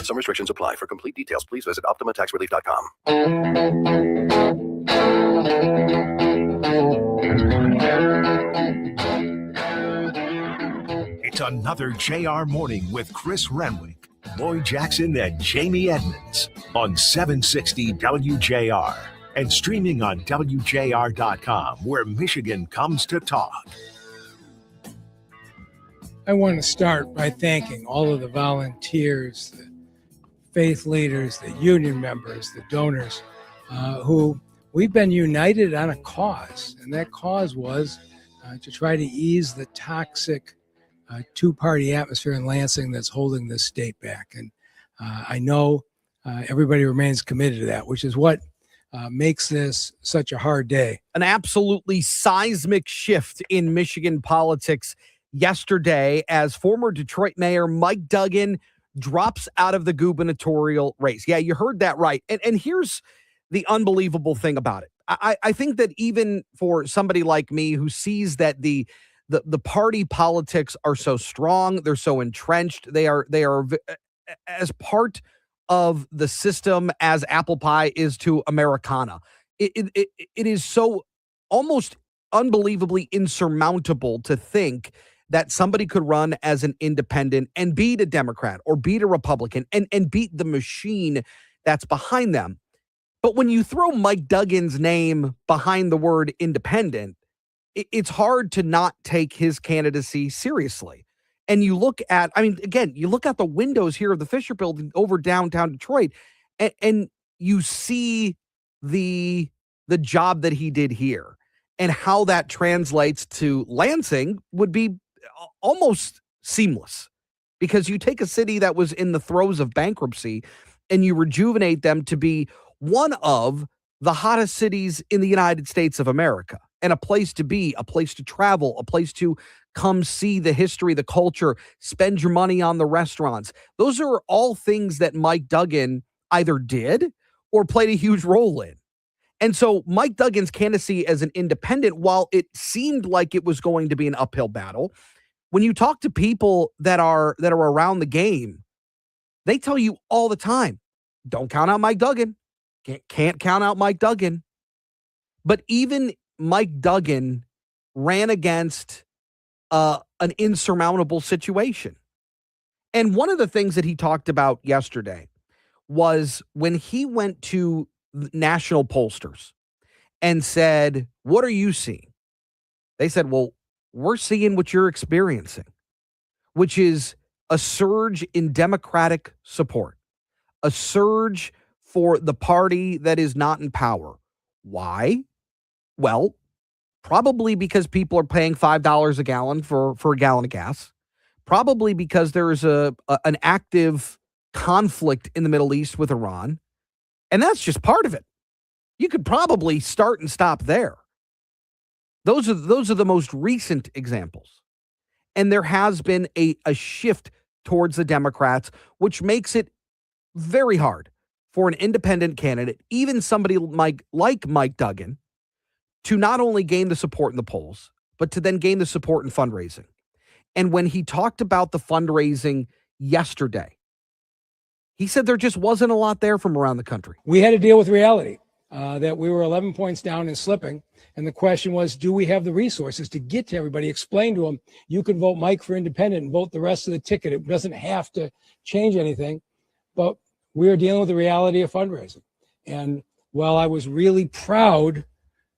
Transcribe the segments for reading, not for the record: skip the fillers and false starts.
Some restrictions apply. For complete details, please visit OptimaTaxRelief.com. It's another JR Morning with Chris Renwick, Lloyd Jackson, and Jamie Edmonds on 760 WJR and streaming on WJR.com, where Michigan comes to talk. I want to start by thanking all of the volunteers, the faith leaders, the union members, the donors, who we've been united on a cause. And that cause was to try to ease the toxic two-party atmosphere in Lansing that's holding this state back. And I know everybody remains committed to that, which is what makes this such a hard day. An absolutely seismic shift in Michigan politics yesterday as former Detroit Mayor Mike Duggan drops out of the gubernatorial race. Yeah, you heard that right. And here's the unbelievable thing about it. I think that even for somebody like me who sees that the party politics are so strong, they're so entrenched, they are as part of the system as apple pie is to Americana. It is so almost unbelievably insurmountable to think that somebody could run as an independent and beat a Democrat or beat a Republican and beat the machine that's behind them. But when you throw Mike Duggan's name behind the word independent, it's hard to not take his candidacy seriously. And you look at, you look out the windows here of the Fisher Building over downtown Detroit, and you see the job that he did here and how that translates to Lansing would be almost seamless, because you take a city that was in the throes of bankruptcy and you rejuvenate them to be one of the hottest cities in the United States of America, and a place to be, a place to travel, a place to come see the history, the culture, spend your money on the restaurants. Those are all things that Mike Duggan either did or played a huge role in. And so Mike Duggan's candidacy as an independent, while it seemed like it was going to be an uphill battle, when you talk to people that are around the game, they tell you all the time, don't count out Mike Duggan. Can't count out Mike Duggan. But even Mike Duggan ran against an insurmountable situation. And one of the things that he talked about yesterday was when he went to national pollsters and said, what are you seeing? They said, well, we're seeing what you're experiencing, which is a surge in Democratic support, a surge for the party that is not in power. Why? Well, probably because people are paying $5 a gallon for a gallon of gas. Probably because there is an active conflict in the Middle East with Iran. And that's just part of it. You could probably start and stop there. Those are the most recent examples. And there has been a shift towards the Democrats, which makes it very hard for an independent candidate, even somebody like Mike Duggan, to not only gain the support in the polls, but to then gain the support in fundraising. And when he talked about the fundraising yesterday, he said there just wasn't a lot there from around the country. We had to deal with reality that we were 11 points down and slipping. And the question was, do we have the resources to get to everybody, explain to them, you can vote Mike for independent and vote the rest of the ticket. It doesn't have to change anything. But we are dealing with the reality of fundraising. And while I was really proud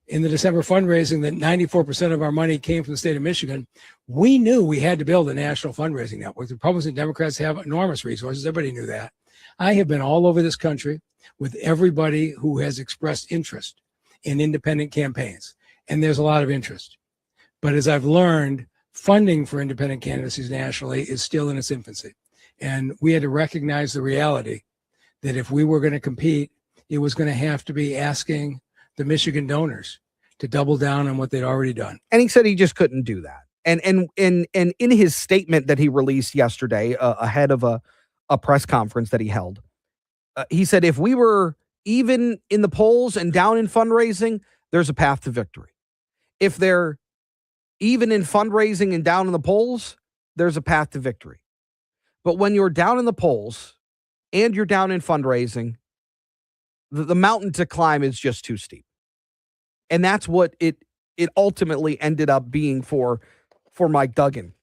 in the December fundraising that 94% of our money came from the state of Michigan, we knew we had to build a national fundraising network. The Republicans and Democrats have enormous resources. Everybody knew that. I have been all over this country with everybody who has expressed interest in independent campaigns, and there's a lot of interest. But as I've learned, funding for independent candidacies nationally is still in its infancy. And we had to recognize the reality that if we were going to compete, it was going to have to be asking the Michigan donors to double down on what they'd already done. And he said he just couldn't do that. And in his statement that he released yesterday ahead of a press conference that he held, he said, if we were even in the polls and down in fundraising, there's a path to victory. If they're even in fundraising and down in the polls, there's a path to victory. But when you're down in the polls and you're down in fundraising, the mountain to climb is just too steep. And that's what it ultimately ended up being for Mike Duggan.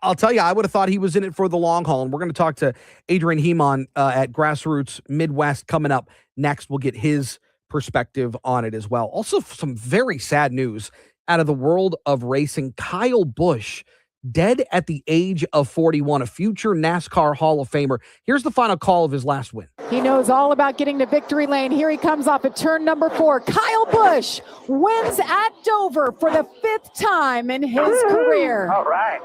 I'll tell you, I would have thought he was in it for the long haul. And we're going to talk to Adrian Hemon at Grassroots Midwest coming up next. We'll get his perspective on it as well. Also, some very sad news out of the world of racing. Kyle Busch, dead at the age of 41, a future NASCAR Hall of Famer. Here's the final call of his last win. He knows all about getting to victory lane. Here he comes off at turn number 4. Kyle Busch wins at Dover for the 5th time in his career. All right.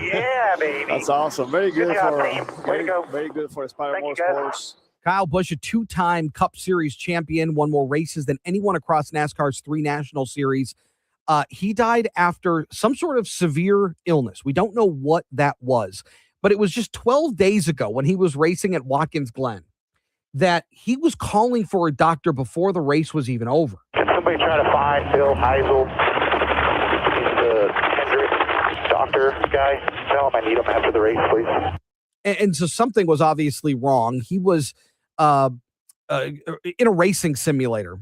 Yeah, baby. That's awesome. Very good for Very good for Aspire Thank you, Motorsports. Kyle Busch, a 2-time Cup Series champion, won more races than anyone across NASCAR's 3 national series. He died after some sort of severe illness. We don't know what that was, but it was just 12 days ago when he was racing at Watkins Glen that he was calling for a doctor before the race was even over. Can somebody try to find Bill Heisel? He's the Hendrick doctor guy. Tell him I need him after the race, please. And so something was obviously wrong. He was in a racing simulator,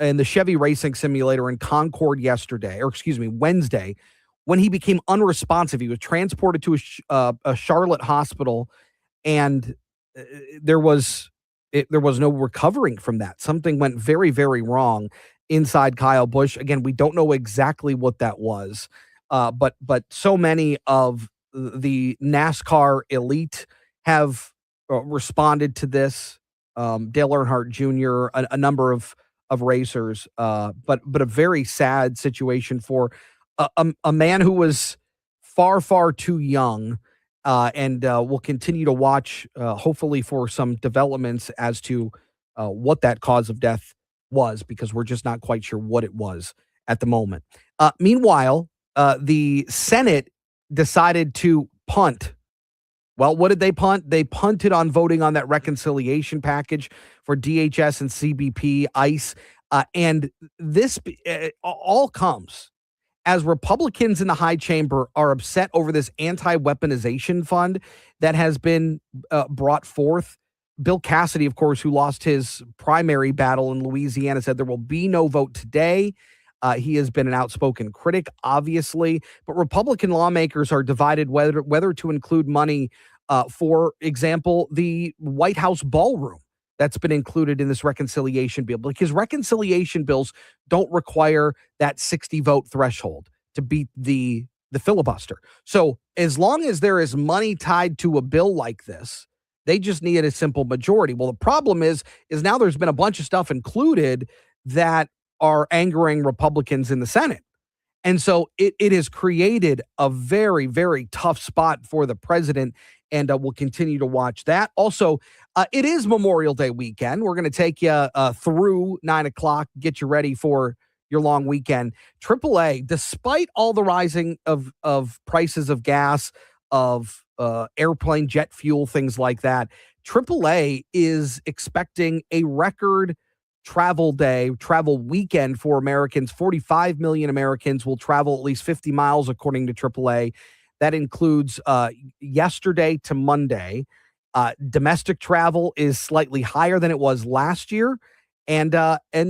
in the Chevy racing simulator in Concord Wednesday, when he became unresponsive. He was transported to a Charlotte hospital, and there was no recovering from that. Something went very, very wrong inside Kyle Busch. Again, we don't know exactly what that was, but so many of the NASCAR elite have responded to this. Dale Earnhardt Jr., a number of racers, but a very sad situation for a man who was far, far too young. And we'll continue to watch, hopefully, for some developments as to what that cause of death was, because we're just not quite sure what it was at the moment. Meanwhile, the Senate decided to punt. Well, what did they punt? They punted on voting on that reconciliation package for DHS and CBP, ICE. And this all comes as Republicans in the high chamber are upset over this anti-weaponization fund that has been brought forth. Bill Cassidy, of course, who lost his primary battle in Louisiana, said there will be no vote today. He has been an outspoken critic, obviously, but Republican lawmakers are divided whether to include money, for example, the White House ballroom that's been included in this reconciliation bill, because reconciliation bills don't require that 60 vote threshold to beat the filibuster. So as long as there is money tied to a bill like this, they just need a simple majority. Well, the problem is now there's been a bunch of stuff included that are angering Republicans in the Senate. And so it has created a very, very tough spot for the president, and we'll continue to watch that. Also, it is Memorial Day weekend. We're going to take you through 9 o'clock, get you ready for your long weekend. AAA, despite all the rising of prices of gas, of airplane jet fuel, things like that, AAA is expecting a record travel weekend for Americans. 45 million Americans will travel at least 50 miles, according to AAA. That includes yesterday to Monday. Domestic travel is slightly higher than it was last year. And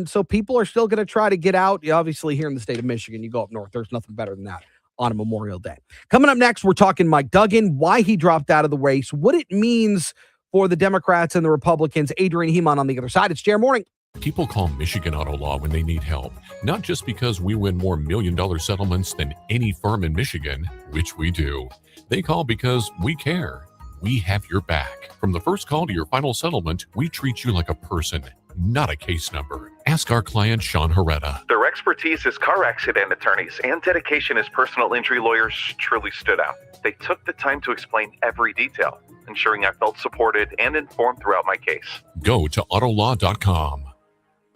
so people are still going to try to get out. Obviously, here in the state of Michigan, you go up north, there's nothing better than that on a Memorial Day. Coming up next, we're talking Mike Duggan, why he dropped out of the race, what it means for the Democrats and the Republicans. Adrian Hemon on the other side. It's JR Morning. People call Michigan Auto Law when they need help, not just because we win more million-dollar settlements than any firm in Michigan, which we do. They call because we care. We have your back. From the first call to your final settlement, we treat you like a person, not a case number. Ask our client, Sean Herrera. Their expertise as car accident attorneys and dedication as personal injury lawyers truly stood out. They took the time to explain every detail, ensuring I felt supported and informed throughout my case. Go to autolaw.com.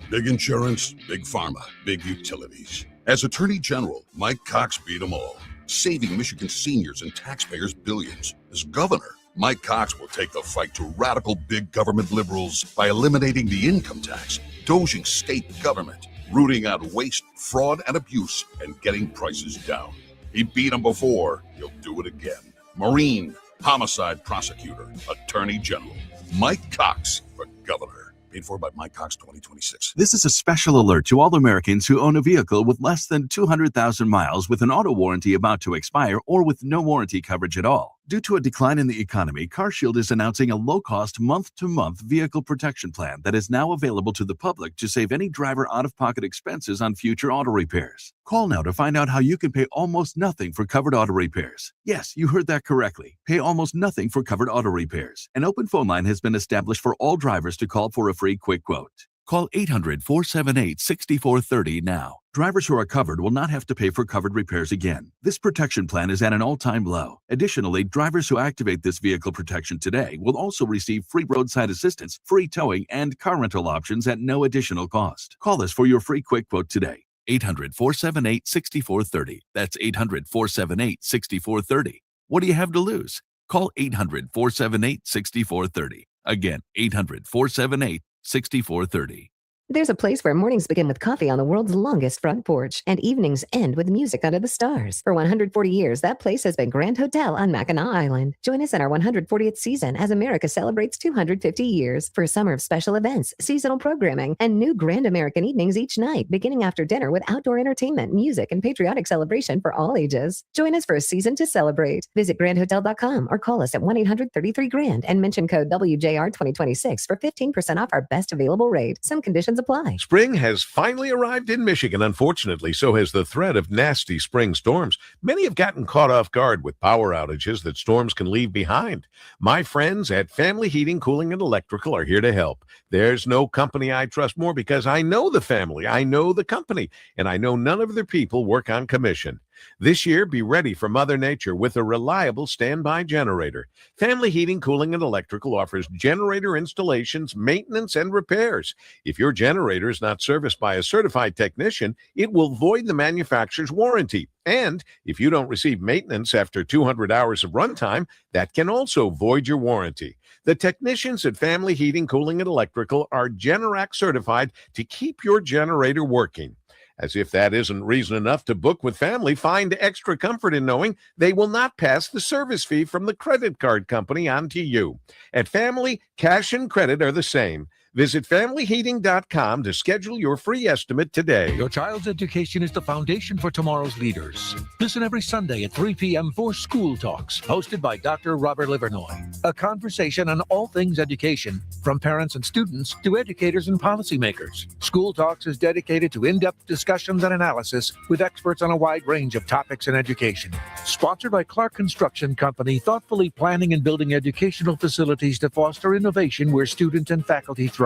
Big insurance, big pharma, big utilities. As Attorney General, Mike Cox beat them all, saving Michigan seniors and taxpayers billions. As governor, Mike Cox will take the fight to radical big government liberals by eliminating the income tax, doging state government, rooting out waste, fraud, and abuse, and getting prices down. He beat them before, he'll do it again. Marine, Homicide Prosecutor, Attorney General, Mike Cox for Governor. Paid for by Mike Cox 2026. This is a special alert to all Americans who own a vehicle with less than 200,000 miles with an auto warranty about to expire or with no warranty coverage at all. Due to a decline in the economy, CarShield is announcing a low-cost month-to-month vehicle protection plan that is now available to the public to save any driver out-of-pocket expenses on future auto repairs. Call now to find out how you can pay almost nothing for covered auto repairs. Yes, you heard that correctly. Pay almost nothing for covered auto repairs. An open phone line has been established for all drivers to call for a free quick quote. Call 800-478-6430 now. Drivers who are covered will not have to pay for covered repairs again. This protection plan is at an all-time low. Additionally, drivers who activate this vehicle protection today will also receive free roadside assistance, free towing, and car rental options at no additional cost. Call us for your free quick quote today. 800-478-6430. That's 800-478-6430. What do you have to lose? Call 800-478-6430. Again, 800-478-6430. There's a place where mornings begin with coffee on the world's longest front porch and evenings end with music under the stars. For 140 years, that place has been Grand Hotel on Mackinac Island. Join us in our 140th season as America celebrates 250 years for a summer of special events, seasonal programming, and new Grand American evenings each night, beginning after dinner with outdoor entertainment, music, and patriotic celebration for all ages. Join us for a season to celebrate. Visit grandhotel.com or call us at 1-800-33-GRAND and mention code WJR2026 for 15% off our best available rate. Some conditions apply. Spring has finally arrived in Michigan. Unfortunately, so has the threat of nasty spring storms. Many have gotten caught off guard with power outages that storms can leave behind. My friends at Family Heating, Cooling, and Electrical are here to help. There's no company I trust more because I know the family, I know the company, and I know none of their people work on commission. This year, be ready for Mother Nature with a reliable standby generator. Family Heating, Cooling, and Electrical offers generator installations, maintenance, and repairs. If your generator is not serviced by a certified technician, it will void the manufacturer's warranty. And if you don't receive maintenance after 200 hours of runtime, that can also void your warranty. The technicians at Family Heating, Cooling, and Electrical are Generac certified to keep your generator working. As if that isn't reason enough to book with Family, find extra comfort in knowing they will not pass the service fee from the credit card company on to you. At Family, cash and credit are the same. Visit FamilyHeating.com to schedule your free estimate today. Your child's education is the foundation for tomorrow's leaders. Listen every Sunday at 3 p.m. for School Talks, hosted by Dr. Robert Livernoy. A conversation on all things education, from parents and students to educators and policymakers. School Talks is dedicated to in-depth discussions and analysis with experts on a wide range of topics in education. Sponsored by Clark Construction Company, thoughtfully planning and building educational facilities to foster innovation where students and faculty thrive.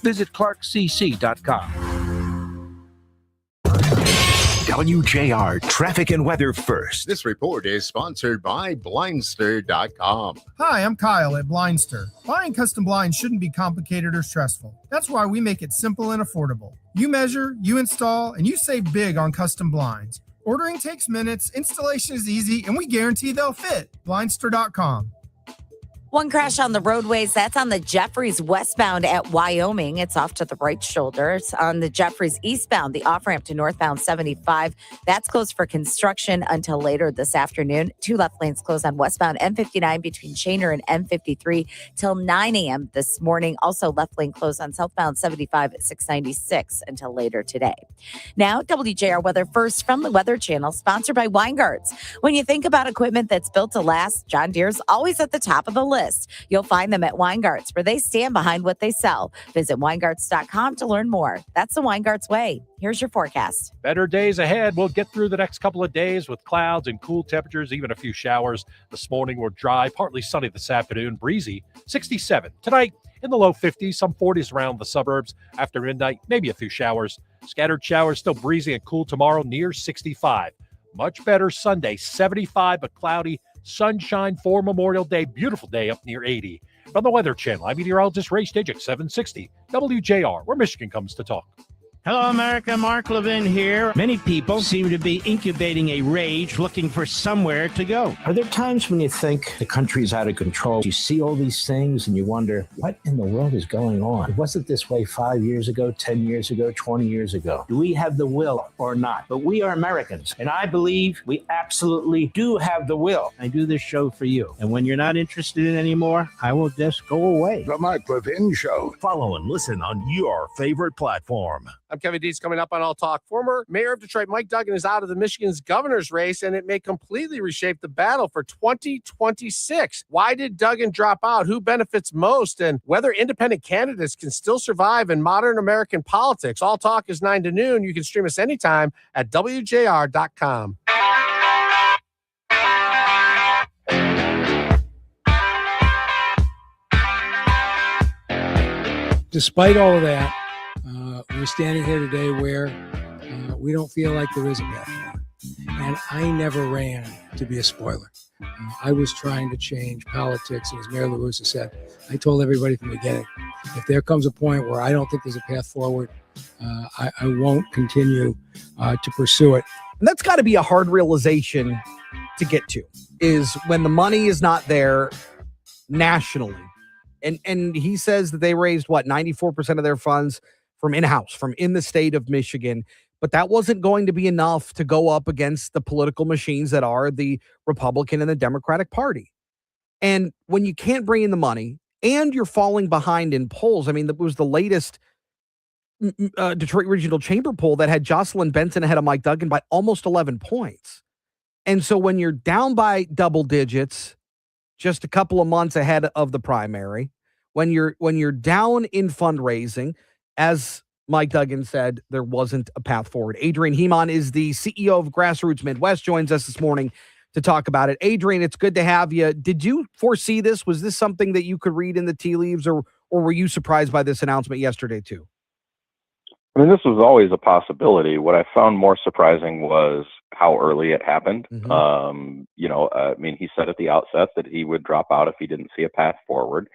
Visit clarkcc.com. WJR Traffic and Weather First. This report is sponsored by Blindster.com. Hi, I'm Kyle at Blindster. Buying custom blinds shouldn't be complicated or stressful. That's why we make it simple and affordable. You measure, you install, and you save big on custom blinds. Ordering takes minutes, installation is easy, and we guarantee they'll fit. Blindster.com. One crash on the roadways. That's on the Jeffries westbound at Wyoming. It's off to the right shoulder. It's on the Jeffries eastbound, the off-ramp to northbound 75. That's closed for construction until later this afternoon. 2 left lanes closed on westbound M59 between Shaner and M53 till 9 a.m. this morning. Also left lane closed on southbound 75 at 696 until later today. Now, WJR Weather First from the Weather Channel, sponsored by Weingarts. When you think about equipment that's built to last, John Deere's always at the top of the list. You'll find them at Weingarts, where they stand behind what they sell. Visit Weingarts.com to learn more. That's the Weingarts way. Here's your forecast. Better days ahead. We'll get through the next couple of days with clouds and cool temperatures, even a few showers. This morning we're dry, partly sunny this afternoon, breezy, 67. Tonight in the low 50s, some 40s around the suburbs. After midnight, maybe a few showers. Scattered showers, still breezy and cool tomorrow, near 65. Much better Sunday, 75 but cloudy. Sunshine for Memorial Day. Beautiful day up near 80. From the Weather Channel, I'm meteorologist Ray Stejik, 760 WJR, where Michigan comes to talk. Hello, America. Mark Levin here. Many people seem to be incubating a rage, looking for somewhere to go. Are there times when you think the country's out of control? You see all these things and you wonder, what in the world is going on? Was it this way 5 years ago, 10 years ago, 20 years ago? Do we have the will or not? But we are Americans, and I believe we absolutely do have the will. I do this show for you. And when you're not interested in it anymore, I will just go away. The Mike Levin Show. Follow and listen on your favorite platform. I'm Kevin Dees coming up on All Talk. Former mayor of Detroit, Mike Duggan, is out of the Michigan's governor's race, and it may completely reshape the battle for 2026. Why did Duggan drop out? Who benefits most? And whether independent candidates can still survive in modern American politics. All Talk is 9 to noon. You can stream us anytime at WJR.com. Despite all of that, we're standing here today where we don't feel like there is a path forward. And I never ran to be a spoiler. I was trying to change politics, and as Mayor LaRussa said, I told everybody from the beginning, if there comes a point where I don't think there's a path forward, I won't continue to pursue it. And that's got to be a hard realization to get to, is when the money is not there nationally. And he says that they raised, 94% of their funds from in-house, from in the state of Michigan. But that wasn't going to be enough to go up against the political machines that are the Republican and the Democratic Party. And when you can't bring in the money and you're falling behind in polls, I mean, that was the latest Detroit Regional Chamber poll that had Jocelyn Benson ahead of Mike Duggan by almost 11 points. And so when you're down by double digits, just a couple of months ahead of the primary, when you're down in fundraising, as Mike Duggan said, there wasn't a path forward. Adrian Hemon is the CEO of Grassroots Midwest, joins us this morning to talk about it. Adrian, it's good to have you. Did you foresee this? Was this something that you could read in the tea leaves, or were you surprised by this announcement yesterday too? I mean, this was always a possibility. What I found more surprising was how early it happened. Mm-hmm. I mean, he said at the outset that he would drop out if he didn't see a path forward.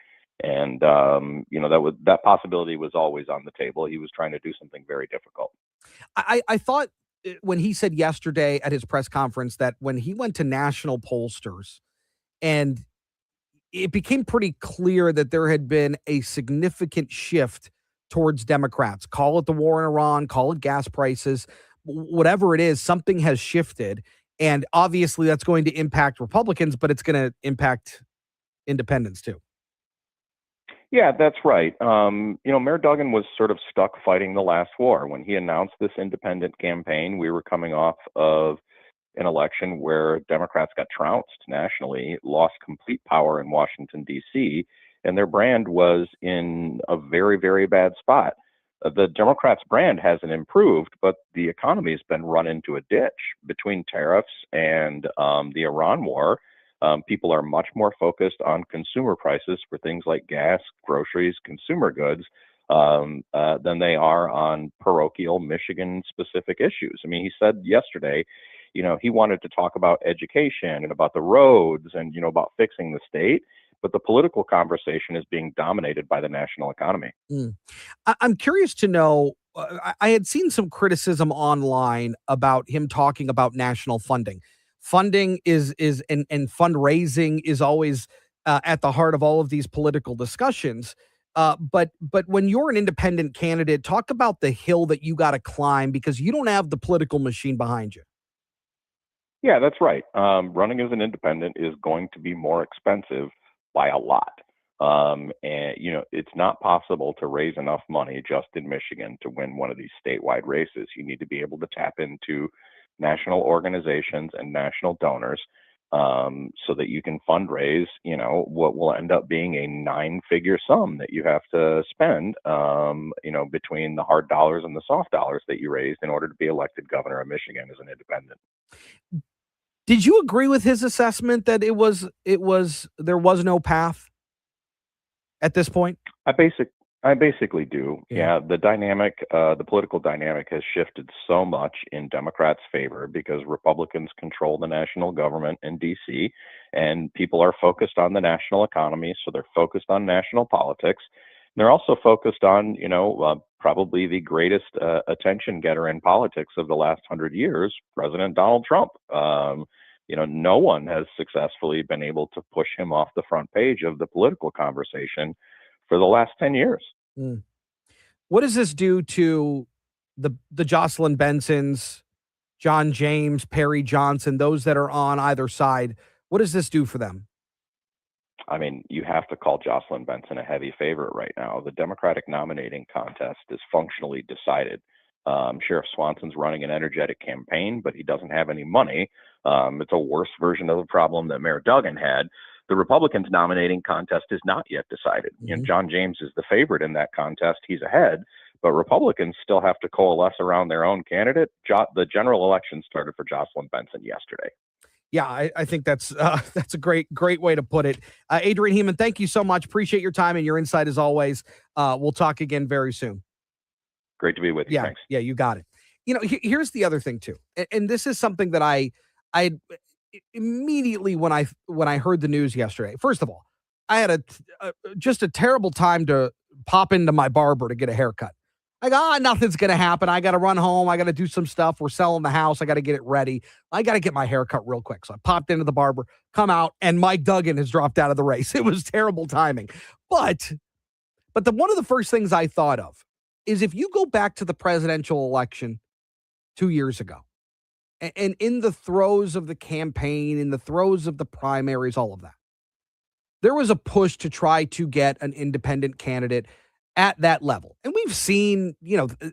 And, that possibility was always on the table. He was trying to do something very difficult. I thought when he said yesterday at his press conference that when he went to national pollsters and it became pretty clear that there had been a significant shift towards Democrats, call it the war in Iran, call it gas prices, whatever it is, something has shifted. And obviously that's going to impact Republicans, but it's going to impact independents too. Yeah, that's right. Mayor Duggan was sort of stuck fighting the last war. When he announced this independent campaign, we were coming off of an election where Democrats got trounced nationally, lost complete power in Washington, D.C., and their brand was in a very, very bad spot. The Democrats' brand hasn't improved, but the economy has been run into a ditch between tariffs and the Iran war. People are much more focused on consumer prices for things like gas, groceries, consumer goods, than they are on parochial Michigan-specific issues. I mean, he said yesterday, he wanted to talk about education and about the roads and, about fixing the state. But the political conversation is being dominated by the national economy. I'm curious to know, I had seen some criticism online about him talking about national funding. Funding and fundraising is always at the heart of all of these political discussions. But when you're an independent candidate, talk about the hill that you got to climb because you don't have the political machine behind you. Yeah, that's right. Running as an independent is going to be more expensive by a lot. It's not possible to raise enough money just in Michigan to win one of these statewide races. You need to be able to tap into national organizations and national donors so that you can fundraise, what will end up being a 9-figure sum that you have to spend, between the hard dollars and the soft dollars that you raised in order to be elected governor of Michigan as an independent. Did you agree with his assessment that there was no path at this point? I basically do. Yeah, the political dynamic has shifted so much in Democrats' favor because Republicans control the national government in D.C. and people are focused on the national economy, so they're focused on national politics. They're also focused on, probably the greatest attention getter in politics of the last 100 years, President Donald Trump. No one has successfully been able to push him off the front page of the political conversation for the last 10 years. Mm. What does this do to the Jocelyn Bensons, John James, Perry Johnson, those that are on either side? What does this do for them? I mean, you have to call Jocelyn Benson a heavy favorite right now. The Democratic nominating contest is functionally decided. Sheriff Swanson's running an energetic campaign, but he doesn't have any money. It's a worse version of the problem that Mayor Duggan had. The Republicans nominating contest is not yet decided. John James is the favorite in that contest. He's ahead, but Republicans still have to coalesce around their own candidate. The general election started for Jocelyn Benson yesterday. Yeah, I think that's a great way to put it. Adrian Heeman, thank you so much. Appreciate your time and your insight as always. We'll talk again very soon. Great to be with you. Yeah, Thanks. Yeah, you got it. Here's the other thing too, and this is something that I immediately when I heard the news yesterday. First of all, I had just a terrible time to pop into my barber to get a haircut. Nothing's going to happen. I got to run home. I got to do some stuff. We're selling the house. I got to get it ready. I got to get my hair cut real quick. So I popped into the barber, come out, and Mike Duggan has dropped out of the race. It was terrible timing. But one of the first things I thought of is if you go back to the presidential election 2 years ago, and in the throes of the campaign, in the throes of the primaries, all of that, there was a push to try to get an independent candidate at that level. And we've seen,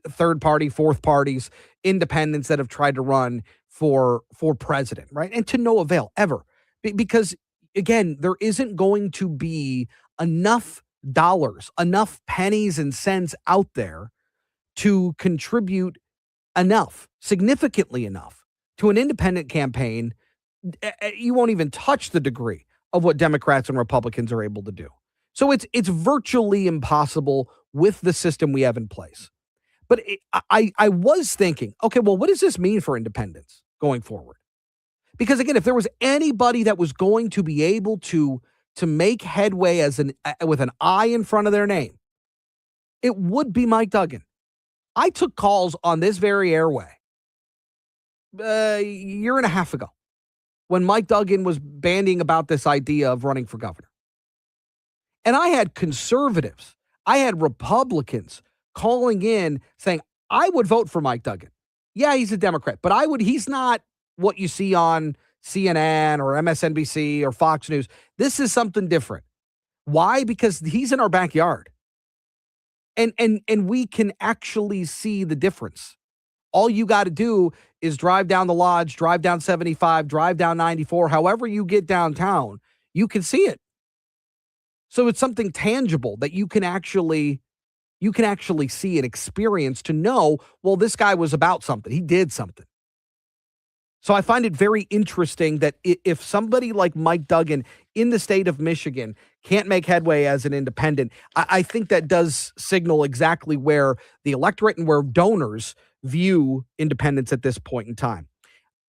third party, fourth parties, independents that have tried to run for president, right? And to no avail ever. Because again, there isn't going to be enough dollars, enough pennies and cents out there to contribute significantly enough to an independent campaign. You won't even touch the degree of what Democrats and Republicans are able to do. So it's virtually impossible with the system we have in place. But I was thinking, okay, well, what does this mean for independents going forward? Because again, if there was anybody that was going to be able to make headway with an I in front of their name, it would be Mike Duggan. I took calls on this very airway a year and a half ago when Mike Duggan was bandying about this idea of running for governor. And I had conservatives, I had Republicans calling in saying, I would vote for Mike Duggan. Yeah, he's a Democrat, but he's not what you see on CNN or MSNBC or Fox News. This is something different. Why? Because he's in our backyard. And we can actually see the difference. All you got to do is drive down the Lodge, drive down 75, drive down 94, however you get downtown, you can see it. So it's something tangible that you can actually see and experience to know, well, this guy was about something. He did something. So I find it very interesting that if somebody like Mike Duggan in the state of Michigan can't make headway as an independent, I think that does signal exactly where the electorate and where donors view independence at this point in time.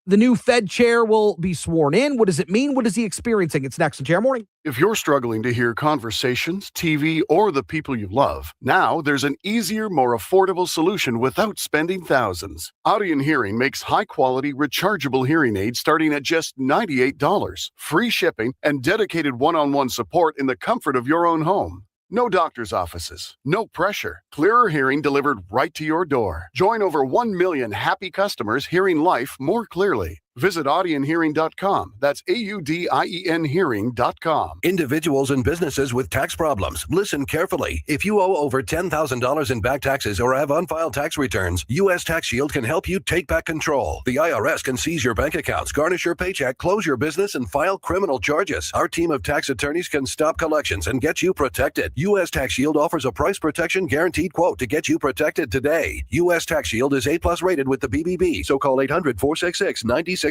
The new Fed chair will be sworn in. What does it mean? What is he experiencing? It's next on Chair Morning. If you're struggling to hear conversations, TV, or the people you love, now there's an easier, more affordable solution without spending thousands. Audion Hearing makes high-quality, rechargeable hearing aids starting at just $98, free shipping, and dedicated one-on-one support in the comfort of your own home. No doctor's offices, no pressure. Clearer hearing delivered right to your door. Join over 1 million happy customers hearing life more clearly. Visit audionhearing.com. That's AUDIEN hearing.com. Individuals and businesses with tax problems. Listen carefully. If you owe over $10,000 in back taxes or have unfiled tax returns, U.S. Tax Shield can help you take back control. The IRS can seize your bank accounts, garnish your paycheck, close your business, and file criminal charges. Our team of tax attorneys can stop collections and get you protected. U.S. Tax Shield offers a price protection guaranteed quote to get you protected today. U.S. Tax Shield is A+ rated with the BBB, so call 800-466-9625.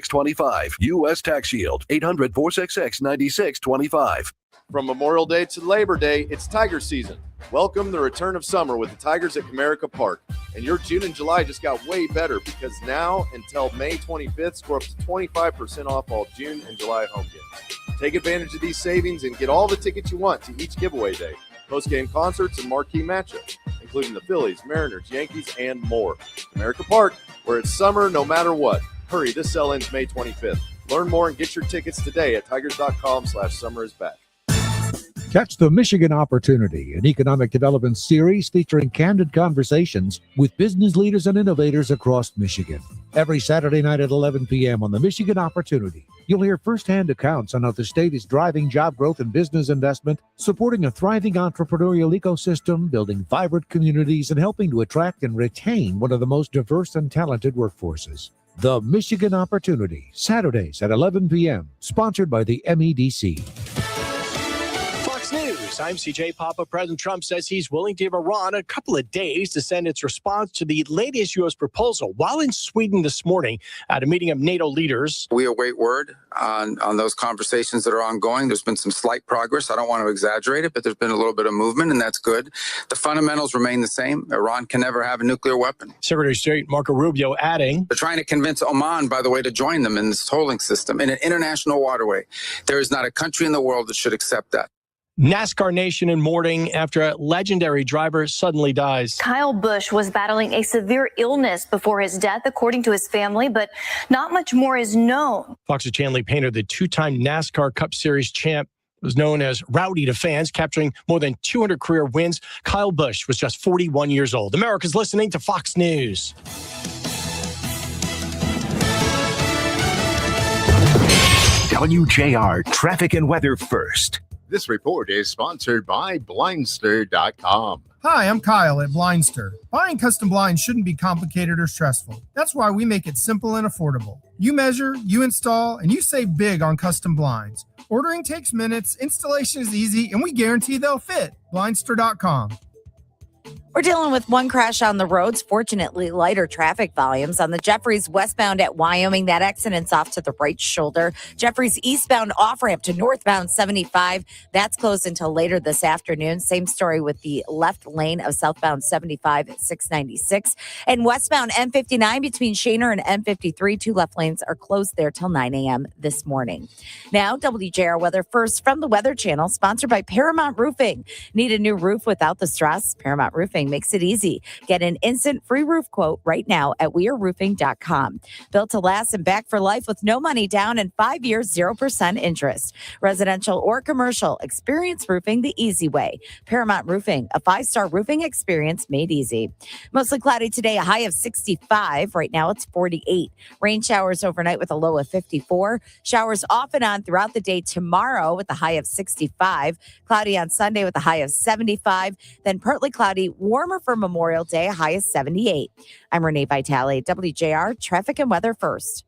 U.S. Tax Shield, 800-466-9625. From Memorial Day to Labor Day, it's Tiger season. Welcome the return of summer with the Tigers at Comerica Park. And your June and July just got way better because now until May 25th, score up to 25% off all June and July home games. Take advantage of these savings and get all the tickets you want to each giveaway day. post-game concerts, and marquee matchups, including the Phillies, Mariners, Yankees, and more. America Park, where it's summer no matter what. Hurry, this sell ends May 25th. Learn more and get your tickets today at tigers.com/summerisback. Catch the Michigan Opportunity, an economic development series featuring candid conversations with business leaders and innovators across Michigan. Every Saturday night at 11 p.m. on the Michigan Opportunity, you'll hear firsthand accounts on how the state is driving job growth and business investment, supporting a thriving entrepreneurial ecosystem, building vibrant communities, and helping to attract and retain one of the most diverse and talented workforces. The Michigan Opportunity, Saturdays at 11 p.m., sponsored by the MEDC. Fox News, I'm CJ Papa. President Trump says he's willing to give Iran a couple of days to send its response to the latest U.S. proposal. While in Sweden this morning at a meeting of NATO leaders, we await word on those conversations that are ongoing. There's been some slight progress. I don't want to exaggerate it, but there's been a little bit of movement, and that's good. The fundamentals remain the same. Iran can never have a nuclear weapon. Secretary of State Marco Rubio adding, they're trying to convince Oman, by the way, to join them in this tolling system in an international waterway. There is not a country in the world that should accept that. NASCAR Nation in mourning after a legendary driver suddenly dies. Kyle Busch was battling a severe illness before his death, according to his family, but not much more is known. Fox's Chanley Painter, the two-time NASCAR Cup Series champ, was known as rowdy to fans, capturing more than 200 career wins. Kyle Busch was just 41 years old. America's listening to Fox News. WJR Traffic and Weather First. This report is sponsored by Blindster.com. Hi, I'm Kyle at Blindster. Buying custom blinds shouldn't be complicated or stressful. That's why we make it simple and affordable. You measure, you install, and you save big on custom blinds. Ordering takes minutes, installation is easy, and we guarantee they'll fit. Blindster.com. We're dealing with one crash on the roads. Fortunately, lighter traffic volumes on the Jeffries westbound at Wyoming. That accident's off to the right shoulder. Jeffries eastbound off-ramp to northbound 75. That's closed until later this afternoon. Same story with the left lane of southbound 75 at 696. And westbound M59 between Shaner and M53. Two left lanes are closed there till 9 a.m. this morning. Now, WJR Weather First from the Weather Channel, sponsored by Paramount Roofing. Need a new roof without the stress? Paramount Roofing makes it easy. Get an instant free roof quote right now at weareroofing.com. Built to last and back for life with no money down and 5 years, 0% interest. Residential or commercial, experience roofing the easy way. Paramount Roofing, a 5-star roofing experience made easy. Mostly cloudy today, a high of 65. Right now it's 48. Rain showers overnight with a low of 54. Showers off and on throughout the day tomorrow with a high of 65. Cloudy on Sunday with a high of 75. Then partly cloudy, warmer for Memorial Day, a high of 78. I'm Renee Vitale, WJR Traffic and Weather First.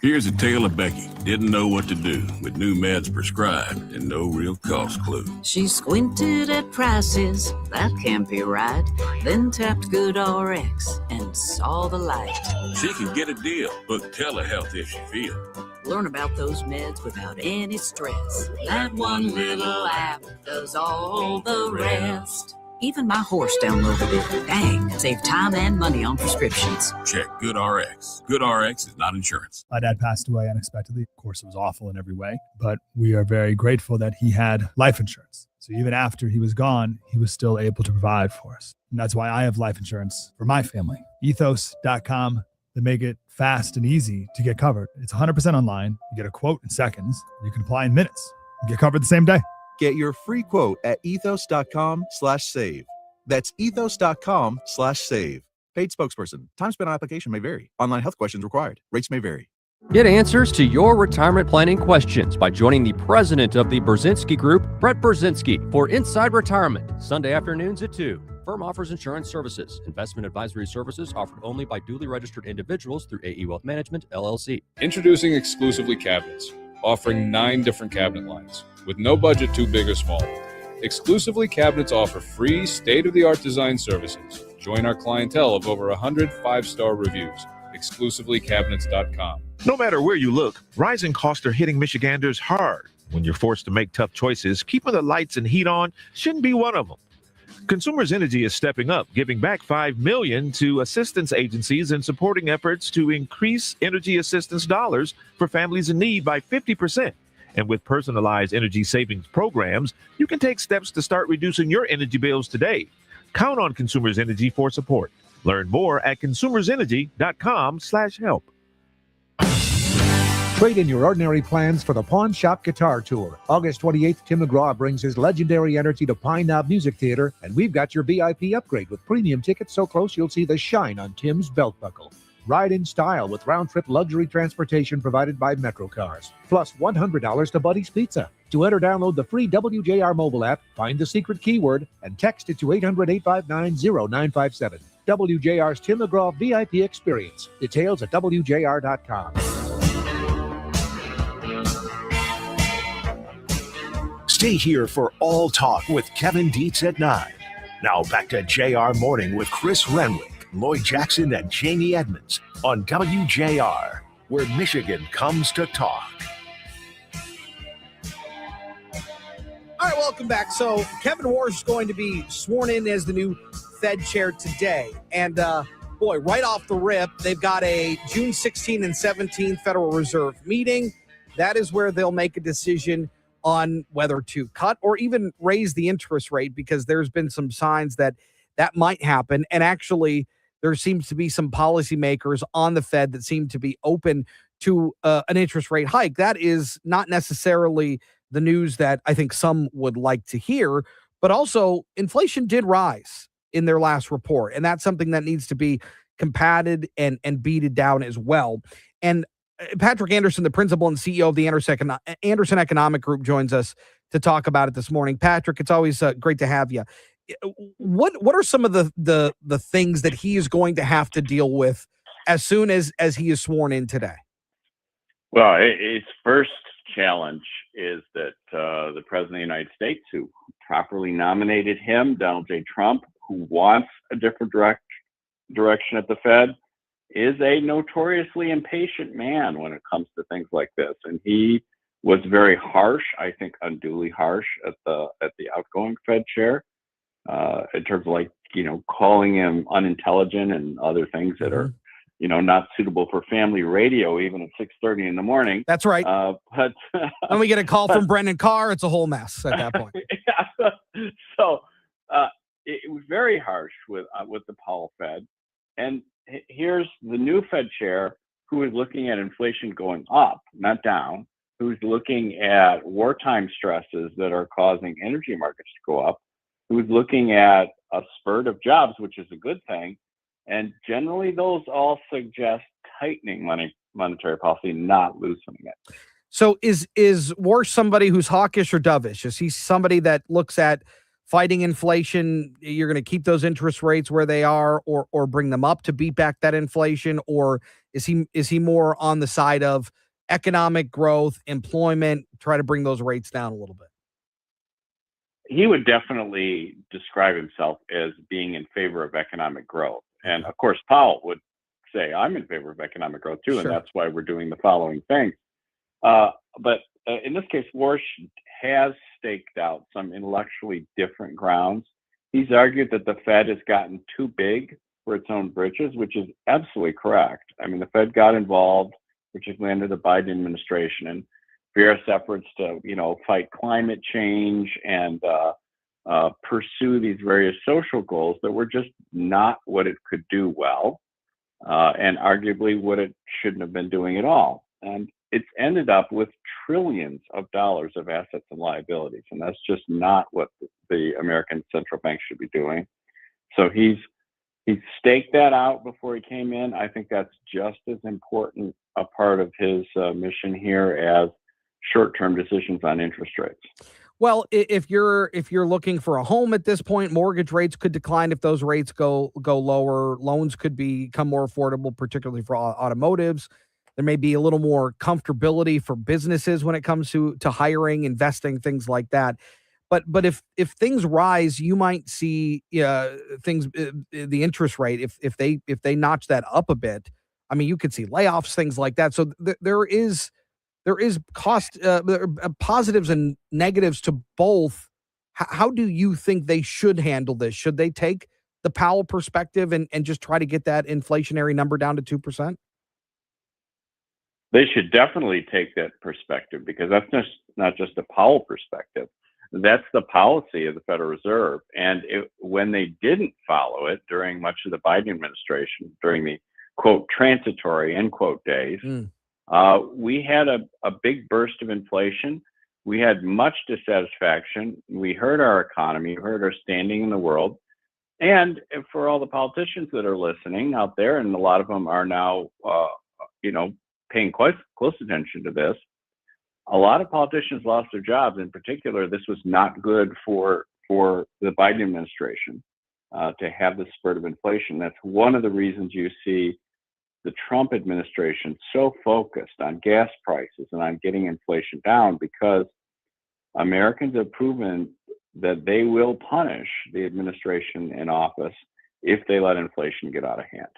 Here's a tale of Becky. Didn't know what to do with new meds prescribed and no real cost clue. She squinted at prices, that can't be right. Then tapped GoodRx and saw the light. She can get a deal. Book telehealth if she feels. Learn about those meds without any stress. That one little app does all the rest. Even my horse downloaded it. Dang, save time and money on prescriptions. Check GoodRx. GoodRx is not insurance. My dad passed away unexpectedly. Of course, it was awful in every way, but we are very grateful that he had life insurance. So even after he was gone, he was still able to provide for us. And that's why I have life insurance for my family. Ethos.com. They make it fast and easy to get covered. It's 100% online. You get a quote in seconds. You can apply in minutes. You get covered the same day. Get your free quote at ethos.com/save. That's ethos.com/save. Paid spokesperson. Time spent on application may vary. Online health questions required. Rates may vary. Get answers to your retirement planning questions by joining the president of the Brzezinski Group, Brett Brzezinski, for Inside Retirement, Sunday afternoons at 2. Firm offers insurance services. Investment advisory services offered only by duly registered individuals through AE Wealth Management, LLC. Introducing Exclusively Cabinets, offering 9 different cabinet lines, with no budget too big or small. Exclusively Cabinets offer free state-of-the-art design services. Join our clientele of over 100 5-star reviews. ExclusivelyCabinets.com. No matter where you look, rising costs are hitting Michiganders hard. When you're forced to make tough choices, keeping the lights and heat on shouldn't be one of them. Consumers Energy is stepping up, giving back $5 million to assistance agencies and supporting efforts to increase energy assistance dollars for families in need by 50%. And with personalized energy savings programs, you can take steps to start reducing your energy bills today. Count on Consumers Energy for support. Learn more at consumersenergy.com/help. Trade in your ordinary plans for the Pawn Shop Guitar Tour. August 28th, Tim McGraw brings his legendary energy to Pine Knob Music Theater, and we've got your VIP upgrade with premium tickets so close you'll see the shine on Tim's belt buckle. Ride in style with round-trip luxury transportation provided by Metro Cars, plus $100 to Buddy's Pizza. To enter, download the free WJR mobile app, find the secret keyword, and text it to 800-859-0957. WJR's Tim McGraw VIP experience. Details at WJR.com. Stay here for All Talk with Kevin Dietz at 9. Now back to JR Morning with Chris Renwick, Lloyd Jackson, and Jamie Edmonds on WJR, where Michigan comes to talk. All right, welcome back. So Kevin Warsh is going to be sworn in as the new Fed chair today. And boy, right off the rip, they've got a June 16 and 17 Federal Reserve meeting. That is where they'll make a decision on whether to cut or even raise the interest rate, because there's been some signs that that might happen. And actually, there seems to be some policymakers on the Fed that seem to be open to an interest rate hike. That is not necessarily the news that I think some would like to hear, but also inflation did rise in their last report. And that's something that needs to be combated and beated down as well. And Patrick Anderson, the principal and CEO of the Anderson Economic Group, joins us to talk about it this morning. Patrick, it's always great to have you. What are some of the things that he is going to have to deal with as soon as he is sworn in today? Well, his first challenge is that the President of the United States, who properly nominated him, Donald J. Trump, who wants a different direction at the Fed, is a notoriously impatient man when it comes to things like this. And he was very harsh, I think unduly harsh, at the outgoing Fed chair, in terms of calling him unintelligent and other things that are, not suitable for family radio, even at 6:30 in the morning. That's right. But when we get a call from Brendan Carr, it's a whole mess at that point. Yeah. So it was very harsh with the Powell Fed. And here's the new Fed chair, who is looking at inflation going up, not down, who's looking at wartime stresses that are causing energy markets to go up, who's looking at a spurt of jobs, which is a good thing. And generally, those all suggest tightening monetary policy, not loosening it. So is Warsh somebody who's hawkish or dovish? Is he somebody that looks at fighting inflation, you're going to keep those interest rates where they are, or bring them up to beat back that inflation? Or is he more on the side of economic growth, employment, try to bring those rates down a little bit? He would definitely describe himself as being in favor of economic growth. And of course, Powell would say, I'm in favor of economic growth too. Sure. And that's why we're doing the following things. But in this case, Warsh has staked out some intellectually different grounds. He's argued that the Fed has gotten too big for its own britches, which is absolutely correct. I mean, the Fed got involved, particularly under the Biden administration, in various efforts to, fight climate change and pursue these various social goals that were just not what it could do well, and arguably what it shouldn't have been doing at all. And it's ended up with trillions of dollars of assets and liabilities, and that's just not what the American central bank should be doing. So he's staked that out before he came in. I think that's just as important a part of his mission here as short-term decisions on interest rates. Well, if you're looking for a home at this point, mortgage rates could decline if those rates go lower. Loans could become more affordable, particularly for automotives. There may be a little more comfortability for businesses when it comes to hiring, investing, things like that. But if things rise, you might see things, the interest rate, if they notch that up a bit. I mean, you could see layoffs, things like that. So there is cost positives and negatives to both. How do you think they should handle this? Should they take the Powell perspective and just try to get that inflationary number down to 2%? They should definitely take that perspective, because that's not just a Powell perspective. That's the policy of the Federal Reserve. And when they didn't follow it during much of the Biden administration, during the quote transitory end quote days, we had a big burst of inflation. We had much dissatisfaction. We hurt our economy, hurt our standing in the world. And for all the politicians that are listening out there, and a lot of them are now, paying close attention to this, a lot of politicians lost their jobs. In particular, this was not good for the Biden administration to have this spurt of inflation. That's one of the reasons you see the Trump administration so focused on gas prices and on getting inflation down, because Americans have proven that they will punish the administration in office if they let inflation get out of hand.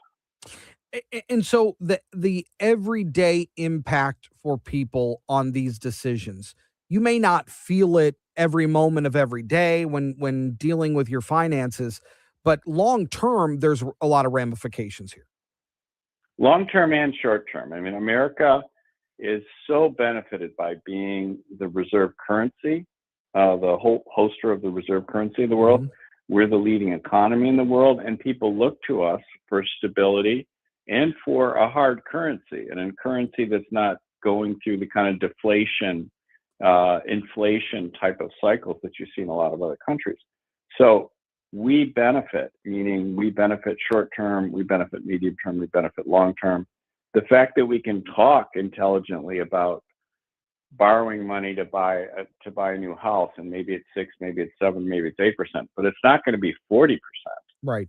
And so the everyday impact for people on these decisions, you may not feel it every moment of every day when dealing with your finances, but long term, there's a lot of ramifications here. Long term and short term. I mean, America is so benefited by being the reserve currency, the whole holster of the reserve currency of the world. We're the leading economy in the world, and people look to us for stability and for a hard currency, and a currency that's not going through the kind of deflation, inflation type of cycles that you see in a lot of other countries. So we benefit, meaning we benefit short term, we benefit medium term, we benefit long term. The fact that we can talk intelligently about borrowing money to buy a new house, and maybe it's 6, maybe it's 7, maybe it's 8%, but it's not going to be 40%. Right.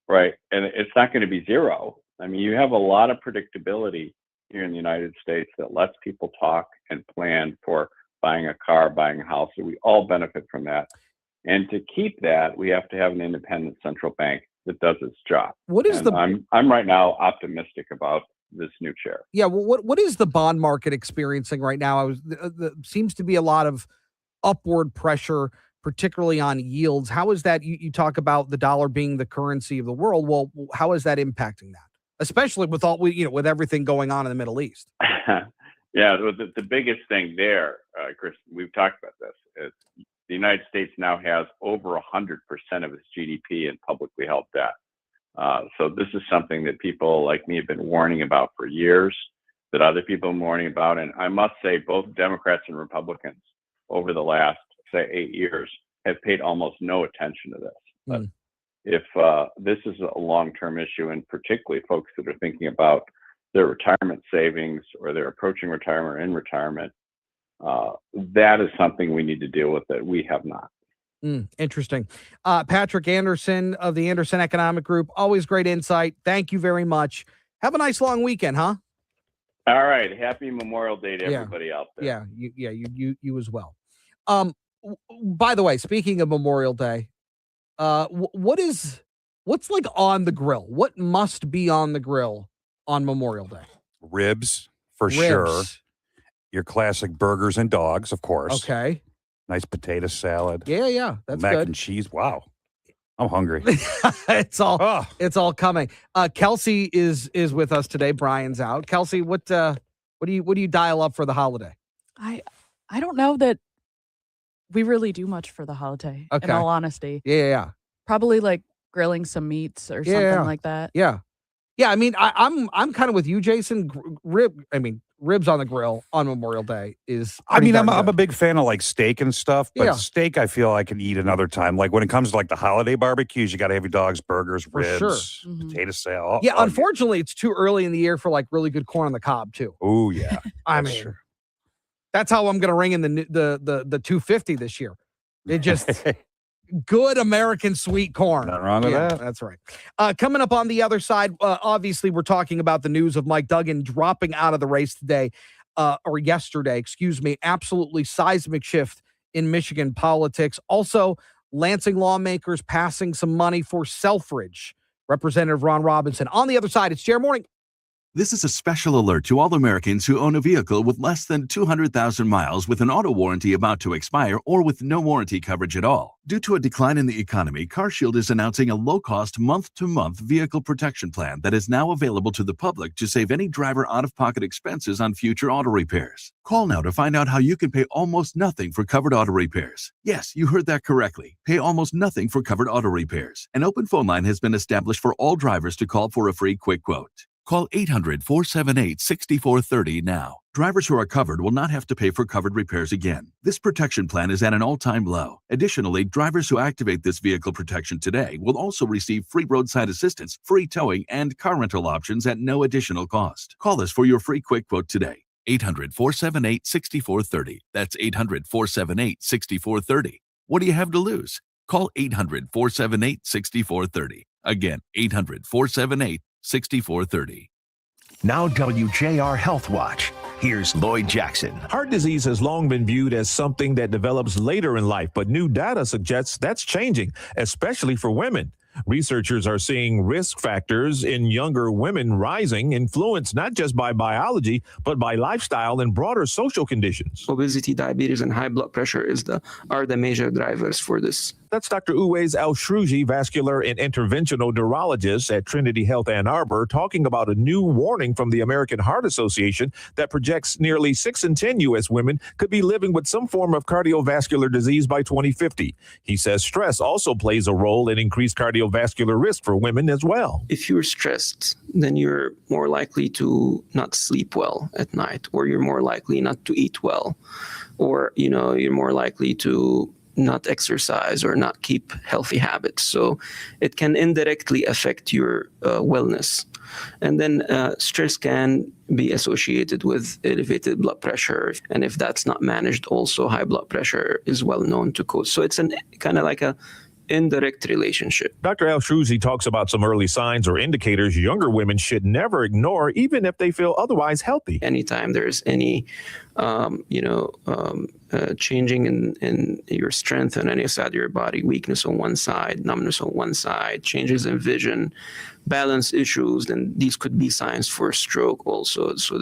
Right. And it's not going to be 0. I mean, you have a lot of predictability here in the United States that lets people talk and plan for buying a car, buying a house. So we all benefit from that. And to keep that, we have to have an independent central bank that does its job. I'm right now optimistic about this new chair. Yeah. Well, what is the bond market experiencing right now? Seems to be a lot of upward pressure, particularly on yields. How is that? You talk about the dollar being the currency of the world. Well, how is that impacting that? Especially with with everything going on in the Middle East. Yeah, the biggest thing there, Chris, we've talked about this, is the United States now has over 100% of its GDP in publicly held debt. So this is something that people like me have been warning about for years, that other people are warning about. And I must say, both Democrats and Republicans over the last, say, 8 years have paid almost no attention to this. But if this is a long-term issue, and particularly folks that are thinking about their retirement savings, or they're approaching retirement or in retirement, that is something we need to deal with that we have not. Interesting. Patrick Anderson of the Anderson Economic Group, always great insight. Thank you very much. Have a nice long weekend, huh? All right. Happy Memorial Day to everybody out there. Yeah, you as well. By the way, speaking of Memorial Day, what's like on the grill? What must be on the grill on Memorial Day? Ribs, for sure. Your classic burgers and dogs, of course. Okay. Nice potato salad. Yeah. That's mac good. And cheese. Wow. I'm hungry. It's all coming. Kelsey is with us today. Brian's out. Kelsey, what do you dial up for the holiday? I don't know that we really do much for the holiday, in all honesty. Yeah. Probably like grilling some meats or something like that. Yeah. I mean, I'm kind of with you, Jason. Ribs on the grill on Memorial Day is. I'm a big fan of like steak and stuff, but steak I feel I can eat another time. Like when it comes to like the holiday barbecues, you got to have your dogs, burgers, ribs, potato salad. Yeah, unfortunately, it's too early in the year for like really good corn on the cob too. Oh yeah, that's how I'm going to ring in the 250 this year. It just. Good American sweet corn. Not wrong with that. That's right. Coming up on the other side, obviously, we're talking about the news of Mike Duggan dropping out of the race yesterday, excuse me. Absolutely seismic shift in Michigan politics. Also, Lansing lawmakers passing some money for Selfridge. Representative Ron Robinson. On the other side, it's JR Morning. This is a special alert to all Americans who own a vehicle with less than 200,000 miles with an auto warranty about to expire or with no warranty coverage at all. Due to a decline in the economy, CarShield is announcing a low-cost month-to-month vehicle protection plan that is now available to the public to save any driver out-of-pocket expenses on future auto repairs. Call now to find out how you can pay almost nothing for covered auto repairs. Yes, you heard that correctly. Pay almost nothing for covered auto repairs. An open phone line has been established for all drivers to call for a free quick quote. Call 800-478-6430 now. Drivers who are covered will not have to pay for covered repairs again. This protection plan is at an all-time low. Additionally, drivers who activate this vehicle protection today will also receive free roadside assistance, free towing, and car rental options at no additional cost. Call us for your free quick quote today. 800-478-6430. That's 800-478-6430. What do you have to lose? Call 800-478-6430. Again, 800-478-6430. Now WJR Health Watch. Here's Lloyd Jackson. Heart disease has long been viewed as something that develops later in life, but new data suggests that's changing, especially for women. Researchers are seeing risk factors in younger women rising, influenced not just by biology, but by lifestyle and broader social conditions. Obesity, diabetes, and high blood pressure are the major drivers for this. That's Dr. Uwais Al-Shrouji, vascular and interventional neurologist at Trinity Health Ann Arbor, talking about a new warning from the American Heart Association that projects nearly 6 in 10 U.S. women could be living with some form of cardiovascular disease by 2050. He says stress also plays a role in increased cardiovascular risk for women as well. If you're stressed, then you're more likely to not sleep well at night, or you're more likely not to eat well, or, you're more likely to not exercise or not keep healthy habits. So it can indirectly affect your wellness. And then stress can be associated with elevated blood pressure. And if that's not managed, also high blood pressure is well known to cause. So it's kind of like a indirect relationship. Dr. Al-Shrouji talks about some early signs or indicators younger women should never ignore, even if they feel otherwise healthy. Anytime there's any, changing in your strength on any side of your body, weakness on one side, numbness on one side, changes in vision, balance issues, then these could be signs for stroke also. So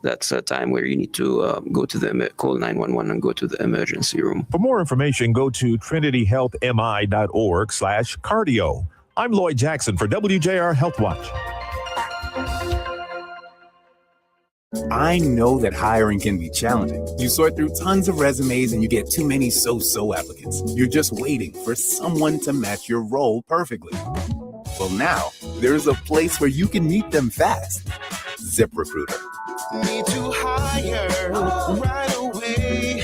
that's a time where you need to call 911 and go to the emergency room. For more information, go to trinityhealthmi.org/cardio. I'm Lloyd Jackson for WJR Health Watch. I know that hiring can be challenging. You sort through tons of resumes and you get too many so-so applicants. You're just waiting for someone to match your role perfectly. Well, now there's a place where you can meet them fast. ZipRecruiter. Need to hire right away.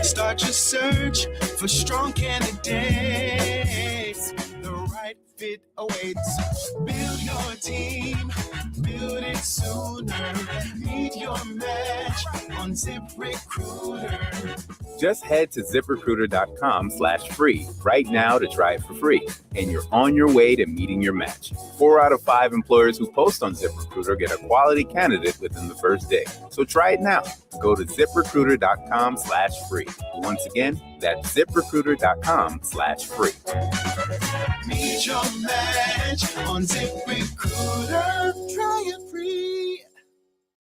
Start your search for strong candidates. The right fit awaits. Build your team. Build it sooner. Meet your match on ZipRecruiter. Just head to ZipRecruiter.com/free right now to try it for free. And you're on your way to meeting your match. 4 out of 5 employers who post on ZipRecruiter get a quality candidate within the first day. So try it now. Go to ZipRecruiter.com/free. Once again, that's ZipRecruiter.com/free. Meet your match on ZipRecruiter. Try it free.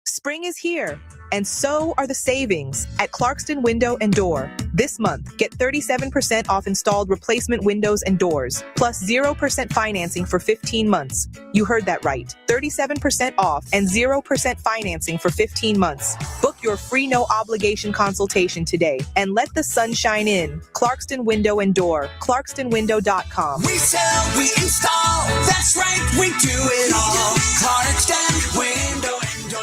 Spring is here, and so are the savings at Clarkston Window and Door. This month, get 37% off installed replacement windows and doors, plus 0% financing for 15 months. You heard that right. 37% off and 0% financing for 15 months. Book your free no-obligation consultation today and let the sun shine in. Clarkston Window and Door. ClarkstonWindow.com. We sell, we install. That's right, we do it all. Clarkston Window and Door.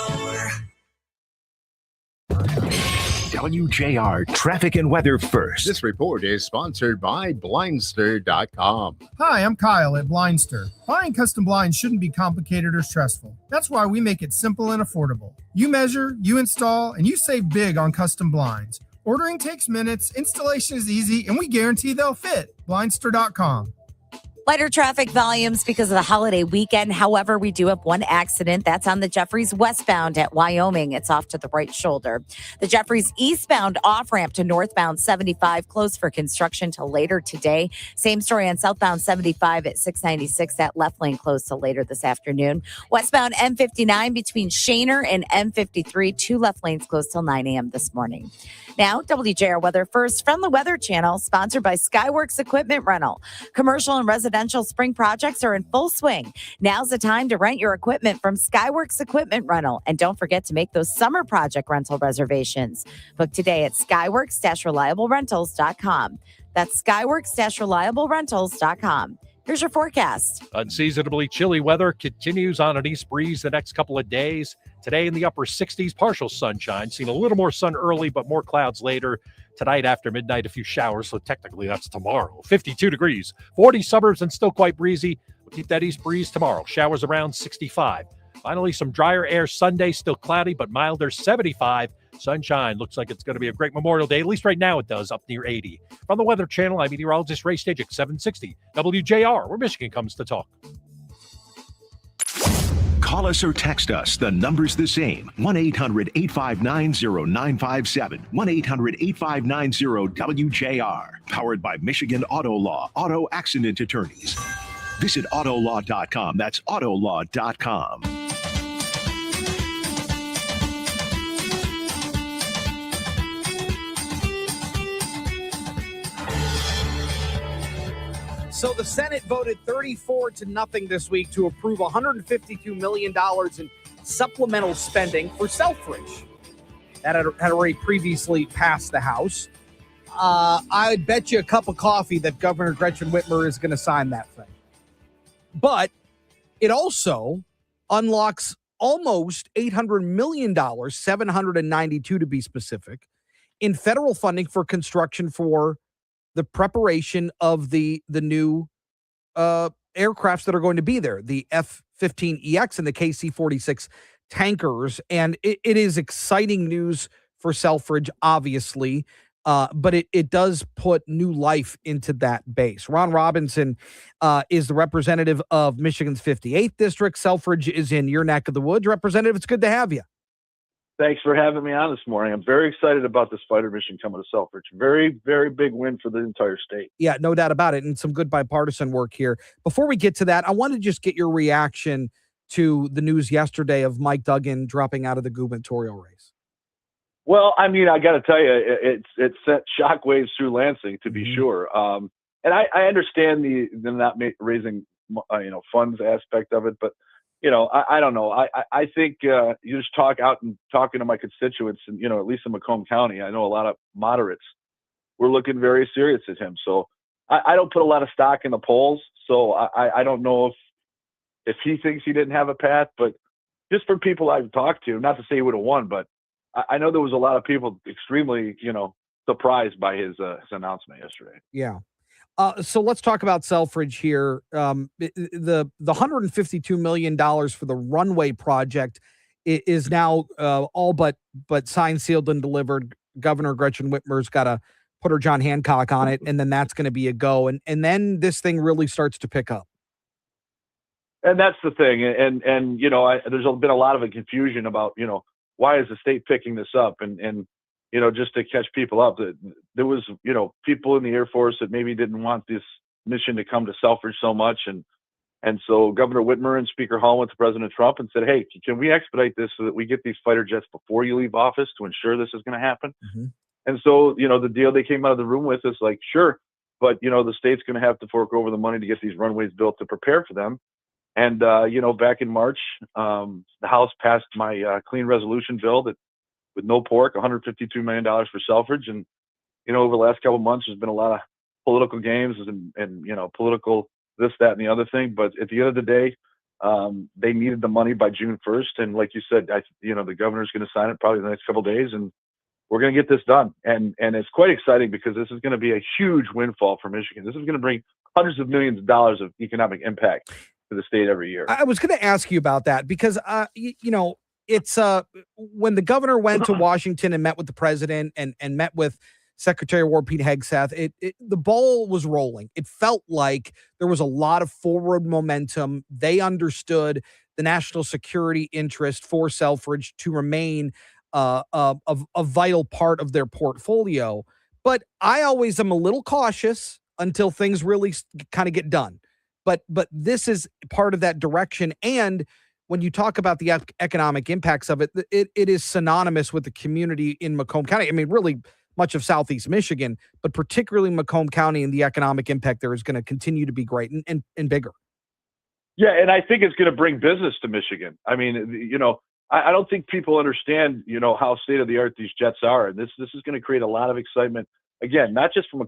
WJR Traffic and Weather First. This report is sponsored by Blindster.com. Hi, I'm Kyle at Blindster. Buying custom blinds shouldn't be complicated or stressful. That's why we make it simple and affordable. You measure, you install, and you save big on custom blinds. Ordering takes minutes, installation is easy, and we guarantee they'll fit. Blindster.com. Lighter traffic volumes because of the holiday weekend. However, we do have one accident. That's on the Jeffries westbound at Wyoming. It's off to the right shoulder. The Jeffries eastbound off-ramp to northbound 75 closed for construction till later today. Same story on southbound 75 at 696. That left lane closed till later this afternoon. Westbound M59 between Shaner and M53. 2 left lanes closed till 9 a.m. this morning. Now, WJR Weather First from the Weather Channel, sponsored by Skyworks Equipment Rental. Commercial and residential spring projects are in full swing. Now's the time to rent your equipment from Skyworks Equipment Rental. And don't forget to make those summer project rental reservations. Book today at skyworks-reliablerentals.com. That's skyworks-reliablerentals.com. Here's your forecast. Unseasonably chilly weather continues on an east breeze the next couple of days. Today in the upper 60s, partial sunshine. Seen a little more sun early, but more clouds later. Tonight after midnight, a few showers, so technically that's tomorrow. 52 degrees, 40 suburbs and still quite breezy. We'll keep that east breeze tomorrow. Showers around 65. Finally, some drier air Sunday, still cloudy, but milder 75. Sunshine. Looks like it's going to be a great Memorial Day. At least right now it does, up near 80. From the Weather Channel, I'm meteorologist Ray Stajic, 760 WJR, where Michigan comes to talk. Call us or text us. The number's the same. 1-800-859-0957. 1-800-859-0WJR. Powered by Michigan Auto Law. Auto Accident Attorneys. Visit autolaw.com. That's autolaw.com. So the Senate voted 34-0 this week to approve $152 million in supplemental spending for Selfridge. That had already previously passed the House. I'd bet you a cup of coffee that Governor Gretchen Whitmer is going to sign that thing. But it also unlocks almost $800 million, $792 to be specific, in federal funding for construction for the preparation of the new aircrafts that are going to be there, the F-15EX and the KC-46 tankers. And it is exciting news for Selfridge, obviously, but it does put new life into that base. Ron Robinson is the representative of Michigan's 58th District. Selfridge is in your neck of the woods. Representative, it's good to have you. Thanks for having me on this morning. I'm very excited about this fighter mission coming to Selfridge. Very, very big win for the entire state. Yeah, no doubt about it, and some good bipartisan work here. Before we get to that, I want to just get your reaction to the news yesterday of Mike Duggan dropping out of the gubernatorial race. Well, I mean, I got to tell you, it sent shockwaves through Lansing, to be sure. And I understand the not raising funds aspect of it, but I don't know. I think you just talking to my constituents, and at least in Macomb County, I know a lot of moderates were looking very serious at him. So I don't put a lot of stock in the polls. So I don't know if he thinks he didn't have a path, but just from people I've talked to, not to say he would have won, but I know there was a lot of people extremely surprised by his announcement yesterday. Yeah. So let's talk about Selfridge here. The $152 million for the runway project is now all but signed, sealed, and delivered. Governor Gretchen Whitmer's got to put her John Hancock on it, and then that's going to be a go. And then this thing really starts to pick up. And that's the thing. And there's been a lot of confusion about, why is the state picking this up? And just to catch people up, there was, people in the Air Force that maybe didn't want this mission to come to Selfridge so much. And so Governor Whitmer and Speaker Hall went to President Trump and said, hey, can we expedite this so that we get these fighter jets before you leave office to ensure this is going to happen? Mm-hmm. And so, the deal they came out of the room with is like, sure, but, the state's going to have to fork over the money to get these runways built to prepare for them. And, back in March, the House passed my clean resolution bill that, with no pork, $152 million for Selfridge. And, over the last couple of months, there's been a lot of political games and political this, that, and the other thing. But at the end of the day, they needed the money by June 1st. And like you said, the governor's going to sign it probably the next couple of days, and we're going to get this done. And it's quite exciting because this is going to be a huge windfall for Michigan. This is going to bring hundreds of millions of dollars of economic impact to the state every year. I was going to ask you about that because, it's when the governor went to Washington and met with the president and met with Secretary of War Pete Hegseth, the ball was rolling. It felt like there was a lot of forward momentum. They understood the national security interest for Selfridge to remain a vital part of their portfolio. But I always am a little cautious until things really kind of get done. But this is part of that direction. And when you talk about the economic impacts of it, it is synonymous with the community in Macomb County. I mean, really much of Southeast Michigan, but particularly Macomb County, and the economic impact there is going to continue to be great and bigger. Yeah, and I think it's going to bring business to Michigan. I mean, I don't think people understand, how state-of-the-art these jets are. And this is going to create a lot of excitement, again, not just from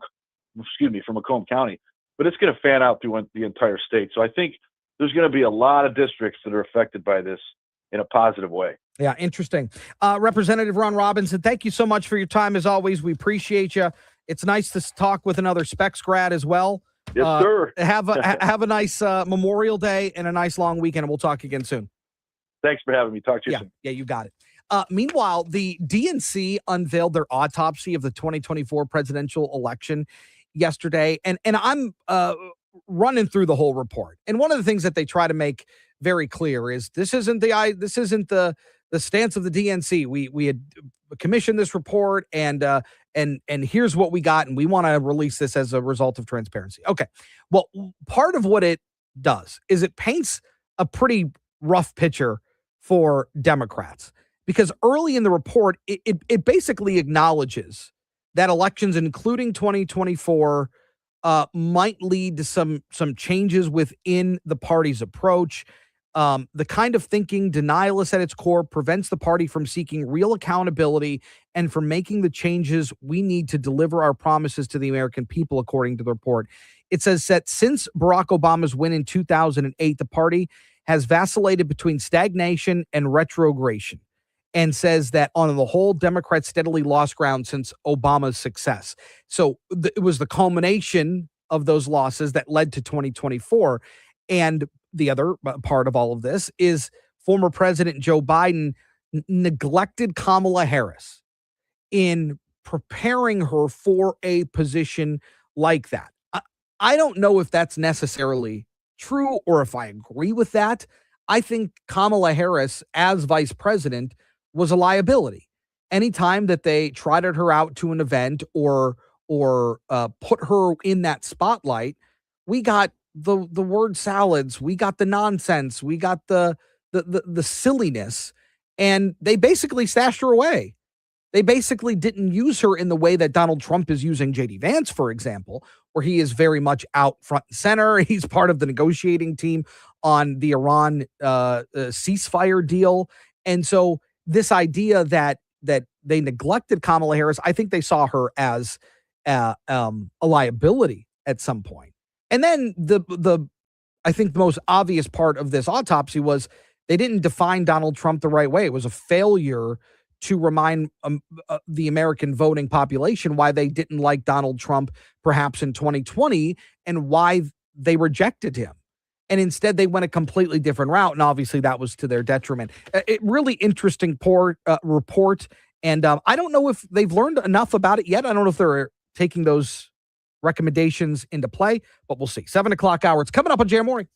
Macomb County, but it's going to fan out through the entire state. So I think there's going to be a lot of districts that are affected by this in a positive way. Yeah, interesting. Representative Ron Robinson, thank you so much for your time as always. We appreciate you. It's nice to talk with another Specs grad as well. Yes, sir. Have a nice Memorial Day and a nice long weekend, and we'll talk again soon. Thanks for having me. Talk to you soon. Yeah, you got it. Meanwhile, the DNC unveiled their autopsy of the 2024 presidential election yesterday, and I'm running through the whole report. And one of the things that they try to make very clear is this isn't the stance of the DNC. We had commissioned this report, and here's what we got, and we want to release this as a result of transparency. Okay. Well, part of what it does is it paints a pretty rough picture for Democrats, because early in the report, it basically acknowledges that elections, including 2024, might lead to some changes within the party's approach. The kind of thinking, denialist at its core, prevents the party from seeking real accountability and from making the changes we need to deliver our promises to the American people, according to the report. It says that since Barack Obama's win in 2008, the party has vacillated between stagnation and retrogression, and says that on the whole, Democrats steadily lost ground since Obama's success. So it was the culmination of those losses that led to 2024. And the other part of all of this is former President Joe Biden neglected Kamala Harris in preparing her for a position like that. I don't know if that's necessarily true or if I agree with that. I think Kamala Harris as vice president was a liability. Anytime that they trotted her out to an event or put her in that spotlight, we got the word salads, we got the nonsense, we got the silliness, and they basically stashed her away. They basically didn't use her in the way that Donald Trump is using J.D. Vance, for example, where he is very much out front and center. He's part of the negotiating team on the Iran ceasefire deal. And so this idea that they neglected Kamala Harris, I think they saw her as a liability at some point. And then I think the most obvious part of this autopsy was they didn't define Donald Trump the right way. It was a failure to remind the American voting population why they didn't like Donald Trump perhaps in 2020 and why they rejected him. And instead, they went a completely different route. And obviously, that was to their detriment. It really interesting report. And I don't know if they've learned enough about it yet. I don't know if they're taking those recommendations into play, but we'll see. 7 o'clock hour. It's coming up on JR Morning.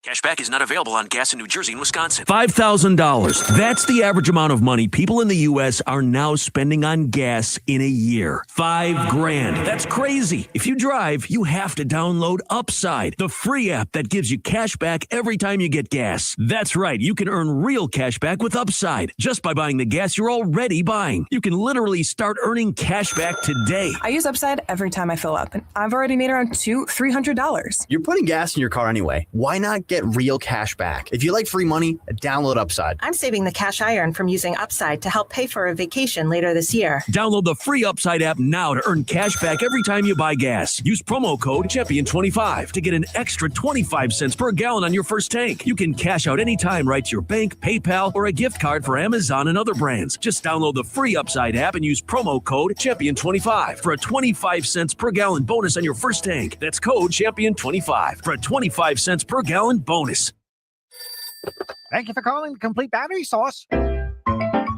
Cashback is not available on gas in New Jersey and Wisconsin. $5,000. That's the average amount of money people in the U.S. are now spending on gas in a year. $5,000. That's crazy. If you drive, you have to download Upside, the free app that gives you cash back every time you get gas. That's right. You can earn real cash back with Upside just by buying the gas you're already buying. You can literally start earning cash back today. I use Upside every time I fill up, and I've already made around $300. You're putting gas in your car anyway. Why not get real cash back? If you like free money, download Upside. I'm saving the cash I earn from using Upside to help pay for a vacation later this year. Download the free Upside app now to earn cash back every time you buy gas. Use promo code Champion25 to get an extra 25 cents per gallon on your first tank. You can cash out anytime right to your bank, PayPal, or a gift card for Amazon and other brands. Just download the free Upside app and use promo code Champion25 for a 25 cents per gallon bonus on your first tank. That's code Champion25 for a 25 cents per gallon bonus. Thank you for calling Complete Battery Sauce.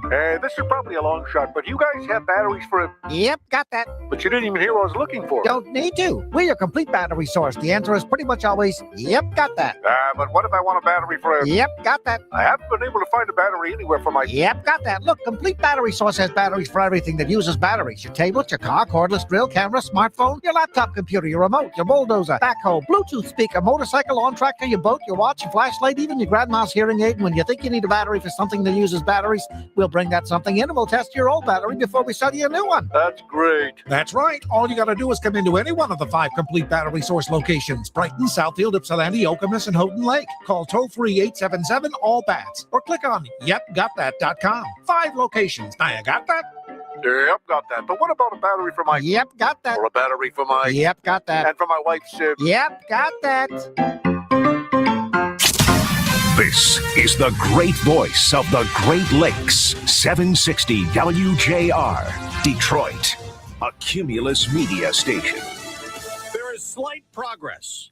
This is probably a long shot, but you guys have batteries for a... Yep, got that. But you didn't even hear what I was looking for. Don't need to. We're your complete battery source. The answer is pretty much always, yep, got that. But what if I want a battery for a... Yep, got that. I haven't been able to find a battery anywhere for my... Yep, got that. Look, Complete Battery Source has batteries for everything that uses batteries. Your tablet, your car, cordless drill, camera, smartphone, your laptop computer, your remote, your bulldozer, backhoe, Bluetooth speaker, motorcycle, lawn tractor, your boat, your watch, your flashlight, even your grandma's hearing aid. When you think you need a battery for something that uses batteries, we'll bring that something in and we'll test your old battery before we sell you a new one. That's great. That's right. All you got to do is come into any one of the 5 Complete Battery Source locations: Brighton, Southfield, Ypsilanti, Okemos, and Houghton Lake. Call toll-free 877-ALL-BATS or click on yepgotthat.com. 5 locations. Now you got that? Yep, got that. But what about a battery for my... Yep, got that. Or a battery for my... Yep, got that. And for my wife's... Yep, got that. This is the great voice of the Great Lakes. 760 WJR, Detroit. A Cumulus media station. There is slight progress.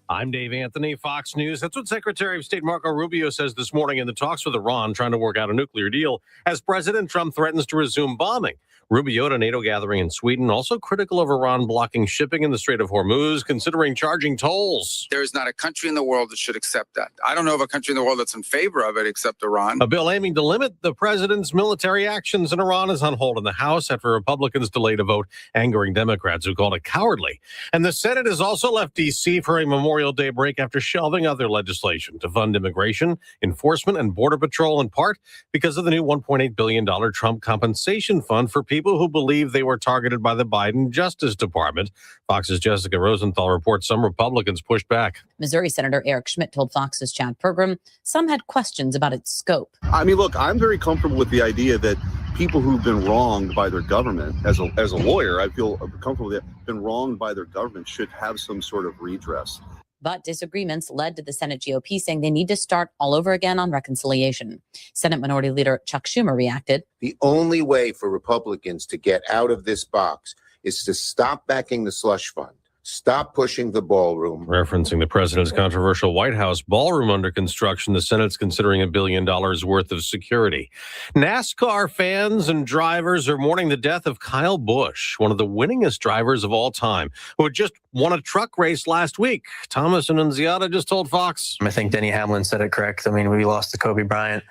I'm Dave Anthony, Fox News. That's what Secretary of State Marco Rubio says this morning in the talks with Iran trying to work out a nuclear deal as President Trump threatens to resume bombing. Rubio at a NATO gathering in Sweden, also critical of Iran blocking shipping in the Strait of Hormuz, considering charging tolls. There is not a country in the world that should accept that. I don't know of a country in the world that's in favor of it except Iran. A bill aiming to limit the president's military actions in Iran is on hold in the House after Republicans delayed a vote, angering Democrats who called it cowardly. And the Senate has also left D.C. for a Memorial Day break after shelving other legislation to fund immigration, enforcement, and Border Patrol, in part because of the new $1.8 billion Trump compensation fund for people who believe they were targeted by the Biden Justice Department. Fox's Jessica Rosenthal reports some Republicans pushed back. Missouri Senator Eric Schmidt told Fox's Chad Pergram some had questions about its scope. I mean, look, I'm very comfortable with the idea that people who've been wronged by their government, as a lawyer, I feel comfortable that been wronged by their government should have some sort of redress. But disagreements led to the Senate GOP saying they need to start all over again on reconciliation. Senate Minority Leader Chuck Schumer reacted. The only way for Republicans to get out of this box is to stop backing the slush fund. Stop pushing the ballroom. Referencing the president's controversial White House ballroom under construction, the Senate's considering $1 billion worth of security. NASCAR fans and drivers are mourning the death of Kyle Busch, one of the winningest drivers of all time, who had just won a truck race last week. Thomas Annunziata just told Fox. I think Denny Hamlin said it correct. I mean, we lost to Kobe Bryant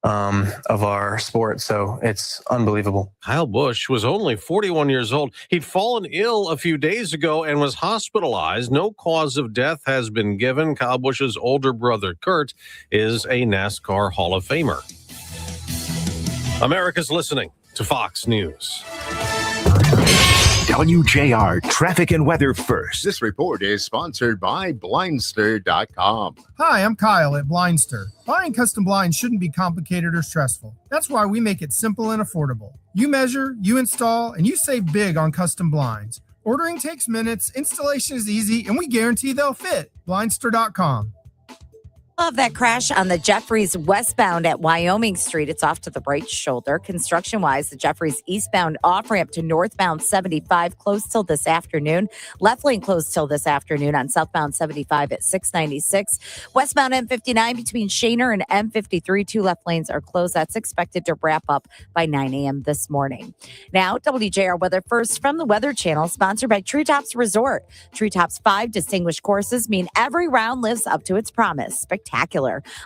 of our sport, so it's unbelievable. Kyle Busch was only 41 years old. He'd fallen ill a few days ago and was hospitalized. No cause of death has been given. Kyle Busch's older brother, Kurt, is a NASCAR Hall of Famer. America's listening to Fox News. WJR traffic and weather first. This report is sponsored by Blindster.com. Hi, I'm Kyle at Blindster. Buying custom blinds shouldn't be complicated or stressful. That's why we make it simple and affordable. You measure, you install, and you save big on custom blinds. Ordering takes minutes, installation is easy, and we guarantee they'll fit. Blindster.com. Love that crash on the Jeffries westbound at Wyoming Street. It's off to the right shoulder. Construction-wise, the Jeffries eastbound off-ramp to northbound 75 closed till this afternoon. Left lane closed till this afternoon on southbound 75 at 696. Westbound M59 between Shaner and M53, 2 left lanes are closed. That's expected to wrap up by 9 a.m. this morning. Now, WJR weather first from the Weather Channel, sponsored by Treetops Resort. Treetops 5 distinguished courses mean every round lives up to its promise. Spectacular.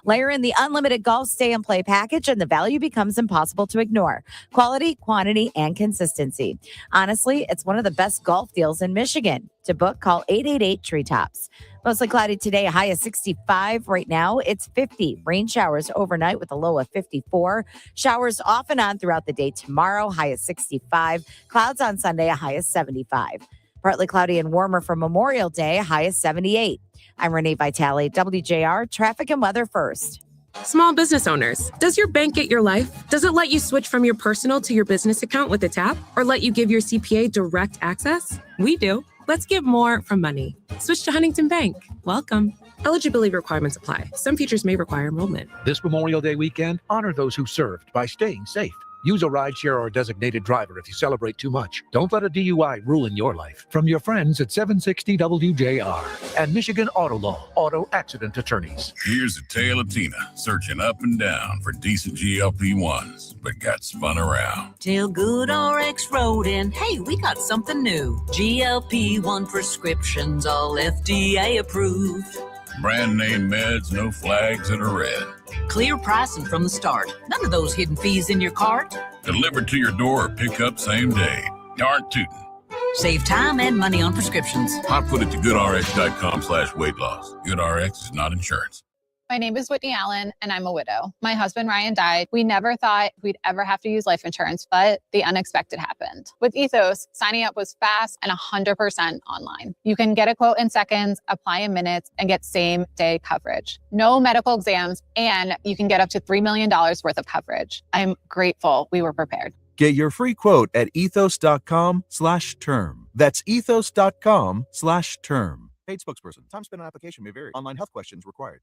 Layer in the unlimited golf stay and play package and the value becomes impossible to ignore. Quality, quantity, and consistency. Honestly, it's one of the best golf deals in Michigan. To book, call 888-TREETOPS. Mostly cloudy today, a high of 65. Right now, it's 50. Rain showers overnight with a low of 54. Showers off and on throughout the day tomorrow, high of 65. Clouds on Sunday, a high of 75. Partly cloudy and warmer for Memorial Day, a high of 78. I'm Renee Vitale, WJR Traffic and Weather First. Small business owners, does your bank get your life? Does it let you switch from your personal to your business account with a tap? Or let you give your CPA direct access? We do. Let's give more from money. Switch to Huntington Bank. Welcome. Eligibility requirements apply. Some features may require enrollment. This Memorial Day weekend, honor those who served by staying safe. Use a rideshare or designated driver if you celebrate too much. Don't let a DUI ruin your life. From your friends at 760 WJR and Michigan Auto Law, Auto Accident Attorneys. Here's a tale of Tina searching up and down for decent GLP-1s, but got spun around. Till GoodRx wrote in, hey, we got something new. GLP-1 prescriptions, all FDA approved. Brand name meds, no flags that are red. Clear pricing from the start. None of those hidden fees in your cart. Delivered to your door or pick up same day. Darn tootin'. Save time and money on prescriptions. I put it to goodrx.com/weight loss. GoodRx is not insurance. My name is Whitney Allen, and I'm a widow. My husband, Ryan, died. We never thought we'd ever have to use life insurance, but the unexpected happened. With Ethos, signing up was fast and 100% online. You can get a quote in seconds, apply in minutes, and get same-day coverage. No medical exams, and you can get up to $3 million worth of coverage. I'm grateful we were prepared. Get your free quote at ethos.com/term. That's ethos.com/term. Paid spokesperson. Time spent on application may vary. Online health questions required.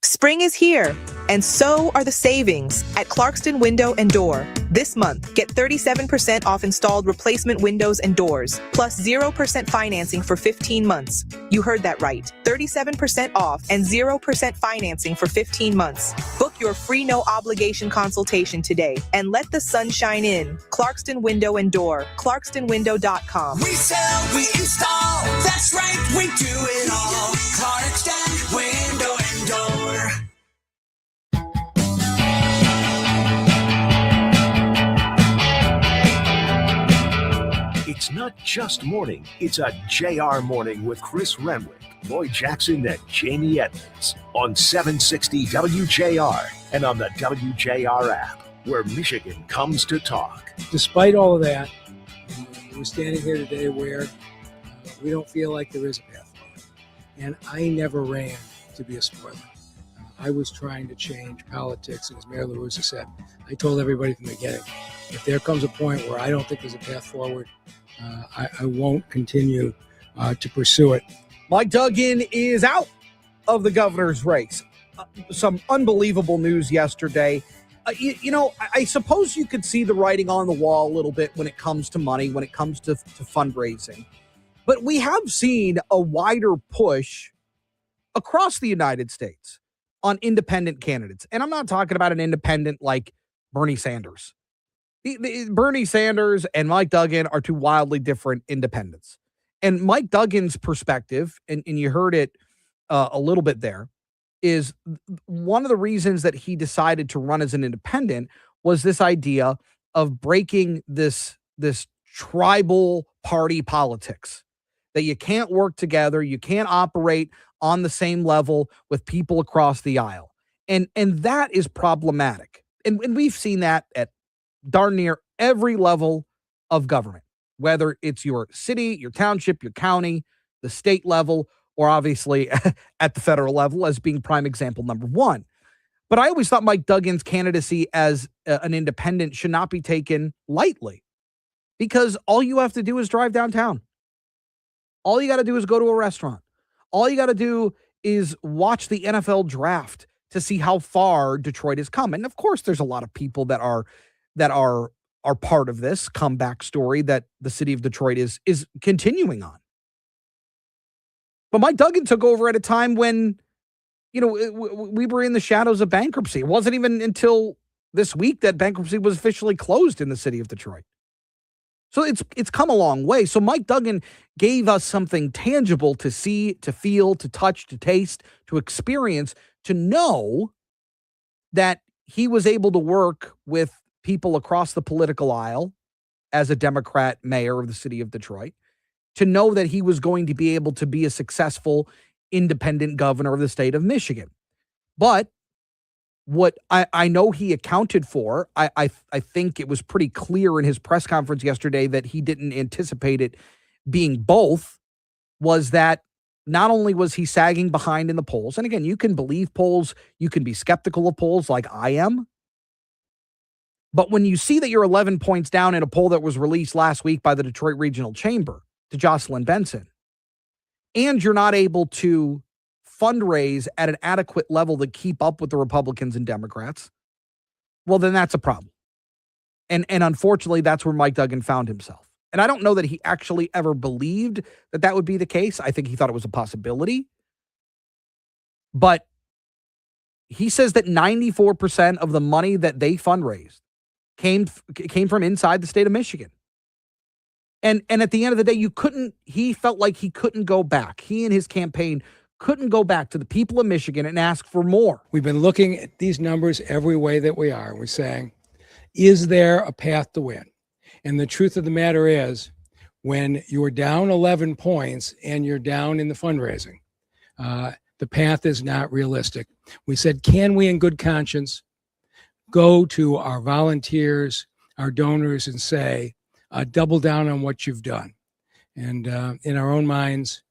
Spring is here, and so are the savings at Clarkston Window and Door. This month, get 37% off installed replacement windows and doors, plus 0% financing for 15 months. You heard that right. 37% off and 0% financing for 15 months. Book your free no-obligation consultation today and let the sun shine in. Clarkston Window and Door. ClarkstonWindow.com. We sell, we install. That's right, we do it all. Clarkston Window and Door. It's not just morning, it's a JR morning with Chris Renwick, Lloyd Jackson, and Jamie Edmonds on 760 WJR and on the WJR app, where Michigan comes to talk. Despite all of that, we're standing here today where we don't feel like there is a path forward. And I never ran to be a spoiler. I was trying to change politics, and as Mayor LaRussa said, I told everybody from the beginning, if there comes a point where I don't think there's a path forward, I won't continue to pursue it. Mike Duggan is out of the governor's race. Some unbelievable news yesterday. I suppose you could see the writing on the wall a little bit when it comes to money, when it comes to fundraising. But we have seen a wider push across the United States on independent candidates. And I'm not talking about an independent like Bernie Sanders. Bernie Sanders and Mike Duggan are two wildly different independents. And Mike Duggan's perspective, and you heard it a little bit there, is one of the reasons that he decided to run as an independent was this idea of breaking this tribal party politics, that you can't work together, you can't operate on the same level with people across the aisle. And that is problematic. And we've seen that at darn near every level of government, whether it's your city, your township, your county, the state level, or obviously at the federal level as being prime example number one. But I always thought Mike Duggan's candidacy as an independent should not be taken lightly, because all you have to do is drive downtown. All you got to do is go to a restaurant. All you got to do is watch the NFL draft to see how far Detroit has come. And of course, there's a lot of people that are part of this comeback story that the city of Detroit is continuing on. But Mike Duggan took over at a time when, we were in the shadows of bankruptcy. It wasn't even until this week that bankruptcy was officially closed in the city of Detroit. So it's come a long way. So Mike Duggan gave us something tangible to see, to feel, to touch, to taste, to experience, to know that he was able to work with people across the political aisle as a Democrat mayor of the city of Detroit, to know that he was going to be able to be a successful independent governor of the state of Michigan. But what I know he accounted for, I think it was pretty clear in his press conference yesterday that he didn't anticipate it being both, was that not only was he sagging behind in the polls, and again, you can believe polls, you can be skeptical of polls like I am, but when you see that you're 11 points down in a poll that was released last week by the Detroit Regional Chamber to Jocelyn Benson, and you're not able to fundraise at an adequate level to keep up with the Republicans and Democrats, well, then that's a problem. And unfortunately, that's where Mike Duggan found himself. And I don't know that he actually ever believed that that would be the case. I think he thought it was a possibility. But he says that 94% of the money that they fundraised came from inside the state of Michigan. And at the end of the day, he felt like he couldn't go back. He and his campaign couldn't go back to the people of Michigan and ask for more. We've been looking at these numbers every way that we are. We're saying, is there a path to win? And the truth of the matter is, when you're down 11 points and you're down in the fundraising, the path is not realistic. We said, can we in good conscience go to our volunteers, our donors, and say, double down on what you've done? And in our own minds,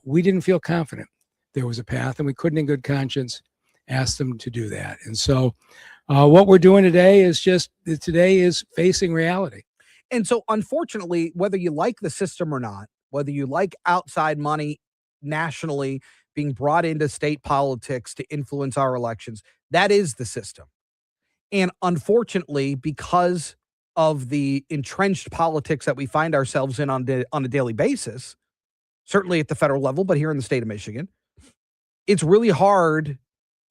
we didn't feel confident there was a path, and we couldn't in good conscience ask them to do that. And so what we're doing today is facing reality. And so, unfortunately, whether you like the system or not, whether you like outside money nationally being brought into state politics to influence our elections, that is the system. And unfortunately, because of the entrenched politics that we find ourselves in on a daily basis, certainly at the federal level, but here in the state of Michigan, it's really hard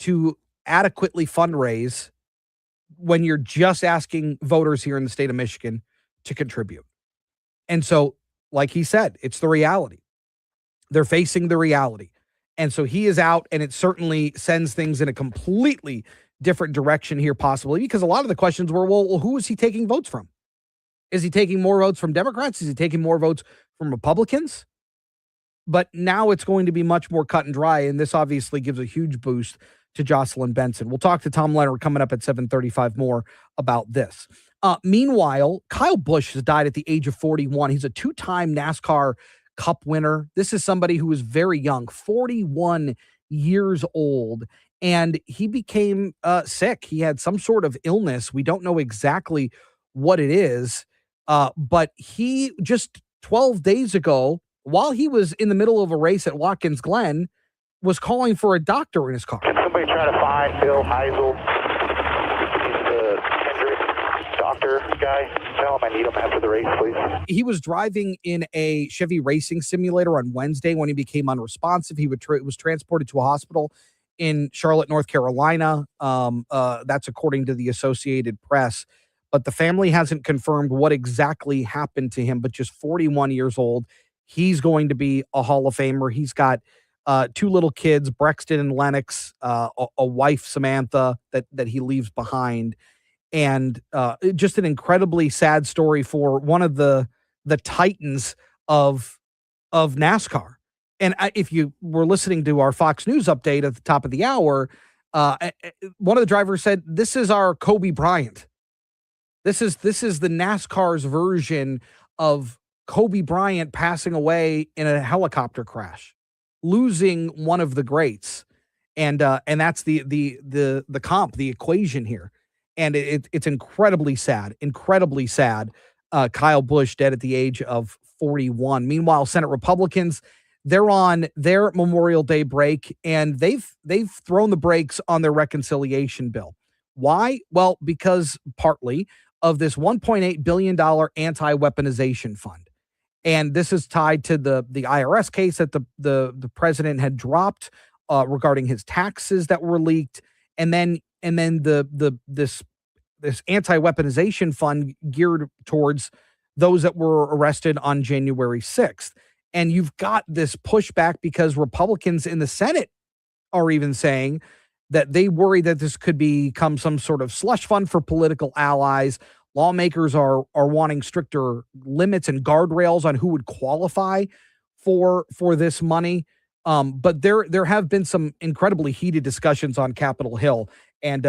to adequately fundraise when you're just asking voters here in the state of Michigan to contribute. And so, like he said, it's the reality. They're facing the reality. And so he is out, and it certainly sends things in a completely different direction here, possibly, because a lot of the questions were, well, who is he taking votes from? Is he taking more votes from Democrats? Is he taking more votes from Republicans? But now it's going to be much more cut and dry, and this obviously gives a huge boost to Jocelyn Benson. We'll talk to Tom Leonard coming up at 7:35 more about this. Meanwhile, Kyle Busch has died at the age of 41. He's a two-time NASCAR Cup winner. This is somebody who was very young, 41 years old, and he became sick. He had some sort of illness. We don't know exactly what it is, but he just 12 days ago, while he was in the middle of a race at Watkins Glen, was calling for a doctor in his car. Can somebody try to find Bill Heisel? He's the Hendrick doctor guy. Tell him I need him after the race, please. He was driving in a Chevy racing simulator on Wednesday when he became unresponsive. He was transported to a hospital in Charlotte, North Carolina. That's according to the Associated Press. But the family hasn't confirmed what exactly happened to him, but just 41 years old. He's going to be a Hall of Famer. He's got two little kids, Brexton and Lennox, a wife, Samantha, that he leaves behind. And just an incredibly sad story for one of the titans of NASCAR. And if you were listening to our Fox News update at the top of the hour, one of the drivers said, "This is our Kobe Bryant. This is the NASCAR's version of Kobe Bryant passing away in a helicopter crash, losing one of the greats." And that's the comp, the equation here. And it's incredibly sad. Kyle Busch dead at the age of 41. Meanwhile, Senate Republicans, they're on their Memorial Day break, and they've thrown the brakes on their reconciliation bill. Why? Well, because partly of this $1.8 billion anti-weaponization fund. And this is tied to the IRS case that the president had dropped regarding his taxes that were leaked. And then this anti-weaponization fund geared towards those that were arrested on January 6th. And you've got this pushback because Republicans in the Senate are even saying that they worry that this could become some sort of slush fund for political allies. Lawmakers are wanting stricter limits and guardrails on who would qualify for this money. But there have been some incredibly heated discussions on Capitol Hill, and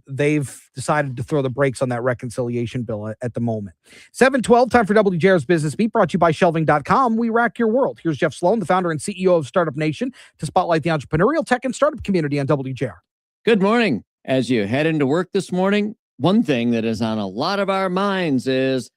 they've decided to throw the brakes on that reconciliation bill at the moment. 7:12, time for WJR's Business Beat, brought to you by Shelving.com. We rack your world. Here's Jeff Sloan, the founder and CEO of Startup Nation, to spotlight the entrepreneurial tech and startup community on WJR. Good morning. As you head into work this morning, one thing that is on a lot of our minds is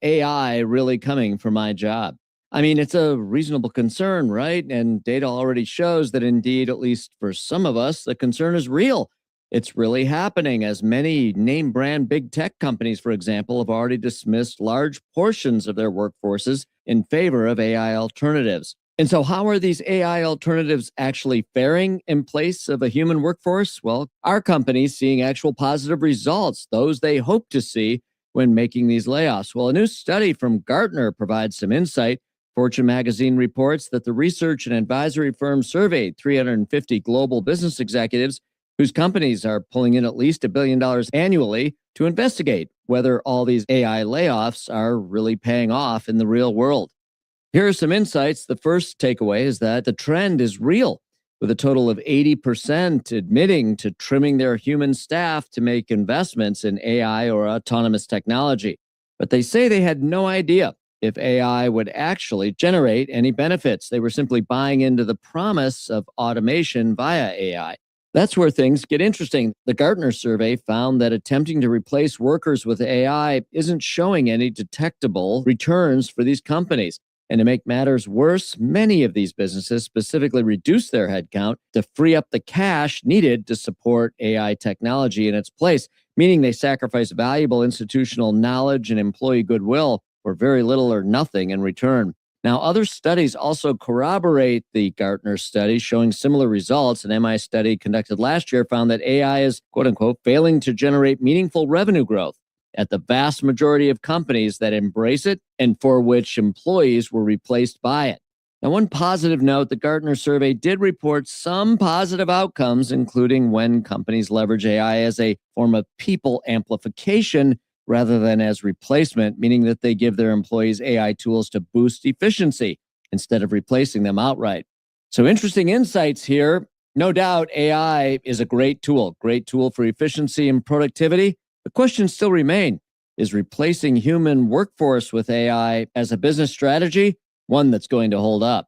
AI really coming for my job? I mean, it's a reasonable concern, right? And data already shows that indeed, at least for some of us, the concern is real. It's really happening, as many name brand big tech companies, for example, have already dismissed large portions of their workforces in favor of AI alternatives. And so how are these AI alternatives actually faring in place of a human workforce? Well, our company's seeing actual positive results, those they hope to see when making these layoffs. Well, a new study from Gartner provides some insight. Fortune magazine reports that the research and advisory firm surveyed 350 global business executives whose companies are pulling in at least $1 billion annually to investigate whether all these AI layoffs are really paying off in the real world. Here are some insights. The first takeaway is that the trend is real, with a total of 80% admitting to trimming their human staff to make investments in AI or autonomous technology. But they say they had no idea if AI would actually generate any benefits. They were simply buying into the promise of automation via AI. That's where things get interesting. The Gartner survey found that attempting to replace workers with AI isn't showing any detectable returns for these companies. And to make matters worse, many of these businesses specifically reduce their headcount to free up the cash needed to support AI technology in its place, meaning they sacrifice valuable institutional knowledge and employee goodwill for very little or nothing in return. Now, other studies also corroborate the Gartner study, showing similar results. An MI study conducted last year found that AI is, quote unquote, failing to generate meaningful revenue growth at the vast majority of companies that embrace it and for which employees were replaced by it. Now, one positive note, the Gartner survey did report some positive outcomes, including when companies leverage AI as a form of people amplification rather than as replacement, meaning that they give their employees AI tools to boost efficiency instead of replacing them outright. So interesting insights here. No doubt AI is a great tool for efficiency and productivity. The questions still remain. Is replacing human workforce with AI as a business strategy one that's going to hold up?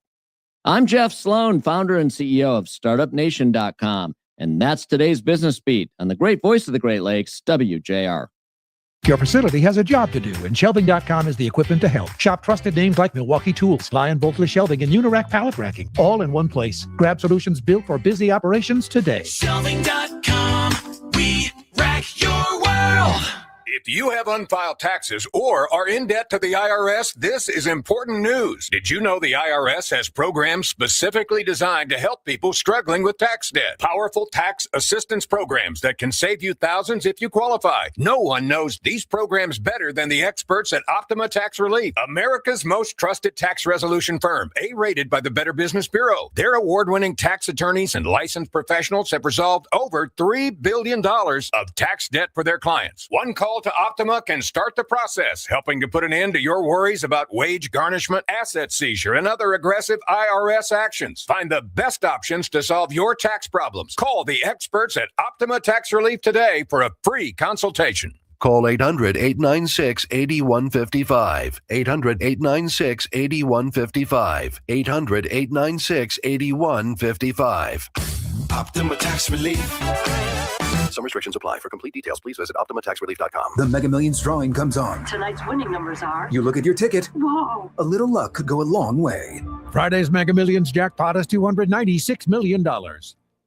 I'm Jeff Sloan, founder and CEO of StartupNation.com, and that's today's Business Beat on the great voice of the Great Lakes, WJR. Your facility has a job to do, and Shelving.com is the equipment to help. Shop trusted names like Milwaukee Tools, Lion Boltless Shelving, and Unirack Pallet Racking, all in one place. Grab solutions built for busy operations today. Shelving.com, we rack your world. If you have unfiled taxes or are in debt to the IRS, this is important news. Did you know the IRS has programs specifically designed to help people struggling with tax debt? Powerful tax assistance programs that can save you thousands if you qualify. No one knows these programs better than the experts at Optima Tax Relief, America's most trusted tax resolution firm, A-rated by the Better Business Bureau. Their award-winning tax attorneys and licensed professionals have resolved over $3 billion of tax debt for their clients. One call to Optima can start the process, helping to put an end to your worries about wage garnishment, asset seizure, and other aggressive IRS actions. Find the best options to solve your tax problems. Call the experts at Optima Tax Relief today for a free consultation. Call 800-896-8155. 800-896-8155. 800-896-8155. Optima Tax Relief. Some restrictions apply. For complete details, please visit OptimaTaxRelief.com. The Mega Millions drawing comes on. Tonight's winning numbers are... You look at your ticket. Whoa! A little luck could go a long way. Friday's Mega Millions jackpot is $296 million.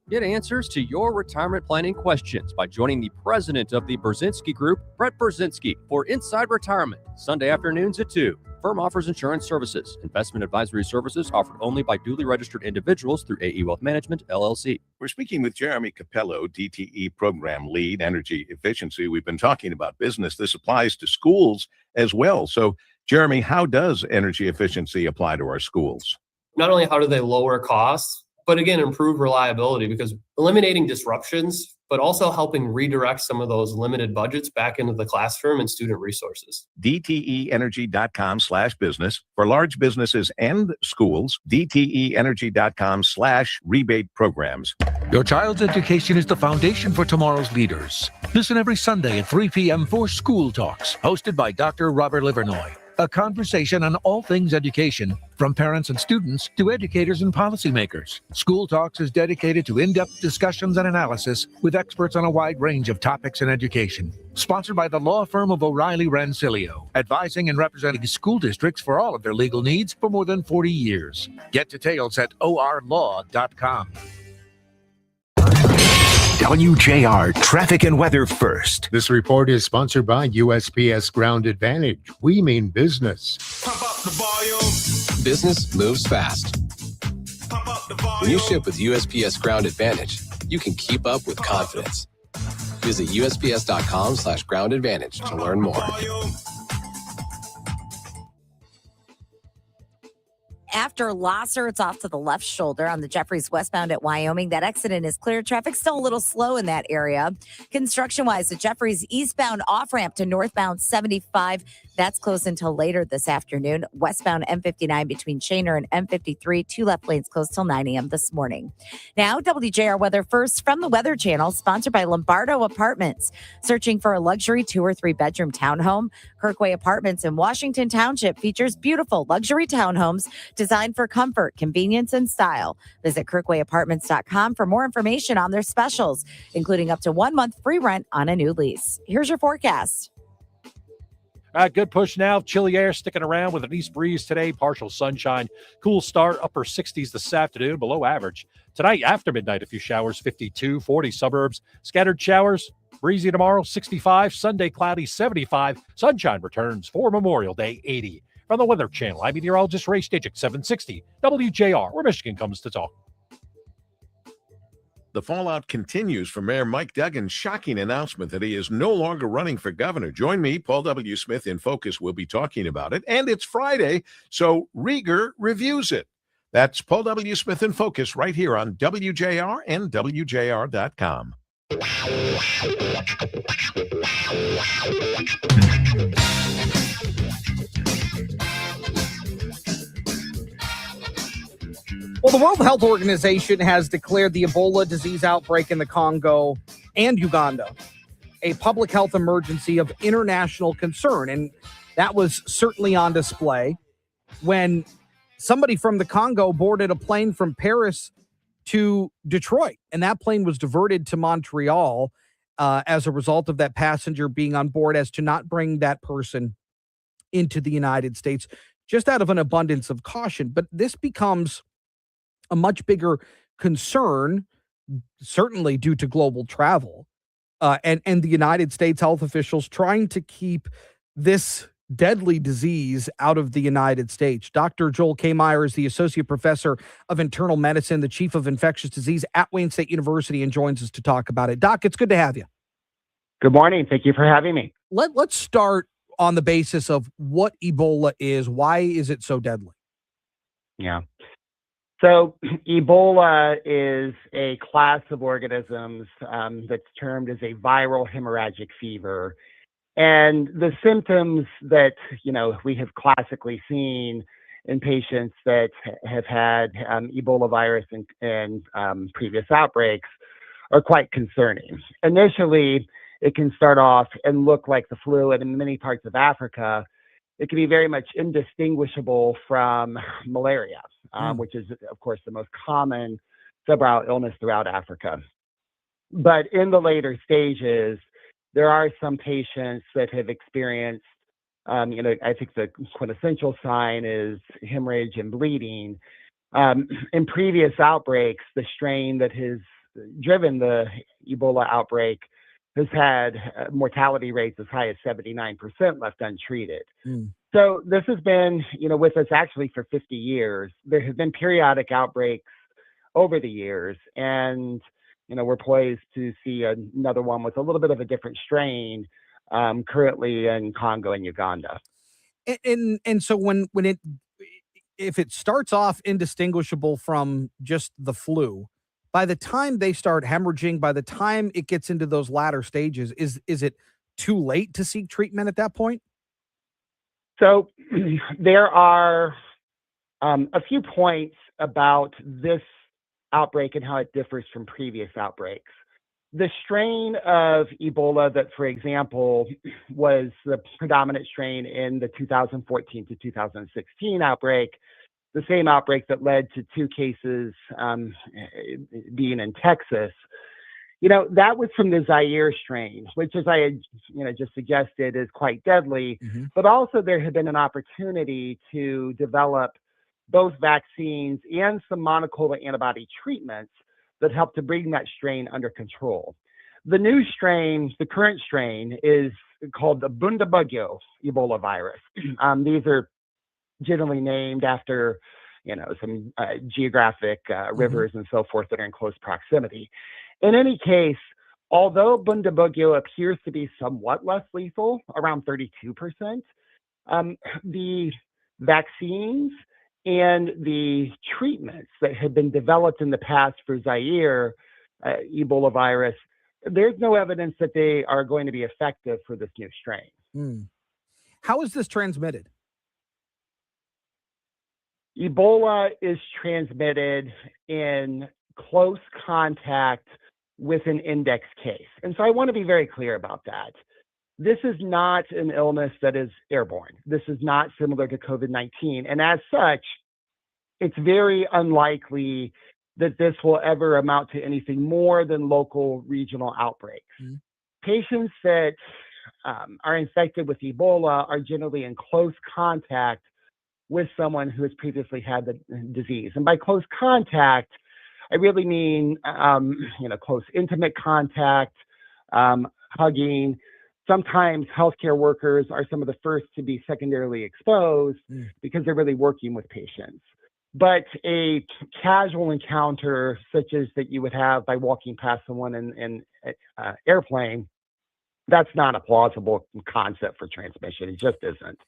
Get answers to your retirement planning questions by joining the president of the Brzezinski Group, Brett Brzezinski, for Inside Retirement, Sunday afternoons at 2. Firm offers insurance services. Investment advisory services offered only by duly registered individuals through AE Wealth Management, LLC. We're speaking with Jeremy Capello, DTE Program Lead, Energy Efficiency. We've been talking about business. This applies to schools as well. So, Jeremy, how does energy efficiency apply to our schools? Not only how do they lower costs, but again, improve reliability, because eliminating disruptions, but also helping redirect some of those limited budgets back into the classroom and student resources. DTEenergy.com/business for large businesses and schools. DTEenergy.com/rebate programs. Your child's education is the foundation for tomorrow's leaders. Listen every Sunday at 3 p.m. for School Talks, hosted by Dr. Robert Livernoy. A conversation on all things education, from parents and students to educators and policymakers. School Talks is dedicated to in-depth discussions and analysis with experts on a wide range of topics in education. Sponsored by the law firm of O'Reilly Rancilio, advising and representing school districts for all of their legal needs for more than 40 years. Get details at orlaw.com. WJR Traffic and Weather First. This report is sponsored by USPS Ground Advantage. We mean business. Business moves fast. When you ship with USPS Ground Advantage, you can keep up with confidence. Visit USPS.com/Ground Advantage to learn more. After Losser, it's off to the left shoulder on the Jeffries westbound at Wyoming. That accident is clear. Traffic still a little slow in that area. Construction-wise, the Jeffries eastbound off-ramp to northbound 75. That's closed until later this afternoon. Westbound M59 between Shaner and M53. 2 left lanes closed till 9 a.m. this morning. Now, WJR Weather First from the Weather Channel, sponsored by Lombardo Apartments. Searching for a luxury 2 or 3 bedroom townhome? Kirkway Apartments in Washington Township features beautiful luxury townhomes designed for comfort, convenience, and style. Visit kirkwayapartments.com for more information on their specials, including up to 1 month free rent on a new lease. Here's your forecast. Good push now. Chilly air sticking around with an east breeze today. Partial sunshine. Cool start. Upper 60s this afternoon. Below average. Tonight, after midnight, a few showers. 52, 40 suburbs. Scattered showers. Breezy tomorrow. 65. Sunday, cloudy. 75. Sunshine returns for Memorial Day. 80. From the Weather Channel, I'm meteorologist Ray Stijik, 760 WJR, where Michigan comes to talk. The fallout continues from Mayor Mike Duggan's shocking announcement that he is no longer running for governor. Join me, Paul W. Smith in Focus. We'll be talking about it. And it's Friday, so Rieger reviews it. That's Paul W. Smith in Focus right here on WJR and WJR.com. Well, the World Health Organization has declared the Ebola disease outbreak in the Congo and Uganda a public health emergency of international concern. And that was certainly on display when somebody from the Congo boarded a plane from Paris to Detroit. And that plane was diverted to Montreal as a result of that passenger being on board as to not bring that person into the United States, just out of an abundance of caution. But this becomes a much bigger concern, certainly due to global travel, and the United States health officials trying to keep this deadly disease out of the United States. Dr. Joel K. Meyer is the Associate Professor of Internal Medicine, the Chief of Infectious Disease at Wayne State University, and joins us to talk about it. Doc, it's good to have you. Good morning. Thank you for having me. Let's start on the basis of what Ebola is. Why is it so deadly? Yeah. So Ebola is a class of organisms that's termed as a viral hemorrhagic fever. And the symptoms that, we have classically seen in patients that have had Ebola virus and previous outbreaks are quite concerning. Initially, it can start off and look like the flu, and in many parts of Africa, it can be very much indistinguishable from malaria, which is, of course, the most common febrile illness throughout Africa. But in the later stages, there are some patients that have experienced, I think the quintessential sign is hemorrhage and bleeding. In previous outbreaks, the strain that has driven the Ebola outbreak has had mortality rates as high as 79% left untreated. So this has been, with us actually for 50 years. There have been periodic outbreaks over the years, and, we're poised to see another one with a little bit of a different strain currently in Congo and Uganda. And so if it starts off indistinguishable from just the flu, by the time they start hemorrhaging, by the time it gets into those latter stages, is it too late to seek treatment at that point? So there are a few points about this outbreak and how it differs from previous outbreaks. The strain of Ebola that, for example, was the predominant strain in the 2014 to 2016 outbreak, the same outbreak that led to 2 cases being in Texas, that was from the Zaire strain, which, as I had, just suggested, is quite deadly. But also there had been an opportunity to develop both vaccines and some monoclonal antibody treatments that help to bring that strain under control. The new strain, the current strain, is called the Bundibugyo Ebola virus. These are generally named after, some geographic rivers and so forth that are in close proximity. In any case, although Bundibugyo appears to be somewhat less lethal, around 32%, the vaccines and the treatments that had been developed in the past for Zaire Ebola virus, there's no evidence that they are going to be effective for this new strain. How is this transmitted? Ebola is transmitted in close contact with an index case. And so I want to be very clear about that. This is not an illness that is airborne. This is not similar to COVID-19. And as such, it's very unlikely that this will ever amount to anything more than local regional outbreaks. Patients that are infected with Ebola are generally in close contact with someone who has previously had the disease. And by close contact, I really mean, close intimate contact, hugging. Sometimes healthcare workers are some of the first to be secondarily exposed because they're really working with patients. But a casual encounter, such as that you would have by walking past someone in an airplane, that's not a plausible concept for transmission. It just isn't.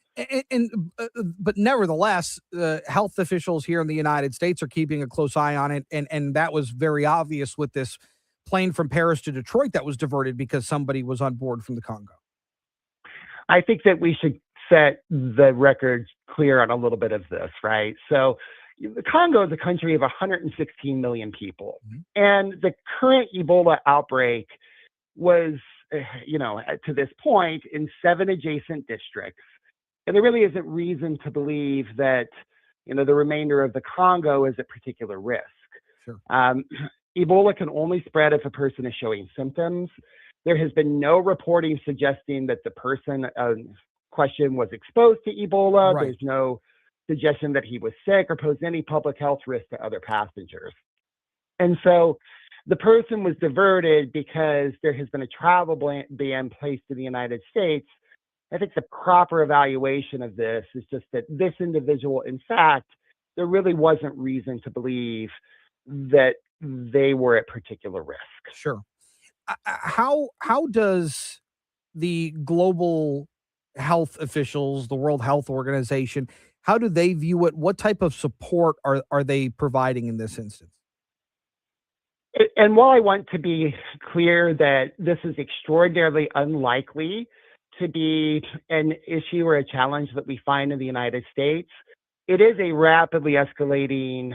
But nevertheless, health officials here in the United States are keeping a close eye on it, and that was very obvious with this plane from Paris to Detroit that was diverted because somebody was on board from the Congo. I think that we should set the record clear on a little bit of this, right? So the Congo is a country of 116 million people, and the current Ebola outbreak was to this point in 7 adjacent districts. And there really isn't reason to believe that, the remainder of the Congo is at particular risk. Sure. Ebola can only spread if a person is showing symptoms. There has been no reporting suggesting that the person question was exposed to Ebola. Right. There's no suggestion that he was sick or posed any public health risk to other passengers. And so the person was diverted because there has been a travel ban placed in the United States. I think the proper evaluation of this is just that this individual, in fact, there really wasn't reason to believe that they were at particular risk. Sure. How does the global health officials, the World Health Organization, how do they view it? What type of support are they providing in this instance? And while I want to be clear that this is extraordinarily unlikely to be an issue or a challenge that we find in the United States, it is a rapidly escalating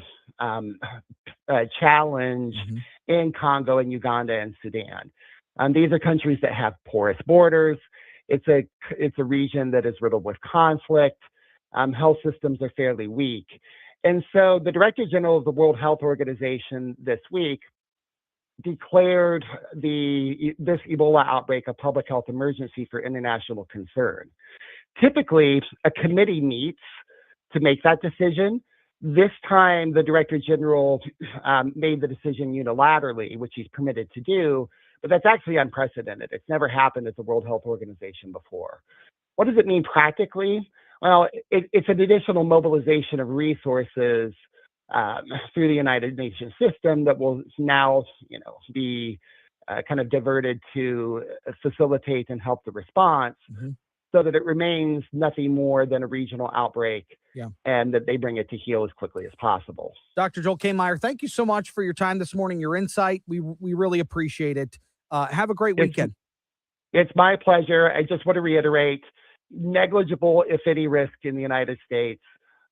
challenge in Congo and Uganda and Sudan. These are countries that have porous borders. It's a region that is riddled with conflict. Health systems are fairly weak. And so the Director General of the World Health Organization this week declared this Ebola outbreak a public health emergency for international concern. Typically, a committee meets to make that decision. This time, the Director General made the decision unilaterally, which he's permitted to do, but that's actually unprecedented. It's never happened at the World Health Organization before. What does it mean practically? Well, it's an additional mobilization of resources through the United Nations system that will now, be kind of diverted to facilitate and help the response, so that it remains nothing more than a regional outbreak, and that they bring it to heal as quickly as possible. Dr. Joel Kmeyer, thank you so much for your time this morning, your insight. We really appreciate it. Have a great weekend. It's my pleasure. I just want to reiterate, negligible, if any, risk in the United States.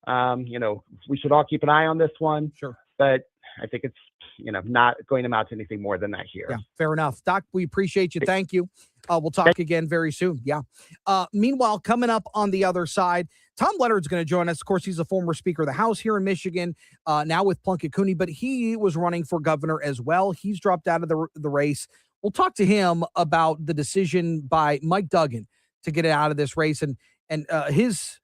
We should all keep an eye on this one. Sure. But I think it's, not going to amount to anything more than that here. Yeah, fair enough. Doc, we appreciate you. Thank you. We'll talk again very soon. Yeah. Meanwhile, coming up on the other side, Tom Leonard's going to join us. Of course, he's a former Speaker of the House here in Michigan, now with Plunkett Cooney, but he was running for governor as well. He's dropped out of the race. We'll talk to him about the decision by Mike Duggan to get out of this race and his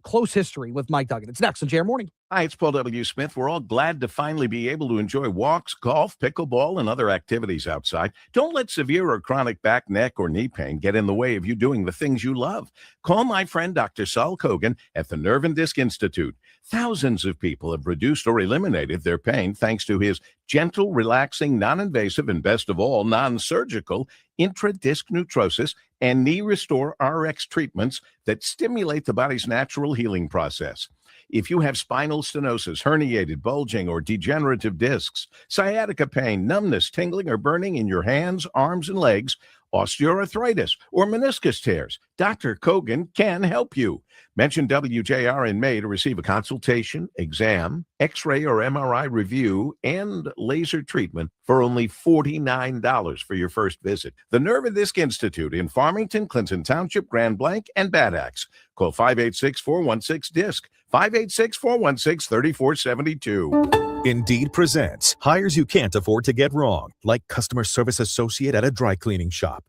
close history with Mike Duggan. It's next on JR Morning. Hi, it's Paul W. Smith. We're all glad to finally be able to enjoy walks, golf, pickleball, and other activities outside. Don't let severe or chronic back, neck, or knee pain get in the way of you doing the things you love. Call my friend Dr. Saul Kogan at the Nerve and Disc Institute. Thousands of people have reduced or eliminated their pain thanks to his gentle, relaxing, non-invasive, and best of all, non-surgical intra-disc neutrosis and knee restore RX treatments that stimulate the body's natural healing process. If you have spinal stenosis, herniated, bulging, or degenerative discs, sciatica pain, numbness, tingling, or burning in your hands, arms, and legs, osteoarthritis, or meniscus tears, Dr. Kogan can help you. Mention WJR in May to receive a consultation, exam, X-ray or MRI review, and laser treatment for only $49 for your first visit. The Nerve and Disc Institute in Farmington, Clinton Township, Grand Blanc, and Bad Axe. Call 586-416-DISC, 586-416-3472. Indeed presents hires you can't afford to get wrong, like customer service associate at a dry cleaning shop.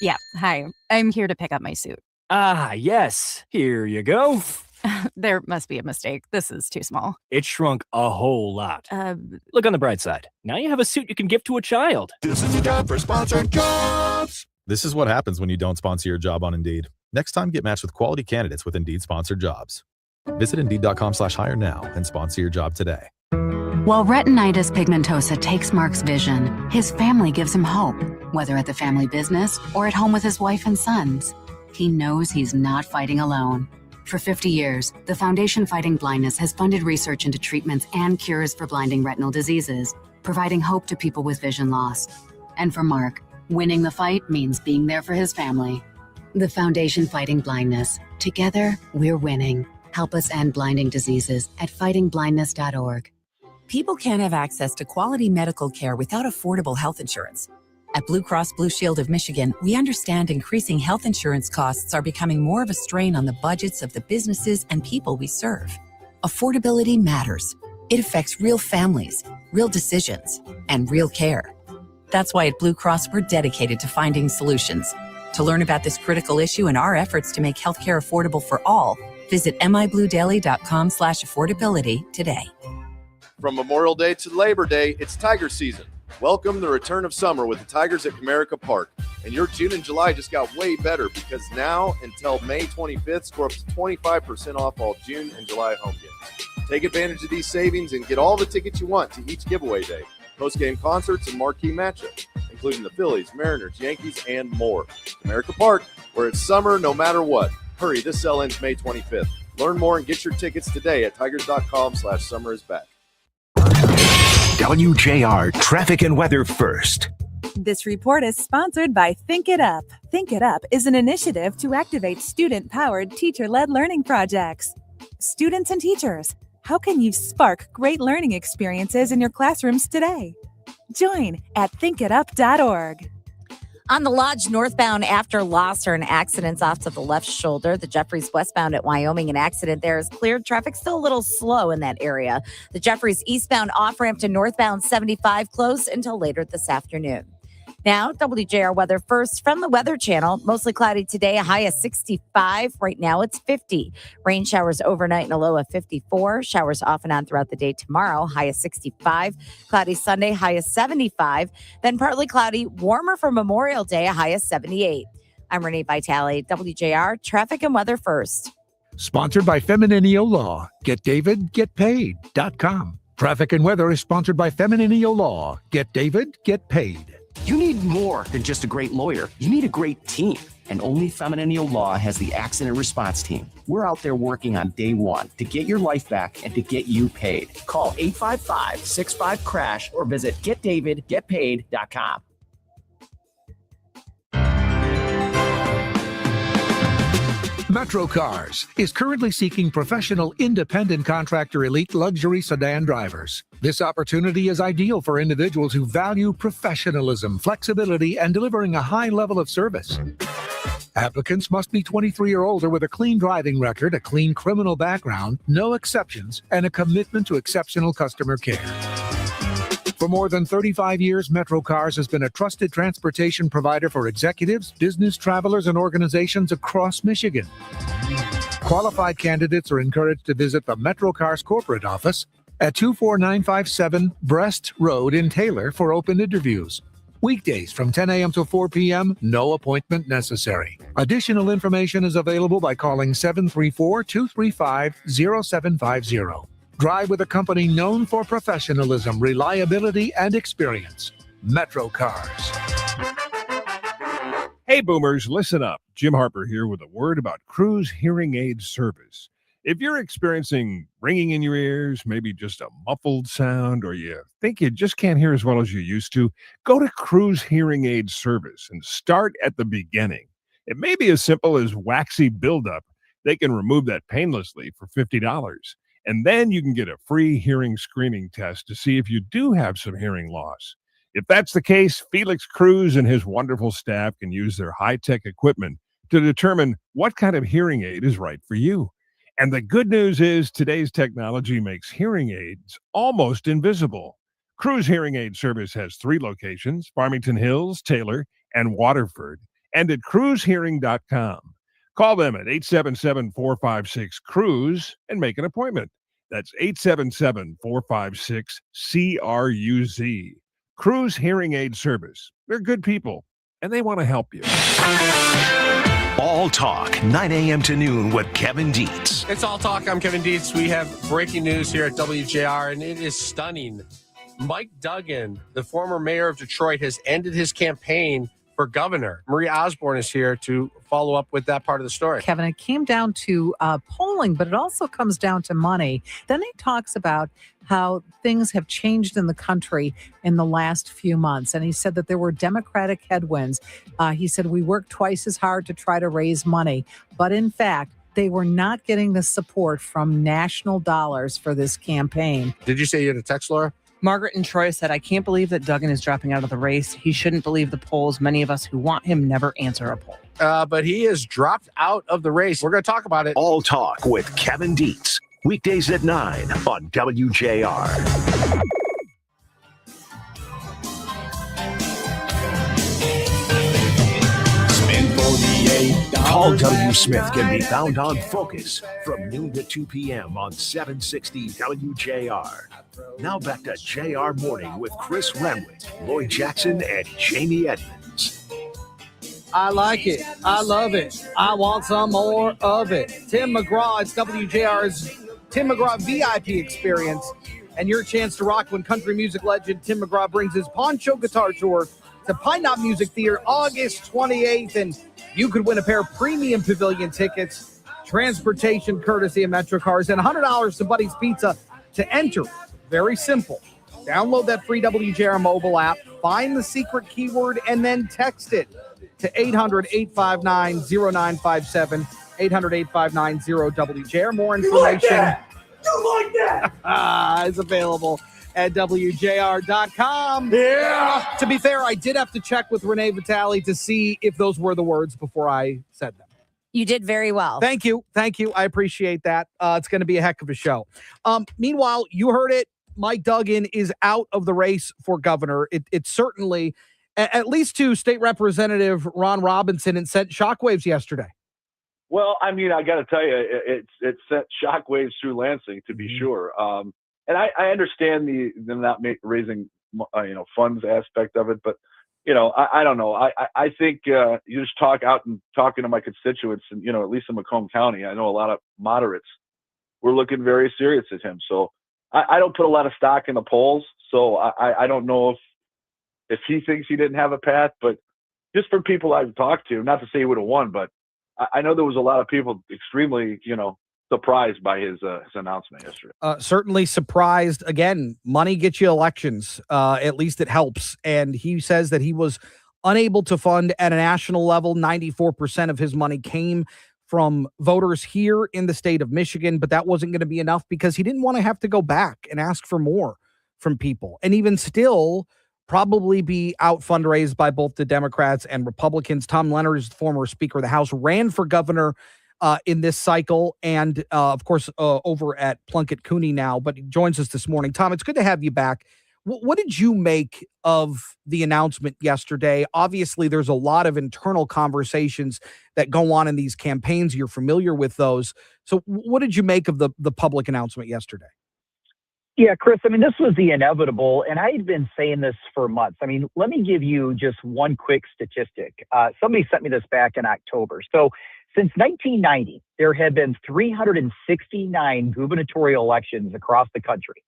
Yeah, hi. I'm here to pick up my suit. Ah, yes. Here you go. There must be a mistake. This is too small. It shrunk a whole lot. Look on the bright side. Now you have a suit you can give to a child. This is a job for sponsored jobs. This is what happens when you don't sponsor your job on Indeed. Next time, get matched with quality candidates with Indeed sponsored jobs. Visit Indeed.com/hire now and sponsor your job today. While retinitis pigmentosa takes Mark's vision, his family gives him hope, whether at the family business or at home with his wife and sons. He knows he's not fighting alone. For 50 years, the Foundation Fighting Blindness has funded research into treatments and cures for blinding retinal diseases, providing hope to people with vision loss. And for Mark, winning the fight means being there for his family. The Foundation Fighting Blindness. Together, we're winning. Help us end blinding diseases at fightingblindness.org. People can't have access to quality medical care without affordable health insurance. At Blue Cross Blue Shield of Michigan, we understand increasing health insurance costs are becoming more of a strain on the budgets of the businesses and people we serve. Affordability matters. It affects real families, real decisions, and real care. That's why at Blue Cross, we're dedicated to finding solutions. To learn about this critical issue and our efforts to make healthcare affordable for all, visit mibluedaily.com/affordability today. From Memorial Day to Labor Day, it's Tiger season. Welcome the return of summer with the Tigers at Comerica Park. And your June and July just got way better because now until May 25th, score up to 25% off all June and July home games. Take advantage of these savings and get all the tickets you want to each giveaway day, post-game concerts, and marquee matchups, including the Phillies, Mariners, Yankees, and more. Comerica Park, where it's summer no matter what. Hurry, this sell ends May 25th. Learn more and get your tickets today at tigers.com/summerisback. WJR Traffic and Weather First. This report is sponsored by Think It Up. Think It Up is an initiative to activate student-powered, teacher-led learning projects. Students and teachers, how can you spark great learning experiences in your classrooms today? Join at thinkitup.org. On the Lodge northbound after Losser, accidents off to the left shoulder. The Jeffries westbound at Wyoming, an accident there is cleared. Traffic still a little slow in that area. The Jeffries eastbound off-ramp to northbound 75 closed until later this afternoon. Now, WJR weather first from the Weather Channel. Mostly cloudy today, a high of 65. Right now, it's 50. Rain showers overnight and a low of 54. Showers off and on throughout the day tomorrow, high of 65. Cloudy Sunday, high of 75. Then partly cloudy, warmer for Memorial Day, a high of 78. I'm Renee Vitale, WJR Traffic and Weather First. Sponsored by Femininio Law. GetDavidGetPaid.com. Traffic and Weather is sponsored by Femininio Law. Get David, get paid. You need more than just a great lawyer. You need a great team. And only Femininio Law has the accident response team. We're out there working on day one to get your life back and to get you paid. Call 855-65-CRASH or visit GetDavidGetPaid.com. Metro Cars is currently seeking professional independent contractor elite luxury sedan drivers. This opportunity is ideal for individuals who value professionalism, flexibility, and delivering a high level of service. Applicants must be 23 or older with a clean driving record, a clean criminal background, no exceptions, and a commitment to exceptional customer care. For more than 35 years, MetroCars has been a trusted transportation provider for executives, business travelers, and organizations across Michigan. Qualified candidates are encouraged to visit the MetroCars corporate office at 24957 Brest Road in Taylor for open interviews. Weekdays from 10 a.m. to 4 p.m., no appointment necessary. Additional information is available by calling 734-235-0750. Drive with a company known for professionalism, reliability, and experience. MetroCars. Hey, boomers, listen up. Jim Harper here with a word about Cruise Hearing Aid Service. If you're experiencing ringing in your ears, maybe just a muffled sound, or you think you just can't hear as well as you used to, go to Cruise Hearing Aid Service and start at the beginning. It may be as simple as waxy buildup. They can remove that painlessly for $50. And then you can get a free hearing screening test to see if you do have some hearing loss. If that's the case, Felix Cruz and his wonderful staff can use their high-tech equipment to determine what kind of hearing aid is right for you. And the good news is today's technology makes hearing aids almost invisible. Cruz Hearing Aid Service has 3 locations, Farmington Hills, Taylor, and Waterford, and at cruzhearing.com. Call them at 877-456-CRUISE and make an appointment. That's 877-456-CRUZ. Cruz Hearing Aid Service. They're good people, and they want to help you. All Talk, 9 a.m. to noon with Kevin Dietz. It's All Talk. I'm Kevin Dietz. We have breaking news here at WJR, and it is stunning. Mike Duggan, the former mayor of Detroit, has ended his campaign for governor. Maria Osborne is here to follow up with that part of the story. Kevin, it came down to polling, but it also comes down to money. Then he talks about how things have changed in the country in the last few months. And he said that there were Democratic headwinds. He said, we worked twice as hard to try to raise money. But in fact, they were not getting the support from national dollars for this campaign. Did you say you had a text, Laura? Margaret and Troy said, I can't believe that Duggan is dropping out of the race. He shouldn't believe the polls. Many of us who want him never answer a poll. But he has dropped out of the race. We're going to talk about it. All Talk with Kevin Dietz. Weekdays at 9 on WJR. Paul W. Smith can be found on Focus from noon to 2 p.m. on 760 WJR. Now back to JR Morning with Chris Renwick, Lloyd Jackson, and Jamie Edmonds. I like it. I love it. I want some more of it. Tim McGraw, it's WJR's Tim McGraw VIP experience, and your chance to rock when country music legend Tim McGraw brings his Poncho Guitar Tour to Pine Knot Music Theater August 28th, and you could win a pair of premium pavilion tickets, transportation courtesy of MetroCars, and $100 to Buddy's Pizza to enter. Very simple. Download that free WJR mobile app, find the secret keyword, and then text it to 800-859-0957, 800-859-0WJR. More information is available at WJR.com. Yeah. To be fair, I did have to check with Renee Vitale to see if those were the words before I said them. You did very well. Thank you. Thank you. I appreciate that. It's going to be a heck of a show. Meanwhile, you heard it. Mike Duggan is out of the race for governor. It certainly, at least to State Representative Ron Robinson, and sent shockwaves yesterday. Well, I mean, I got to tell you, it sent shockwaves through Lansing, to be sure. And I understand them not raising, funds aspect of it, but I don't know. I think you just talking to my constituents, and at least in Macomb County, I know a lot of moderates were looking very serious at him. So I don't put a lot of stock in the polls. So I don't know if he thinks he didn't have a path, but just from people I've talked to, not to say he would have won, but I know there was a lot of people extremely, surprised by his announcement yesterday. Certainly surprised. Again, money gets you elections. At least it helps. And he says that he was unable to fund at a national level. 94% of his money came from voters here in the state of Michigan, but that wasn't going to be enough because he didn't want to have to go back and ask for more from people. And even still, probably be out fundraised by both the Democrats and Republicans. Tom Leonard is the former Speaker of the House, ran for governor in this cycle, and of course over at Plunkett Cooney now, but he joins us this morning. Tom, it's good to have you back. What did you make of the announcement yesterday? Obviously, there's a lot of internal conversations that go on in these campaigns. You're familiar with those. So what did you make of the public announcement yesterday? Yeah, Chris, I mean, this was the inevitable, and I had been saying this for months. I mean, let me give you just one quick statistic. Somebody sent me this back in October. So since 1990, there have been 369 gubernatorial elections across the country.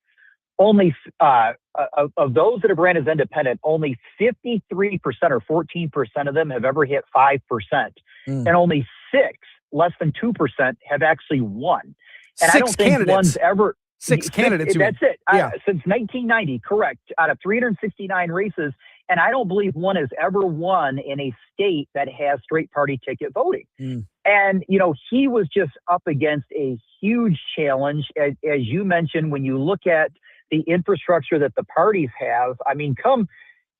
Only of those that have ran as independent, only 53% or 14% of them have ever hit 5%. And only less than 2% have actually won. And I don't think one's ever... Six candidates. That's it. Yeah. Since 1990, correct, out of 369 races. And I don't believe one has ever won in a state that has straight party ticket voting. And, he was just up against a huge challenge. As you mentioned, when you look at the infrastructure that the parties have, I mean, come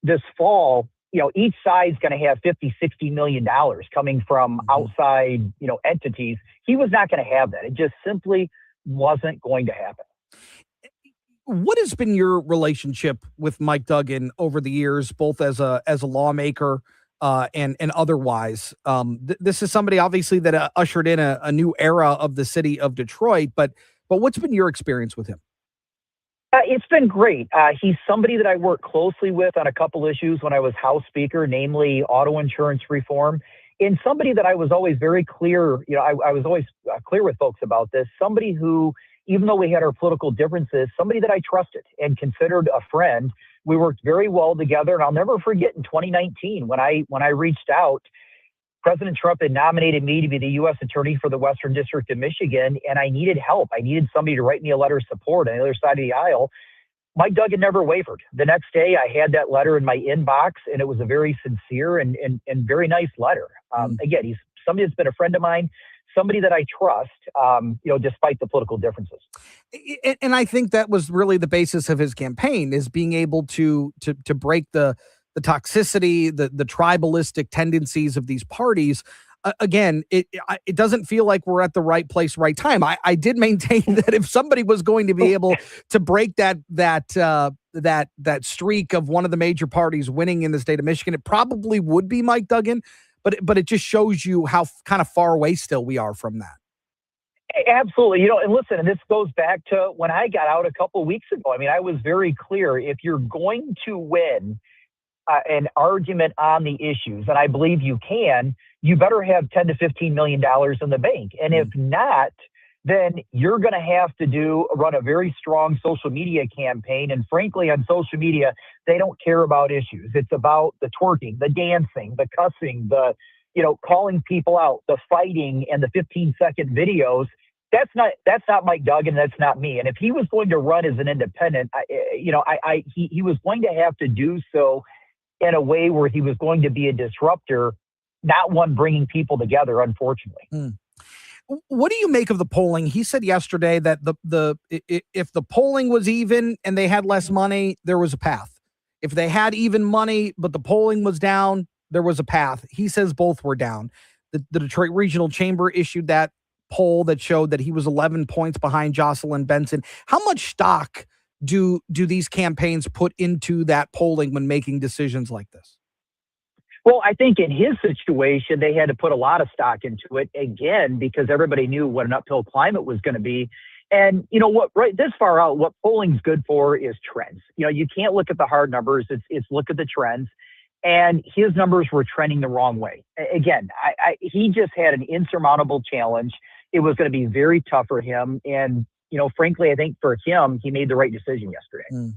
this fall, each side's going to have $50-60 million coming from outside, entities. He was not going to have that. It just simply wasn't going to happen. What has been your relationship with Mike Duggan over the years, both as a lawmaker and otherwise? This is somebody obviously that ushered in a new era of the city of Detroit, but what's been your experience with him? It's been great. He's somebody that I worked closely with on a couple issues when I was House Speaker, namely auto insurance reform. And somebody that I was always very clear, I was always clear with folks about this, somebody who, even though we had our political differences, somebody that I trusted and considered a friend. We worked very well together. And I'll never forget in 2019, when I reached out, President Trump had nominated me to be the U.S. Attorney for the Western District of Michigan, and I needed help. I needed somebody to write me a letter of support on the other side of the aisle. Mike Duggan never wavered. The next day, I had that letter in my inbox, and it was a very sincere and very nice letter. Again, he's somebody that's been a friend of mine, somebody that I trust, despite the political differences. And I think that was really the basis of his campaign, is being able to break the toxicity, the tribalistic tendencies of these parties. Again, it doesn't feel like we're at the right place, right time. I did maintain that if somebody was going to be able to break that streak of one of the major parties winning in the state of Michigan, it probably would be Mike Duggan. But it just shows you how kind of far away still we are from that. Absolutely. And listen, and this goes back to when I got out a couple of weeks ago. I mean, I was very clear. If you're going to win an argument on the issues, and I believe you can, you better have $10 to $15 million in the bank. And if not, then you're going to have to run a very strong social media campaign. And frankly, on social media, they don't care about issues. It's about the twerking, the dancing, the cussing, the, calling people out, the fighting, and the 15-second videos. That's not Mike Duggan. That's not me. And if he was going to run as an independent, he was going to have to do so in a way where he was going to be a disruptor, not one bringing people together, unfortunately. What do you make of the polling? He said yesterday that if the polling was even and they had less money, there was a path. If they had even money, but the polling was down, there was a path. He says both were down. The Detroit Regional Chamber issued that poll that showed that he was 11 points behind Jocelyn Benson. How much stock do these campaigns put into that polling when making decisions like this? Well, I think in his situation, they had to put a lot of stock into it, again, because everybody knew what an uphill climb it was going to be. And right this far out, what polling's good for is trends. You can't look at the hard numbers. It's look at the trends. And his numbers were trending the wrong way. Again, he just had an insurmountable challenge. It was going to be very tough for him. And, frankly, I think for him, he made the right decision yesterday.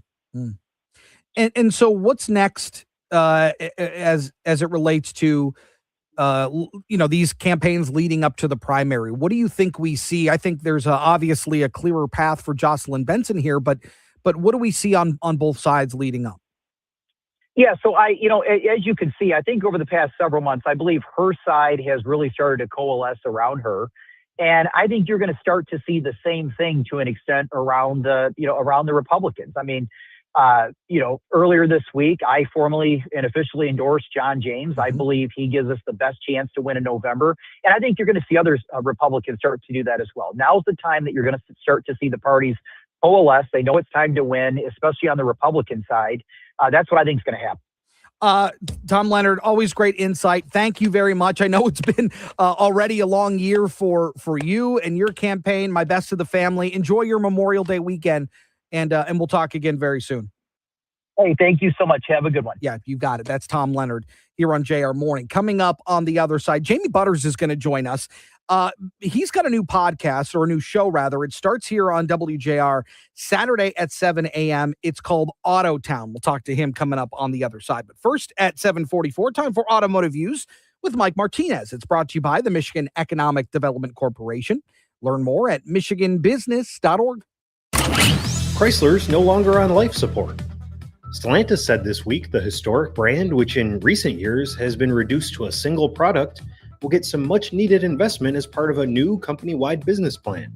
And so what's next? As it relates to these campaigns leading up to the primary, what do you think we see? I think there's obviously a clearer path for Jocelyn Benson here, but what do we see on both sides leading up? Yeah, so as you can see, I think over the past several months, I believe her side has really started to coalesce around her. And I think you're going to start to see the same thing to an extent around the Republicans. I mean, earlier this week, I formally and officially endorsed John James. I believe he gives us the best chance to win in November. And I think you're going to see other Republicans start to do that as well. Now's the time that you're going to start to see the parties coalesce. They know it's time to win, especially on the Republican side. That's what I think is going to happen. Tom Leonard, always great insight. Thank you very much. I know it's been already a long year for you and your campaign. My best to the family. Enjoy your Memorial Day weekend, and we'll talk again very soon. Hey, thank you so much. Have a good one. Yeah, you got it. That's Tom Leonard here on JR Morning. Coming up on the other side, Jamie Butters is going to join us. He's got a new podcast, or a new show, rather. It starts here on WJR Saturday at 7 a.m. It's called Autotown. We'll talk to him coming up on the other side. But first, at 7:44, time for Automotive Views with Mike Martinez. It's brought to you by the Michigan Economic Development Corporation. Learn more at michiganbusiness.org. Chrysler's no longer on life support. Stellantis said this week the historic brand, which in recent years has been reduced to a single product, will get some much-needed investment as part of a new company-wide business plan.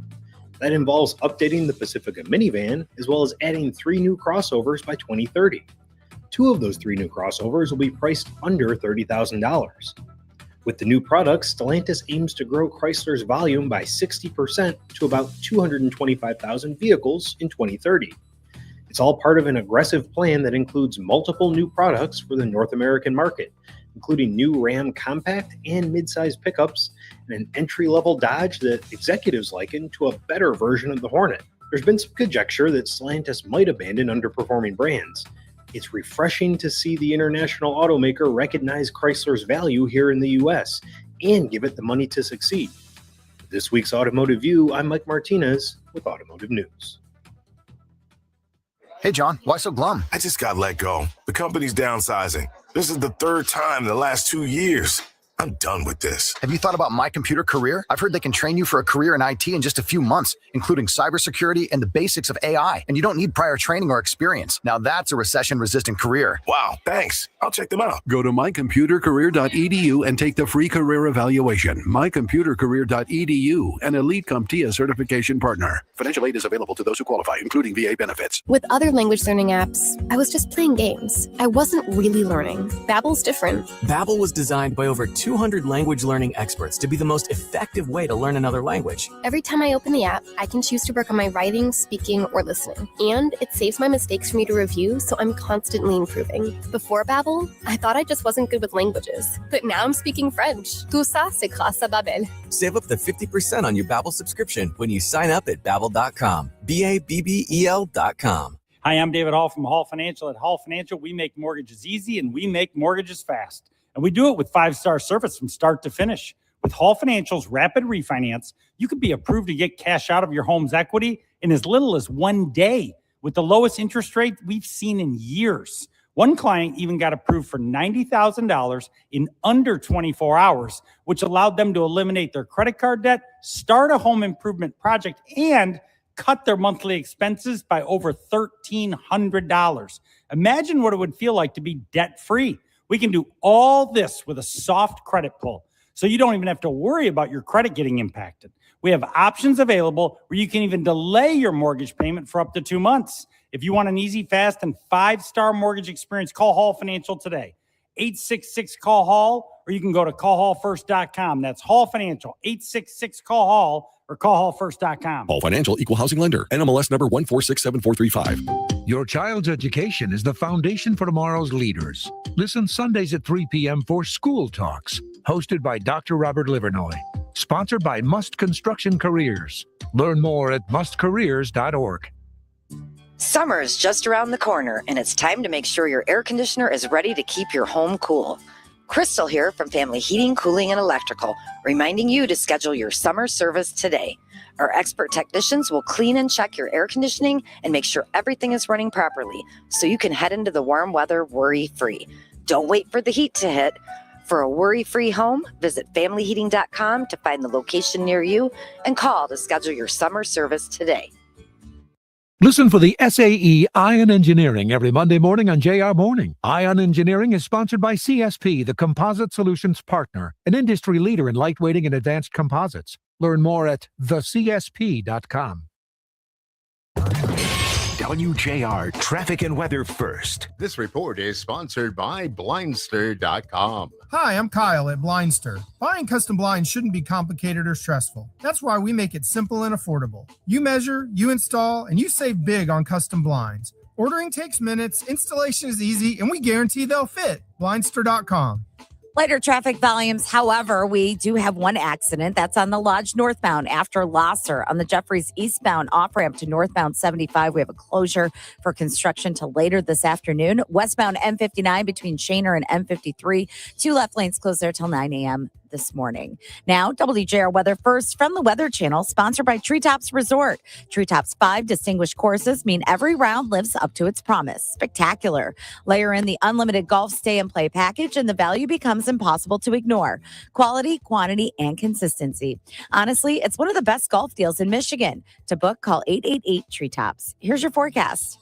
That involves updating the Pacifica minivan, as well as adding 3 new crossovers by 2030. 2 of those 3 new crossovers will be priced under $30,000. With the new products, Stellantis aims to grow Chrysler's volume by 60% to about 225,000 vehicles in 2030. It's all part of an aggressive plan that includes multiple new products for the North American market, including new Ram compact and midsize pickups and an entry-level Dodge that executives liken to a better version of the Hornet. There's been some conjecture that Stellantis might abandon underperforming brands. It's refreshing to see the international automaker recognize Chrysler's value here in the U.S. and give it the money to succeed. For this week's Automotive View, I'm Mike Martinez with Automotive News. Hey, John, why so glum? I just got let go. The company's downsizing. This is the 3rd time in the last 2 years. I'm done with this. Have you thought about My Computer Career? I've heard they can train you for a career in IT in just a few months, including cybersecurity and the basics of AI. And you don't need prior training or experience. Now that's a recession-resistant career. Wow, thanks. I'll check them out. Go to mycomputercareer.edu and take the free career evaluation. mycomputercareer.edu, an Elite CompTIA certification partner. Financial aid is available to those who qualify, including VA benefits. With other language learning apps, I was just playing games. I wasn't really learning. Babbel's different. Babbel was designed by over 200 language learning experts to be the most effective way to learn another language. Every time I open the app, I can choose to work on my writing, speaking, or listening. And it saves my mistakes for me to review, so I'm constantly improving. Before Babbel, I thought I just wasn't good with languages. But now I'm speaking French. Tout ça, c'est grâce à Babbel. Save up to 50% on your Babbel subscription when you sign up at Babbel.com. Babbel.com. Hi, I'm David Hall from Hall Financial. At Hall Financial, we make mortgages easy and we make mortgages fast. And we do it with 5-star service from start to finish. With Hall Financial's Rapid Refinance, you could be approved to get cash out of your home's equity in as little as 1 day with the lowest interest rate we've seen in years. One client even got approved for $90,000 in under 24 hours, which allowed them to eliminate their credit card debt, start a home improvement project, and cut their monthly expenses by over $1,300. Imagine what it would feel like to be debt-free. We can do all this with a soft credit pull, so you don't even have to worry about your credit getting impacted. We have options available where you can even delay your mortgage payment for up to 2 months. If you want an easy, fast, and 5-star mortgage experience, call Hall Financial today. 866-CALL-HALL, or you can go to callhallfirst.com. That's Hall Financial, 866-CALL-HALL, or callhallfirst.com. Hall Financial, Equal Housing Lender, NMLS number 1467435. Your child's education is the foundation for tomorrow's leaders. Listen Sundays at 3 p.m. for School Talks, hosted by Dr. Robert Livernoy. Sponsored by Must Construction Careers. Learn more at mustcareers.org. Summer is just around the corner, and it's time to make sure your air conditioner is ready to keep your home cool. Crystal here from Family Heating, Cooling, and Electrical, reminding you to schedule your summer service today. Our expert technicians will clean and check your air conditioning and make sure everything is running properly, so you can head into the warm weather worry-free. Don't wait for the heat to hit. For a worry-free home, visit familyheating.com to find the location near you and call to schedule your summer service today. Listen for the SAE Ion Engineering every Monday morning on JR Morning. Ion Engineering is sponsored by CSP, the Composite Solutions Partner, an industry leader in lightweighting and advanced composites. Learn more at thecsp.com. WJR traffic and weather first. This report is sponsored by Blindster.com. Hi, I'm Kyle at Blindster. Buying custom blinds shouldn't be complicated or stressful. That's why we make it simple and affordable. You measure, you install, and you save big on custom blinds. Ordering takes minutes, installation is easy, and we guarantee they'll fit. Blindster.com. Lighter traffic volumes. However, we do have one accident that's on the Lodge northbound after Losser on the Jeffries eastbound off ramp to northbound 75. We have a closure for construction till later this afternoon. Westbound M59 between Shaner and M53. 2 left lanes closed there till 9 a.m. this morning. Now, WJR weather first from the Weather Channel, sponsored by Treetops Resort. Treetops 5 distinguished courses mean every round lives up to its promise. Spectacular. Layer in the unlimited golf stay and play package, and the value becomes impossible to ignore. Quality, quantity, and consistency. Honestly, it's one of the best golf deals in Michigan. To book, call 888-TREETOPS. Here's your forecast.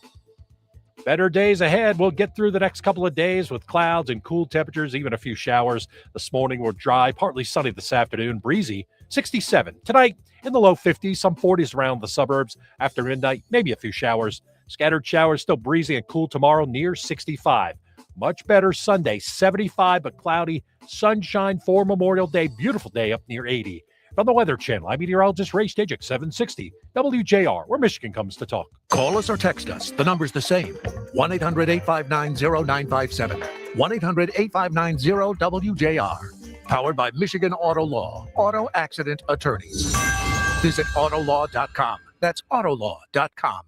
Better days ahead. We'll get through the next couple of days with clouds and cool temperatures, even a few showers. This morning we're dry, partly sunny this afternoon, breezy, 67. Tonight in the low 50s, some 40s around the suburbs. After midnight, maybe a few showers. Scattered showers, still breezy and cool tomorrow, near 65. Much better Sunday, 75 but cloudy. Sunshine for Memorial Day. Beautiful day up near 80. From the Weather Channel, I'm meteorologist Ray Stajic, 760 WJR, where Michigan comes to talk. Call us or text us. The number's the same. 1-800-859-0957. 1-800-859-0WJR. Powered by Michigan Auto Law. Auto Accident Attorneys. Visit autolaw.com. That's autolaw.com.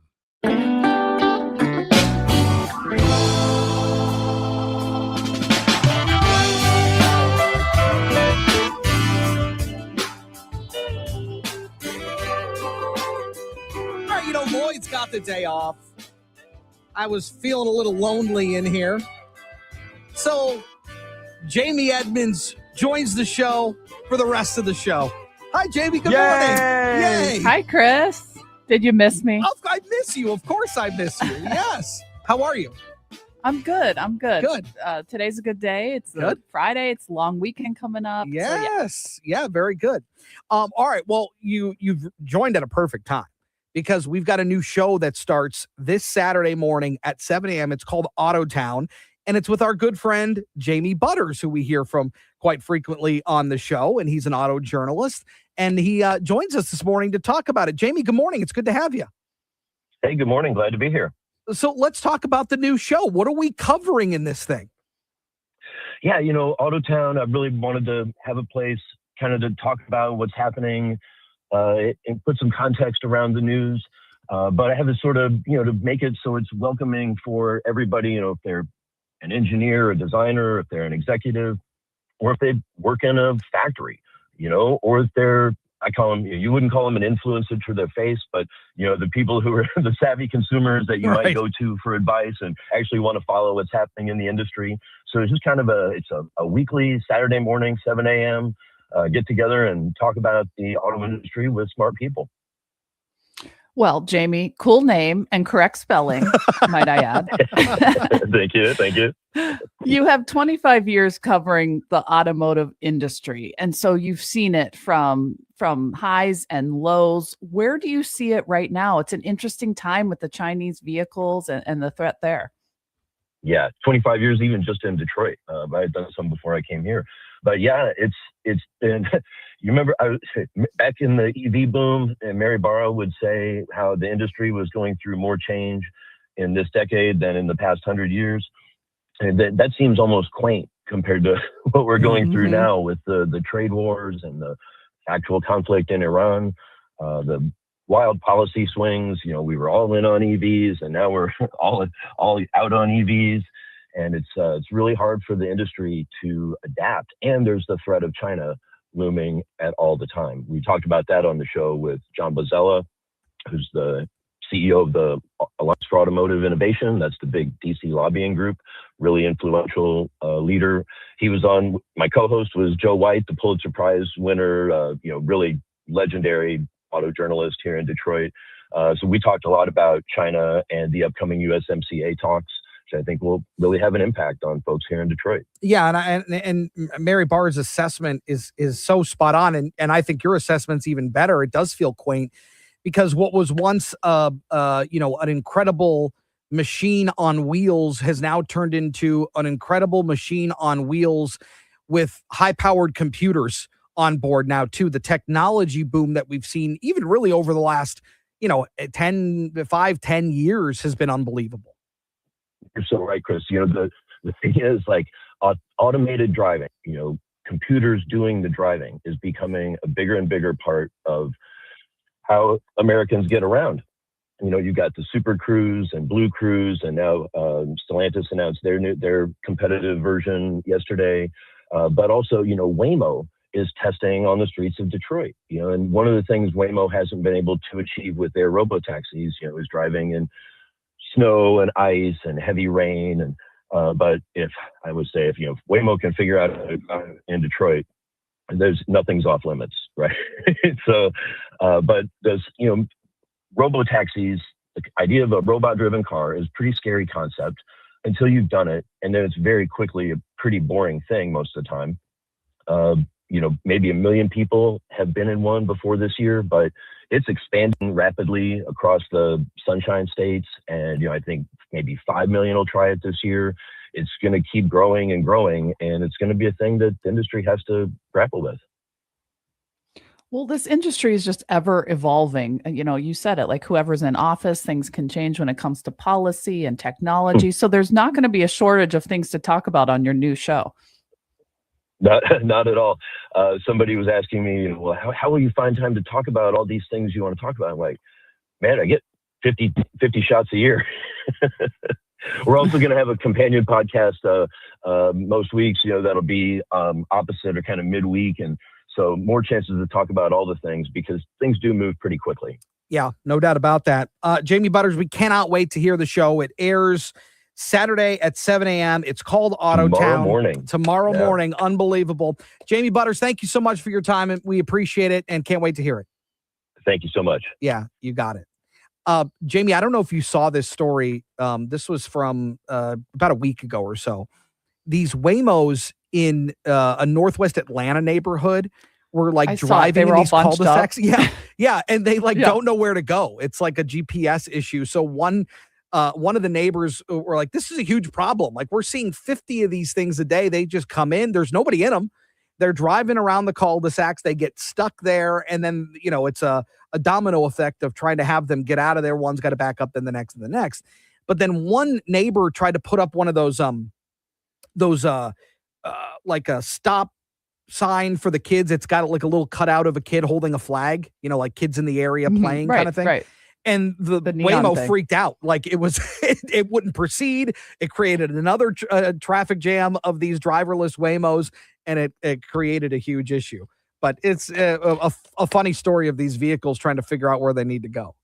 Lloyd's got the day off. I was feeling a little lonely in here. So Jamie Edmonds joins the show for the rest of the show. Hi, Jamie. Good morning. Yay. Hi, Chris. Did you miss me? I miss you. Of course I miss you. Yes. How are you? I'm good. Good. Today's a good day. It's good. Friday. It's a long weekend coming up. Yes. Yeah, very good. All right. Well, you've joined at a perfect time, because we've got a new show that starts this Saturday morning at 7 a.m. It's called Autotown, and it's with our good friend, Jamie Butters, who we hear from quite frequently on the show, and he's an auto journalist, and he joins us this morning to talk about it. Jamie, good morning. It's good to have you. Hey, good morning. Glad to be here. So let's talk about the new show. What are we covering in this thing? Yeah, Autotown, I really wanted to have a place kind of to talk about what's happening, and put some context around the news. But I have a sort of, to make it so it's welcoming for everybody, if they're an engineer, a designer, if they're an executive, or if they work in a factory, or if they're, I call them, you wouldn't call them an influencer to their face, but, the people who are the savvy consumers that you might go to for advice and actually want to follow what's happening in the industry. So it's just kind of a weekly Saturday morning, 7 a.m., get together and talk about the auto industry with smart people. Well, Jamie, cool name and correct spelling, might I add. Thank you. You have 25 years covering the automotive industry, and so you've seen it from highs and lows. Where do you see it right now? It's an interesting time with the Chinese vehicles and the threat there. Yeah, 25 years even just in Detroit. I had done some before I came here. But yeah, it's been, you remember back in the EV boom, and Mary Barra would say how the industry was going through more change in this decade than in the past 100 years. And that seems almost quaint compared to what we're going through now with the trade wars and the actual conflict in Iran, the wild policy swings. We were all in on EVs, and now we're all out on EVs. And it's really hard for the industry to adapt. And there's the threat of China looming at all the time. We talked about that on the show with John Bozzella, who's the CEO of the Alliance for Automotive Innovation. That's the big DC lobbying group, really influential leader. He was on, my co-host was Joe White, the Pulitzer Prize winner, really legendary auto journalist here in Detroit. So we talked a lot about China and the upcoming USMCA talks, which I think will really have an impact on folks here in Detroit. Yeah, and Mary Barr's assessment is so spot on, and I think your assessment's even better. It does feel quaint because what was once an incredible machine on wheels has now turned into an incredible machine on wheels with high-powered computers on board now too. The technology boom that we've seen even really over the last 10 years has been unbelievable. You're so right, Chris. The thing is, like, automated driving, computers doing the driving is becoming a bigger and bigger part of how Americans get around. You've got the Super Cruise and Blue Cruise, and now Stellantis announced their competitive version yesterday. But also, Waymo is testing on the streets of Detroit. And one of the things Waymo hasn't been able to achieve with their robotaxis, is driving in snow and ice and heavy rain. And but if Waymo can figure out in Detroit, there's nothing's off limits, right? So, but there's robotaxis. The idea of a robot-driven car is a pretty scary concept until you've done it, and then it's very quickly a pretty boring thing most of the time. Maybe 1 million people have been in one before this year, but it's expanding rapidly across the Sunshine States, and I think maybe 5 million will try it this year. It's going to keep growing and growing, and it's going to be a thing that the industry has to grapple with. Well, this industry is just ever evolving. You said it, like whoever's in office, things can change when it comes to policy and technology. So there's not going to be a shortage of things to talk about on your new show. Not at all. Somebody was asking me, well, how will you find time to talk about all these things you want to talk about? I'm like, man, I get 50 shots a year. We're also going to have a companion podcast most weeks, that'll be opposite or kind of midweek. And so more chances to talk about all the things because things do move pretty quickly. Yeah, no doubt about that. Jamie Butters, we cannot wait to hear the show. It airs Saturday at 7 a.m. It's called Autotown. Tomorrow morning. Unbelievable. Jamie Butters, thank you so much for your time, and we appreciate it and can't wait to hear it. Thank you so much. Yeah, you got it. Jamie, I don't know if you saw this story. This was from about a week ago or so. These Waymos in a Northwest Atlanta neighborhood were like driving in these cul-de-sacs. Yeah. And they don't know where to go. It's like a GPS issue. So one of the neighbors were like, this is a huge problem. Like, we're seeing 50 of these things a day. They just come in. There's nobody in them. They're driving around the cul-de-sacs. They get stuck there. And then, it's a domino effect of trying to have them get out of there. One's got to back up, then the next and the next. But then one neighbor tried to put up one of those like a stop sign for the kids. It's got like a little cutout of a kid holding a flag, like kids in the area playing kind of thing. Right. And the Waymo freaked out. Like it wouldn't proceed. It created another traffic jam of these driverless Waymos, and it created a huge issue. But it's a funny story of these vehicles trying to figure out where they need to go.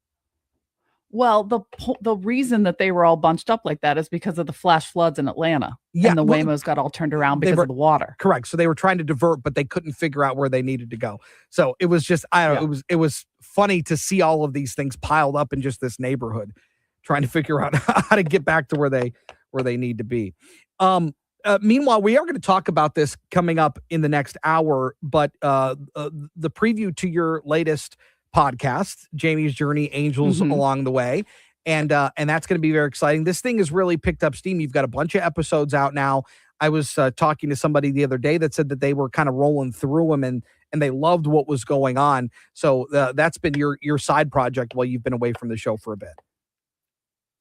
Well, the reason that they were all bunched up like that is because of the flash floods in Atlanta. Yeah, and the Waymos got all turned around because of the water. Correct. So they were trying to divert, but they couldn't figure out where they needed to go. So it was just, it was funny to see all of these things piled up in just this neighborhood, trying to figure out how to get back to where they need to be. Meanwhile, we are going to talk about this coming up in the next hour, but the preview to your latest podcast, Jamie's Journey, Angels Along the Way. And that's going to be very exciting. This thing has really picked up steam. You've got a bunch of episodes out now. I was talking to somebody the other day that said that they were kind of rolling through them and they loved what was going on. So that's been your side project while you've been away from the show for a bit.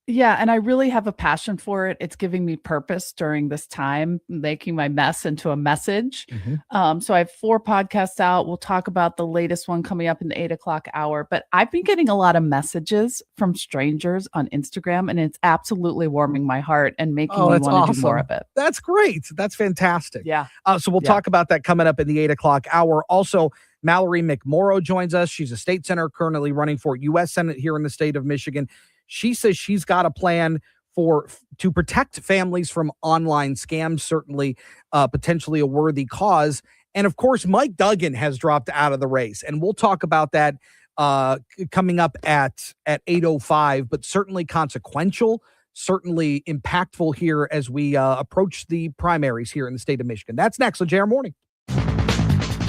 Yeah, and I really have a passion for it. It's giving me purpose during this time, making my mess into a message. So I have 4 podcasts out. We'll talk about the latest one coming up in the 8 o'clock hour. But I've been getting a lot of messages from strangers on Instagram, and it's absolutely warming my heart and making me want to do more of it. That's great. That's fantastic. Yeah. So we'll talk about that coming up in the 8 o'clock hour. Also, Mallory McMorrow joins us. She's a state senator currently running for U.S. Senate here in the state of Michigan. She says she's got a plan to protect families from online scams, certainly potentially a worthy cause. And of course, Mike Duggan has dropped out of the race. And we'll talk about that coming up at 8:05, but certainly consequential, certainly impactful here as we approach the primaries here in the state of Michigan. That's next on JR Morning.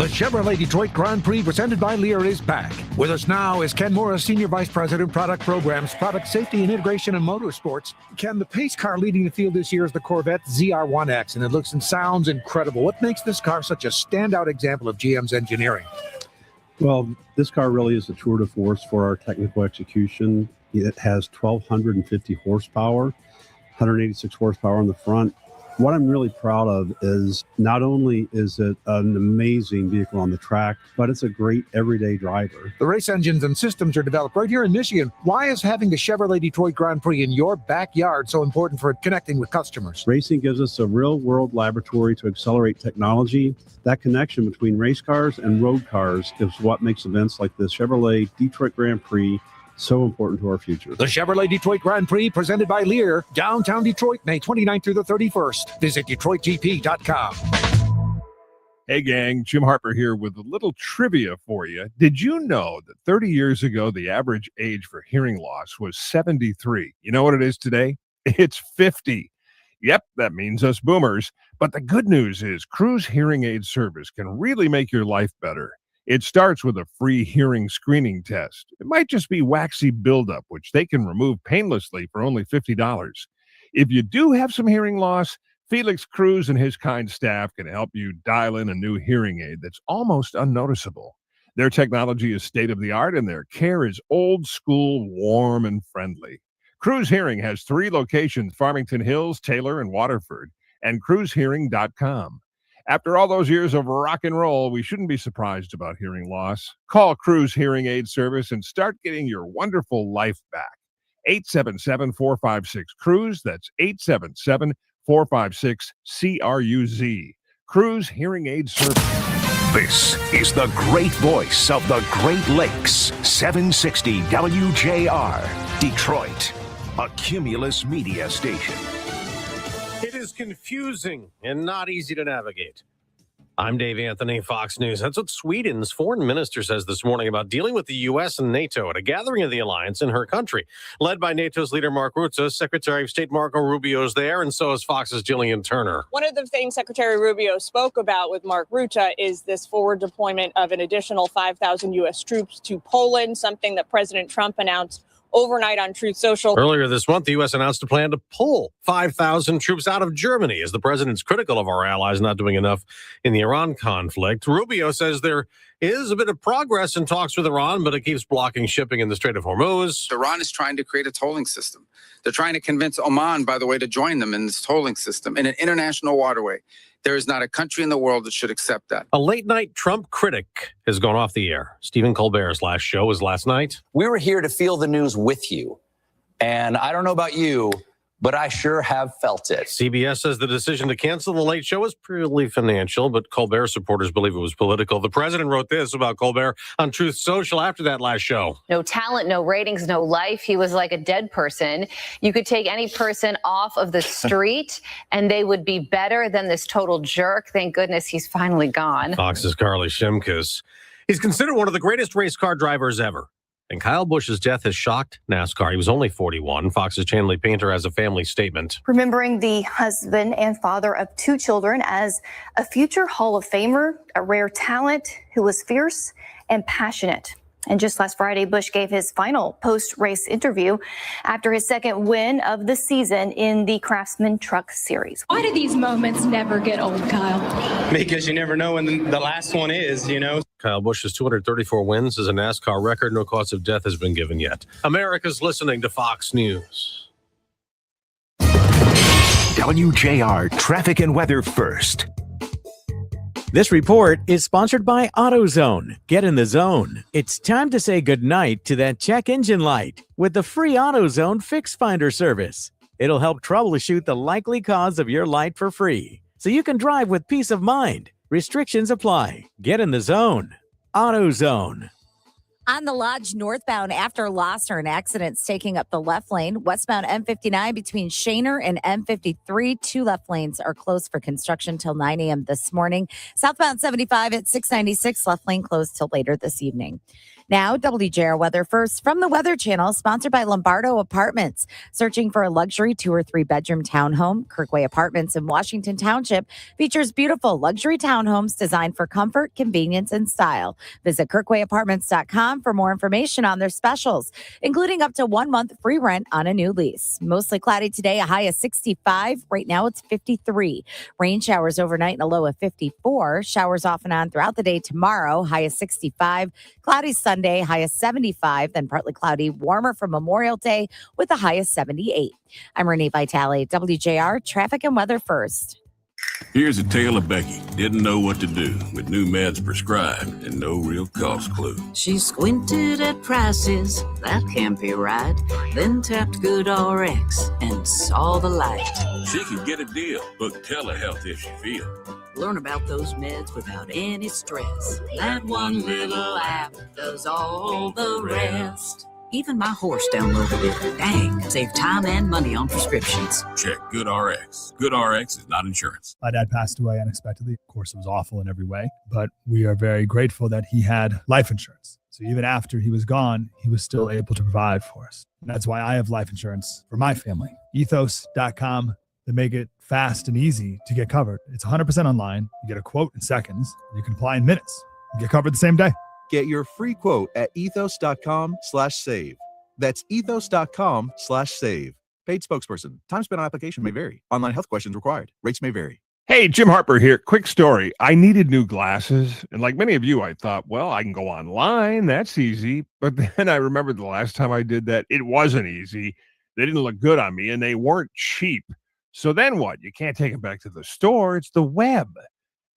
The Chevrolet Detroit Grand Prix presented by Lear is back. With us now is Ken Morris, Senior Vice President, Product Programs, Product Safety and Integration and Motorsports. Ken, the pace car leading the field this year is the Corvette ZR1X, and it looks and sounds incredible. What makes this car such a standout example of GM's engineering? Well, this car really is a tour de force for our technical execution. It has 1,250 horsepower, 186 horsepower on the front. What I'm really proud of is not only is it an amazing vehicle on the track, but it's a great everyday driver. The race engines and systems are developed right here in Michigan. Why is having the Chevrolet Detroit Grand Prix in your backyard so important for connecting with customers? Racing gives us a real-world laboratory to accelerate technology. That connection between race cars and road cars is what makes events like the Chevrolet Detroit Grand Prix so important to our future. The Chevrolet Detroit Grand Prix presented by Lear, downtown Detroit, May 29th through the 31st. Visit DetroitGP.com. Hey gang, Jim Harper here with a little trivia for you. Did you know that 30 years ago, the average age for hearing loss was 73? You know what it is today? It's 50. Yep, that means us boomers. But the good news is Cruise Hearing Aid Service can really make your life better. It starts with a free hearing screening test. It might just be waxy buildup, which they can remove painlessly for only $50. If you do have some hearing loss, Felix Cruz and his kind staff can help you dial in a new hearing aid that's almost unnoticeable. Their technology is state-of-the-art, and their care is old school, warm, and friendly. Cruz Hearing has 3 locations, Farmington Hills, Taylor, and Waterford, and cruisehearing.com. After all those years of rock and roll, we shouldn't be surprised about hearing loss. Call Cruise Hearing Aid Service and start getting your wonderful life back. 877-456-CRUISE. That's 877-456-CRUZ. Cruise Hearing Aid Service. This is the great voice of the Great Lakes. 760 WJR, Detroit, a Cumulus media station. It is confusing and not easy to navigate. I'm Dave Anthony, Fox News. That's what Sweden's foreign minister says this morning about dealing with the U.S. and NATO at a gathering of the alliance in her country. Led by NATO's leader, Mark Rutte, Secretary of State Marco Rubio is there, and so is Fox's Jillian Turner. One of the things Secretary Rubio spoke about with Mark Rutte is this forward deployment of an additional 5,000 U.S. troops to Poland, something that President Trump announced overnight on Truth Social. Earlier this month, the U.S. announced a plan to pull 5,000 troops out of Germany as the president's critical of our allies not doing enough in the Iran conflict. Rubio says there is a bit of progress in talks with Iran, but it keeps blocking shipping in the Strait of Hormuz. Iran is trying to create a tolling system. They're trying to convince Oman, by the way, to join them in this tolling system in an international waterway. There is not a country in the world that should accept that. A late-night Trump critic has gone off the air. Stephen Colbert's last show was last night. We were here to feel the news with you. And I don't know about you, but I sure have felt it. CBS says the decision to cancel the late show was purely financial, but Colbert supporters believe it was political. The president wrote this about Colbert on Truth Social after that last show. No talent, no ratings, no life. He was like a dead person. You could take any person off of the street and they would be better than this total jerk. Thank goodness he's finally gone. Fox's Carly Shimkus. He's considered one of the greatest race car drivers ever. And Kyle Busch's death has shocked NASCAR. He was only 41. Fox's Chanley Painter has a family statement. Remembering the husband and father of 2 children as a future Hall of Famer, a rare talent who was fierce and passionate. And just last Friday, Busch gave his final post-race interview after his second win of the season in the Craftsman Truck Series. Why do these moments never get old, Kyle? Because you never know when the last one is, you know. Kyle Busch's 234 wins is a NASCAR record. No cause of death has been given yet. America's listening to Fox News. WJR traffic and weather first. This report is sponsored by AutoZone. Get in the zone. It's time to say goodnight to that check engine light with the free AutoZone Fix Finder service. It'll help troubleshoot the likely cause of your light for free, so you can drive with peace of mind. Restrictions apply. Get in the zone. AutoZone. On the Lodge northbound after Losser, accidents taking up the left lane. Westbound M59 between Shaner and M53. 2 left lanes are closed for construction till 9 a.m. this morning. Southbound 75 at 696, left lane closed till later this evening. Now, WJR Weather First from the Weather Channel, sponsored by Lombardo Apartments. Searching for a luxury 2 or 3 bedroom townhome? Kirkway Apartments in Washington Township features beautiful luxury townhomes designed for comfort, convenience, and style. Visit kirkwayapartments.com for more information on their specials, including up to 1 month free rent on a new lease. Mostly cloudy today, a high of 65. Right now, it's 53. Rain showers overnight and a low of 54. Showers off and on throughout the day tomorrow, high of 65. Cloudy Sunday, high of 75, then partly cloudy, warmer for Memorial Day with a high of 78. I'm Renee Vitale, WJR Traffic and Weather First. Here's a tale of Becky. Didn't know what to do with new meds prescribed and no real cost clue. She squinted at prices, that can't be right. Then tapped GoodRx and saw the light. She could get a deal. Book telehealth if she feels. Learn about those meds without any stress. That one little app does all the rest. Even my horse downloaded it. Dang, save time and money on prescriptions. Check GoodRx. GoodRx is not insurance. My dad passed away unexpectedly. Of course, it was awful in every way, but we are very grateful that he had life insurance. So even after he was gone, he was still able to provide for us. And that's why I have life insurance for my family. Ethos.com. They make it fast and easy to get covered. It's 100% online. You get a quote in seconds. You can apply in minutes. You get covered the same day. Get your free quote at ethos.com/save. That's ethos.com/save. Paid spokesperson. Time spent on application may vary. Online health questions required. Rates may vary. Hey, Jim Harper here. Quick story. I needed new glasses. And like many of you, I thought, well, I can go online. That's easy. But then I remembered the last time I did that, it wasn't easy. They didn't look good on me and they weren't cheap. So then what? You can't take them back to the store. It's the web.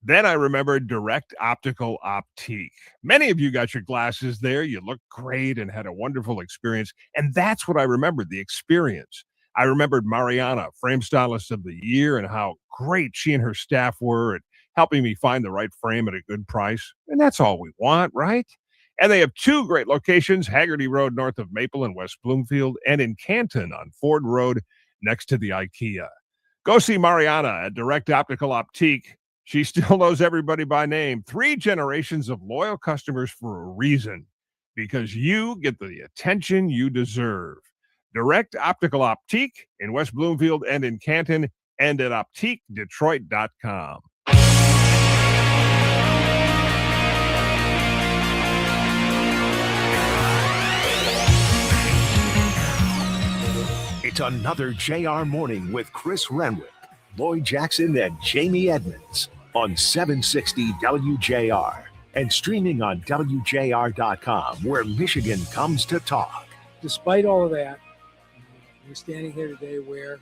Then I remembered Direct Optical Optique. Many of you got your glasses there. You looked great and had a wonderful experience. And that's what I remembered, the experience. I remembered Mariana, Frame Stylist of the Year, and how great she and her staff were at helping me find the right frame at a good price. And that's all we want, right? And they have 2 great locations, Haggerty Road north of Maple in West Bloomfield, and in Canton on Ford Road next to the IKEA. Go see Mariana at Direct Optical Optique. She still knows everybody by name. 3 generations of loyal customers for a reason, because you get the attention you deserve. Direct Optical Optique in West Bloomfield and in Canton, and at OptiqueDetroit.com. It's another JR Morning with Chris Renwick, Lloyd Jackson, and Jamie Edmonds on 760 WJR and streaming on WJR.com, where Michigan comes to talk. Despite all of that, we're standing here today where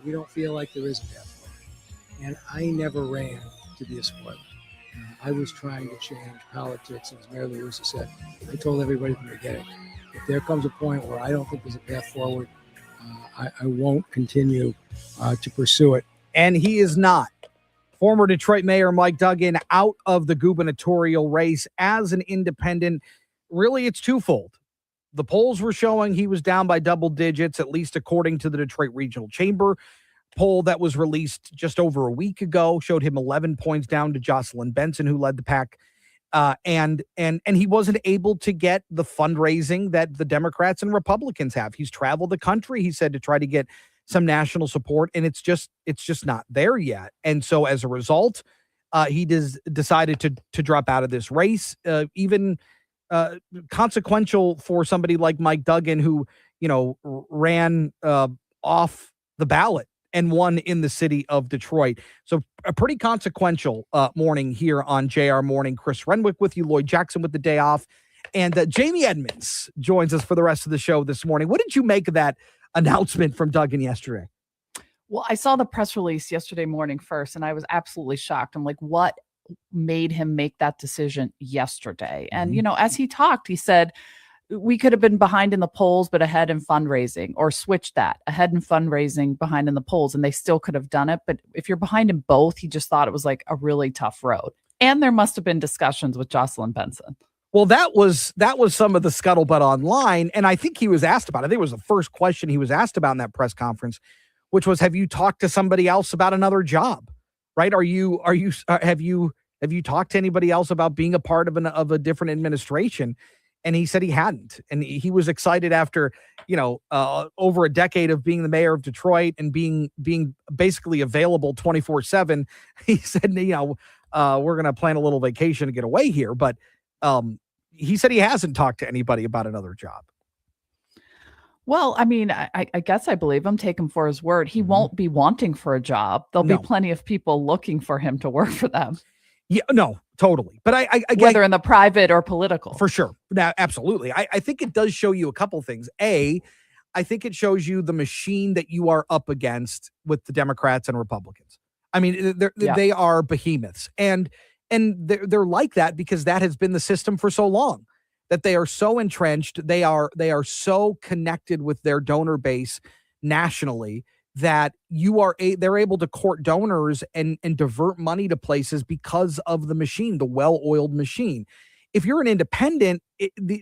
we don't feel like there is a path forward. And I never ran to be a spoiler. I was trying to change politics, and as Mayor LaRussa said, I told everybody from the beginning, if there comes a point where I don't think there's a path forward, I won't continue to pursue it. And he is not. Former Detroit Mayor Mike Duggan out of the gubernatorial race as an independent. Really, it's twofold. The polls were showing he was down by double digits, at least according to the Detroit Regional Chamber poll that was released just over a week ago, showed him 11 points down to Jocelyn Benson, who led the pack. And he wasn't able to get the fundraising that the Democrats and Republicans have. He's traveled the country, he said, to try to get some national support, and it's just not there yet. And so as a result, he decided to drop out of this race. Even consequential for somebody like Mike Duggan, who ran off the ballot and won in the city of Detroit. So a pretty consequential morning here on JR Morning. Chris Renwick with you, Lloyd Jackson with the day off, and Jamie Edmonds joins us for the rest of the show this morning. What did you make of that announcement from Duggan yesterday? Well, I saw the press release yesterday morning first, and I was absolutely shocked. I'm like, what made him make that decision yesterday? And, as he talked, he said, we could have been behind in the polls, but ahead in fundraising, or switch that, ahead in fundraising, behind in the polls, and they still could have done it. But if you're behind in both, he just thought it was like a really tough road. And there must have been discussions with Jocelyn Benson. Well, that was some of the scuttlebutt online, and I think he was asked about it. I think it was the first question he was asked about in that press conference, which was, have you talked to somebody else about another job? Right? Have you talked to anybody else about being a part of a different administration? And he said he hadn't. And he was excited after, over a decade of being the mayor of Detroit and being basically available 24/7. He said, we're going to plan a little vacation to get away here. But he said he hasn't talked to anybody about another job. Well, I mean, I guess I believe him, take him for his word. He won't be wanting for a job. There'll be plenty of people looking for him to work for them. Yeah, no, totally. But I whether in the private or political. For sure. Now, absolutely. I think it does show you a couple things. I think it shows you the machine that you are up against with the Democrats and Republicans. I mean, they are behemoths. And they're like that because that has been the system for so long, that they are so entrenched. They are so connected with their donor base nationally that they're able to court donors and divert money to places because of the machine, the well-oiled machine. If you're an independent,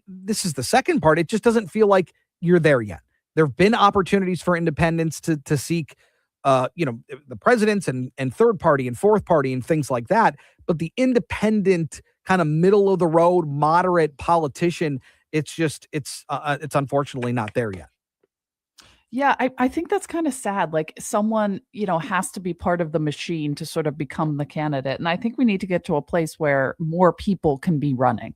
this is the second part. It just doesn't feel like you're there yet. There have been opportunities for independents to seek, the presidents and third party and fourth party and things like that. But the independent kind of middle of the road, moderate politician, it's unfortunately not there yet. Yeah, I think that's kind of sad. Like someone, has to be part of the machine to sort of become the candidate. And I think we need to get to a place where more people can be running.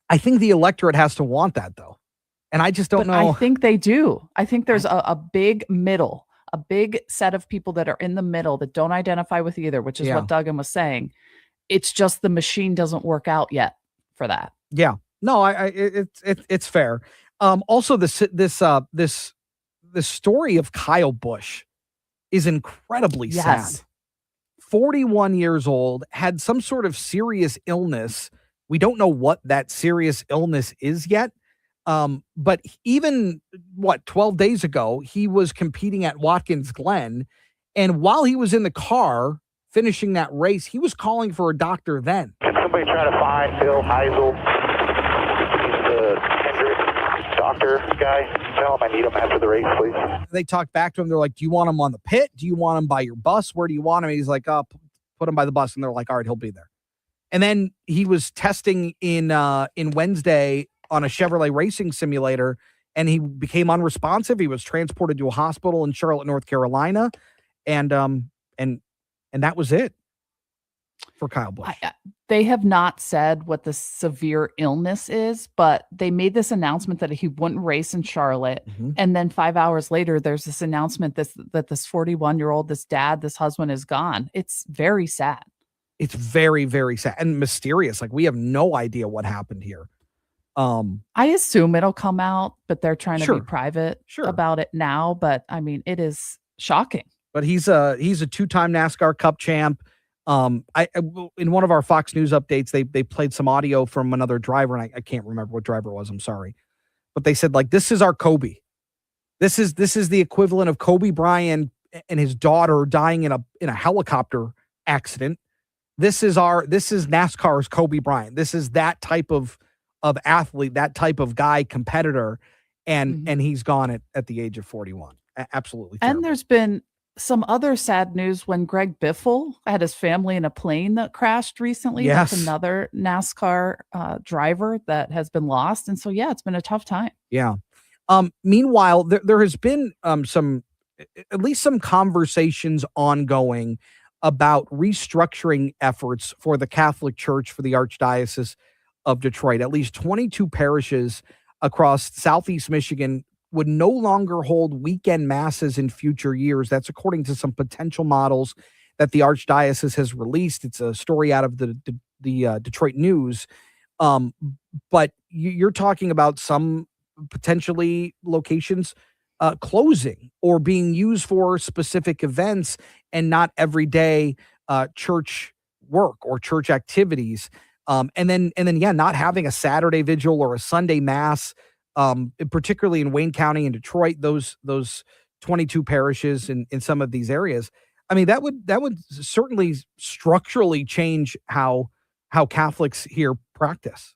I think the electorate has to want that, though. And I just don't know. I think they do. I think there's a big middle, a big set of people that are in the middle that don't identify with either, which is what Duggan was saying. It's just the machine doesn't work out yet for that. Yeah. No, it's fair. Also, the story of Kyle Busch is incredibly sad. 41 years old, had some sort of serious illness. We don't know what that serious illness is yet. But even 12 days ago, he was competing at Watkins Glen. And while he was in the car finishing that race, he was calling for a doctor then. Can somebody try to find Bill Heisel? He's the Hendrick doctor guy. Tell him I need him after the race, please. They talked back to him. They're like, do you want him on the pit? Do you want him by your bus? Where do you want him? He's like, put him by the bus. And they're like, all right, he'll be there. And then he was testing in Wednesday on a Chevrolet racing simulator, and he became unresponsive. He was transported to a hospital in Charlotte, North Carolina. And that was it for Kyle Busch. They have not said what the severe illness is, but they made this announcement that he wouldn't race in Charlotte. Mm-hmm. And then 5 hours later, there's this announcement that this 41-year-old, this dad, this husband is gone. It's very sad. It's very, very sad and mysterious. Like, we have no idea what happened here. I assume it'll come out, but they're trying to be private Sure. about it now. But I mean, it is shocking. But he's a two-time NASCAR Cup champ. In one of our Fox News updates, they played some audio from another driver, and I can't remember what driver it was. I'm sorry, but they said, like, this is our Kobe. This is the equivalent of Kobe Bryant and his daughter dying in a helicopter accident. This is NASCAR's Kobe Bryant. This is that type of athlete, that type of guy, competitor, and he's gone at the age of 41. Absolutely terrible. And there's been some other sad news when Greg Biffle had his family in a plane that crashed recently. Yes. That's another NASCAR driver that has been lost. And so, yeah, it's been a tough time. Yeah. Meanwhile, there has been at least some conversations ongoing about restructuring efforts for the Catholic Church for the Archdiocese of Detroit. At least 22 parishes across Southeast Michigan would no longer hold weekend masses in future years. That's according to some potential models that the Archdiocese has released. It's a story out of the Detroit News. But you're talking about some potentially locations closing or being used for specific events and not everyday church work or church activities. And then, not having a Saturday vigil or a Sunday mass, particularly in Wayne County and Detroit, those 22 parishes in some of these areas. I mean, that would certainly structurally change how Catholics here practice.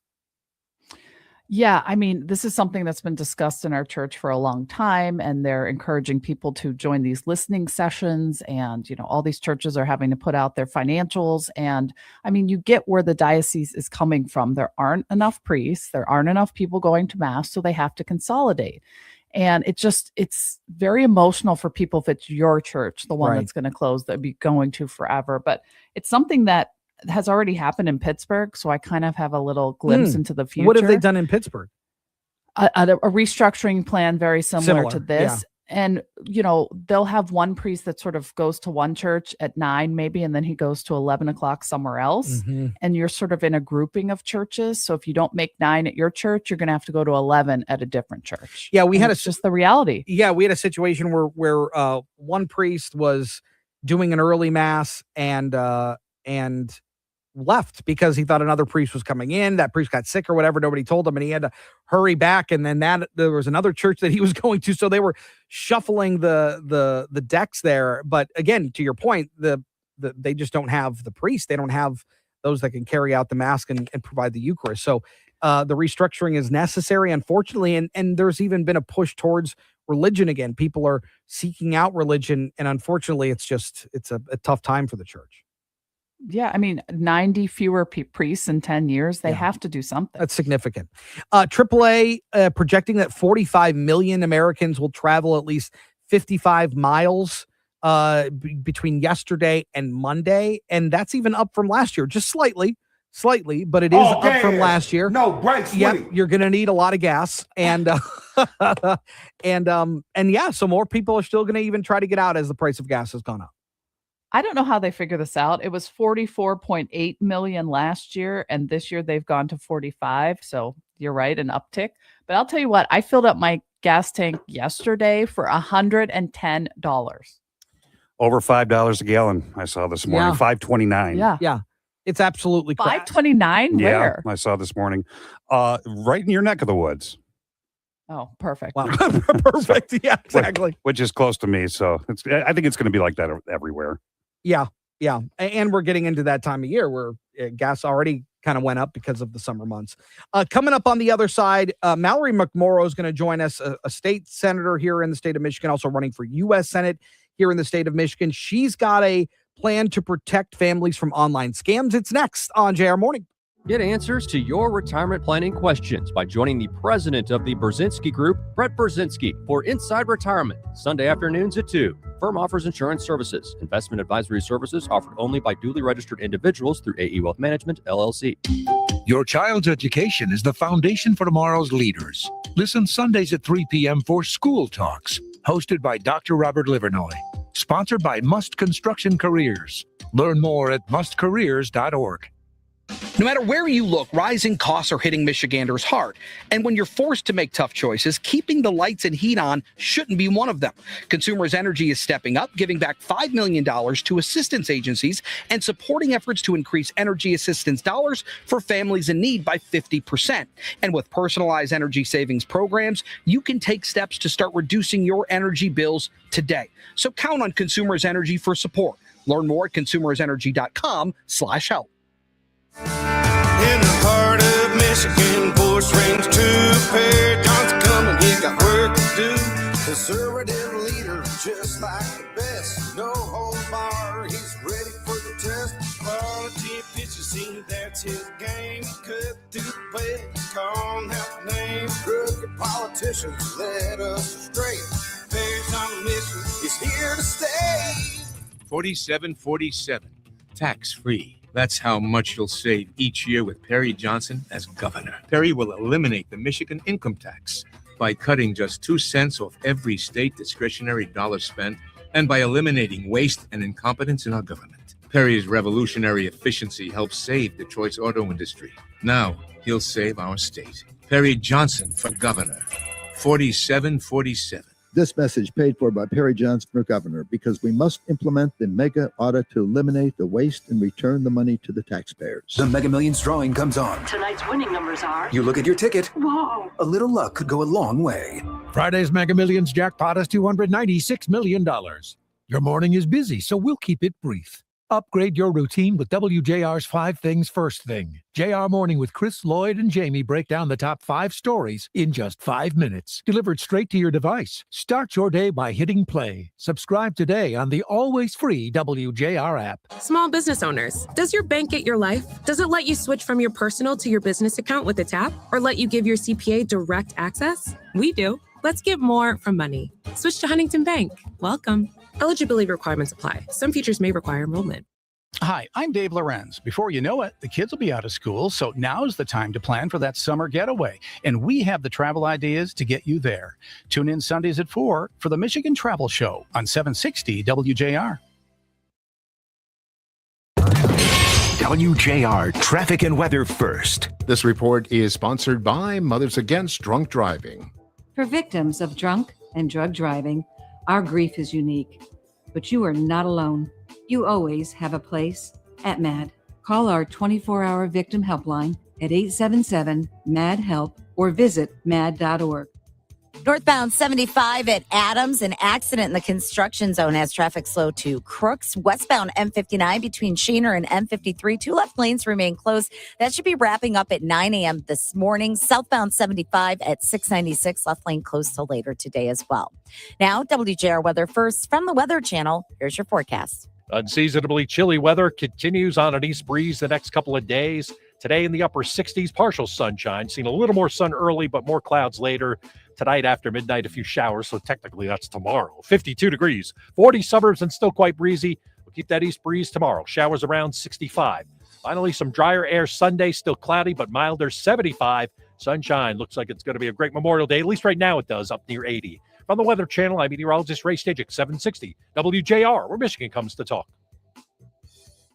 Yeah, I mean, this is something that's been discussed in our church for a long time, and they're encouraging people to join these listening sessions. And, all these churches are having to put out their financials. And I mean, you get where the diocese is coming from. There aren't enough priests, there aren't enough people going to mass, so they have to consolidate. And it's very emotional for people if it's your church, the one that's going to close, that'd be going to forever. But it's something that has already happened in Pittsburgh, so I kind of have a little glimpse into the future. What have they done in Pittsburgh? A restructuring plan very similar to this. Yeah. And, they'll have one priest that sort of goes to one church at 9 maybe, and then he goes to 11 o'clock somewhere else. Mm-hmm. And you're sort of in a grouping of churches. So if you don't make 9 at your church, you're going to have to go to 11 at a different church. Yeah, it's just the reality. Yeah, we had a situation where one priest was doing an early mass and left because he thought another priest was coming in. That priest got sick or whatever. Nobody told him, and he had to hurry back. And then there was another church that he was going to, so they were shuffling the decks there. But again, to your point, they just don't have the priest. They don't have those that can carry out the mass and provide the Eucharist. So the restructuring is necessary, unfortunately, and there's even been a push towards religion again. People are seeking out religion, and unfortunately, it's a tough time for the church. Yeah, I mean, 90 fewer priests in 10 years. They have to do something. That's significant. AAA projecting that 45 million Americans will travel at least 55 miles between yesterday and Monday. And that's even up from last year, just slightly, but it is up from last year. No brakes. Yep, you're going to need a lot of gas. And so more people are still going to even try to get out as the price of gas has gone up. I don't know how they figure this out. It was 44.8 million last year, and this year they've gone to 45. So you're right, an uptick. But I'll tell you what, I filled up my gas tank yesterday for $110. Over $5 a gallon, I saw this morning. Yeah. $5.29. Yeah. It's absolutely $5.29? Yeah, Where? I saw this morning. Right in your neck of the woods. Oh, perfect. Wow. Perfect. Yeah, exactly. Which is close to me. So I think it's going to be like that everywhere. Yeah. And we're getting into that time of year where gas already kind of went up because of the summer months. Coming up on the other side, Mallory McMorrow is going to join us, a state senator here in the state of Michigan, also running for U.S. Senate here in the state of Michigan. She's got a plan to protect families from online scams. It's next on JR Morning. Get answers to your retirement planning questions by joining the president of the Brzezinski Group, Brett Brzezinski, for Inside Retirement, Sunday afternoons at 2. Firm offers insurance services. Investment advisory services offered only by duly registered individuals through AE Wealth Management, LLC. Your child's education is the foundation for tomorrow's leaders. Listen Sundays at 3 p.m. for School Talks, hosted by Dr. Robert Livernoy. Sponsored by Must Construction Careers. Learn more at mustcareers.org. No matter where you look, rising costs are hitting Michiganders hard. And when you're forced to make tough choices, keeping the lights and heat on shouldn't be one of them. Consumers Energy is stepping up, giving back $5 million to assistance agencies and supporting efforts to increase energy assistance dollars for families in need by 50%. And with personalized energy savings programs, you can take steps to start reducing your energy bills today. So count on Consumers Energy for support. Learn more at consumersenergy.com/help. In the heart of Michigan, voice rings true. Perry Johnson coming, he got work to do. Conservative leader, just like the best. No hold bar, he's ready for the test. Quality pitches, see that's his game. Cut through the plate, call out names. Crooked politicians led us astray. Perry's on a mission, he's here to stay. 4747, tax-free. That's how much you'll save each year with Perry Johnson as governor. Perry will eliminate the Michigan income tax by cutting just 2 cents off every state discretionary dollar spent and by eliminating waste and incompetence in our government. Perry's revolutionary efficiency helps save Detroit's auto industry. Now he'll save our state. Perry Johnson for governor. 4747. This message paid for by Perry Johnson for governor, because we must implement the mega audit to eliminate the waste and return the money to the taxpayers. The Mega Millions drawing comes on. Tonight's winning numbers are... You look at your ticket. Whoa. A little luck could go a long way. Friday's Mega Millions jackpot is $296 million. Your morning is busy, so we'll keep it brief. Upgrade your routine with WJR's 5 Things First Thing. JR Morning with Chris, Lloyd, and Jamie break down the top 5 stories in just 5 minutes. Delivered straight to your device. Start your day by hitting play. Subscribe today on the always free WJR app. Small business owners, does your bank get your life? Does it let you switch from your personal to your business account with a tap? Or let you give your CPA direct access? We do. Let's get more from money. Switch to Huntington Bank. Welcome. Eligibility requirements apply. Some features may require enrollment. Hi, I'm Dave Lorenz. Before you know it, the kids will be out of school, so now's the time to plan for that summer getaway. And we have the travel ideas to get you there. Tune in Sundays at 4 for the Michigan Travel Show on 760 WJR. WJR traffic and weather first. This report is sponsored by Mothers Against Drunk Driving. For victims of drunk and drug driving, our grief is unique, but you are not alone. You always have a place at MAD. Call our 24-hour victim helpline at 877-MAD-HELP or visit mad.org. Northbound 75 at Adams, an accident in the construction zone has traffic slow to Crooks. Westbound M59 between Sheener and M53, 2 left lanes remain closed. That should be wrapping up at 9 a.m. this morning. Southbound 75 at 696, left lane closed till later today as well. Now, WJR weather first from the Weather Channel. Here's your forecast. Unseasonably chilly weather continues on an east breeze the next couple of days. Today in the upper 60s, partial sunshine. Seen a little more sun early, but more clouds later. Tonight after midnight, a few showers, so technically that's tomorrow. 52 degrees, 40 suburbs and still quite breezy. We'll keep that east breeze tomorrow. Showers around 65. Finally, some drier air Sunday, still cloudy, but milder, 75. Sunshine. Looks like it's going to be a great Memorial Day. At least right now it does, up near 80. From the Weather Channel, I'm meteorologist Ray Stajic, 760 WJR, where Michigan comes to talk.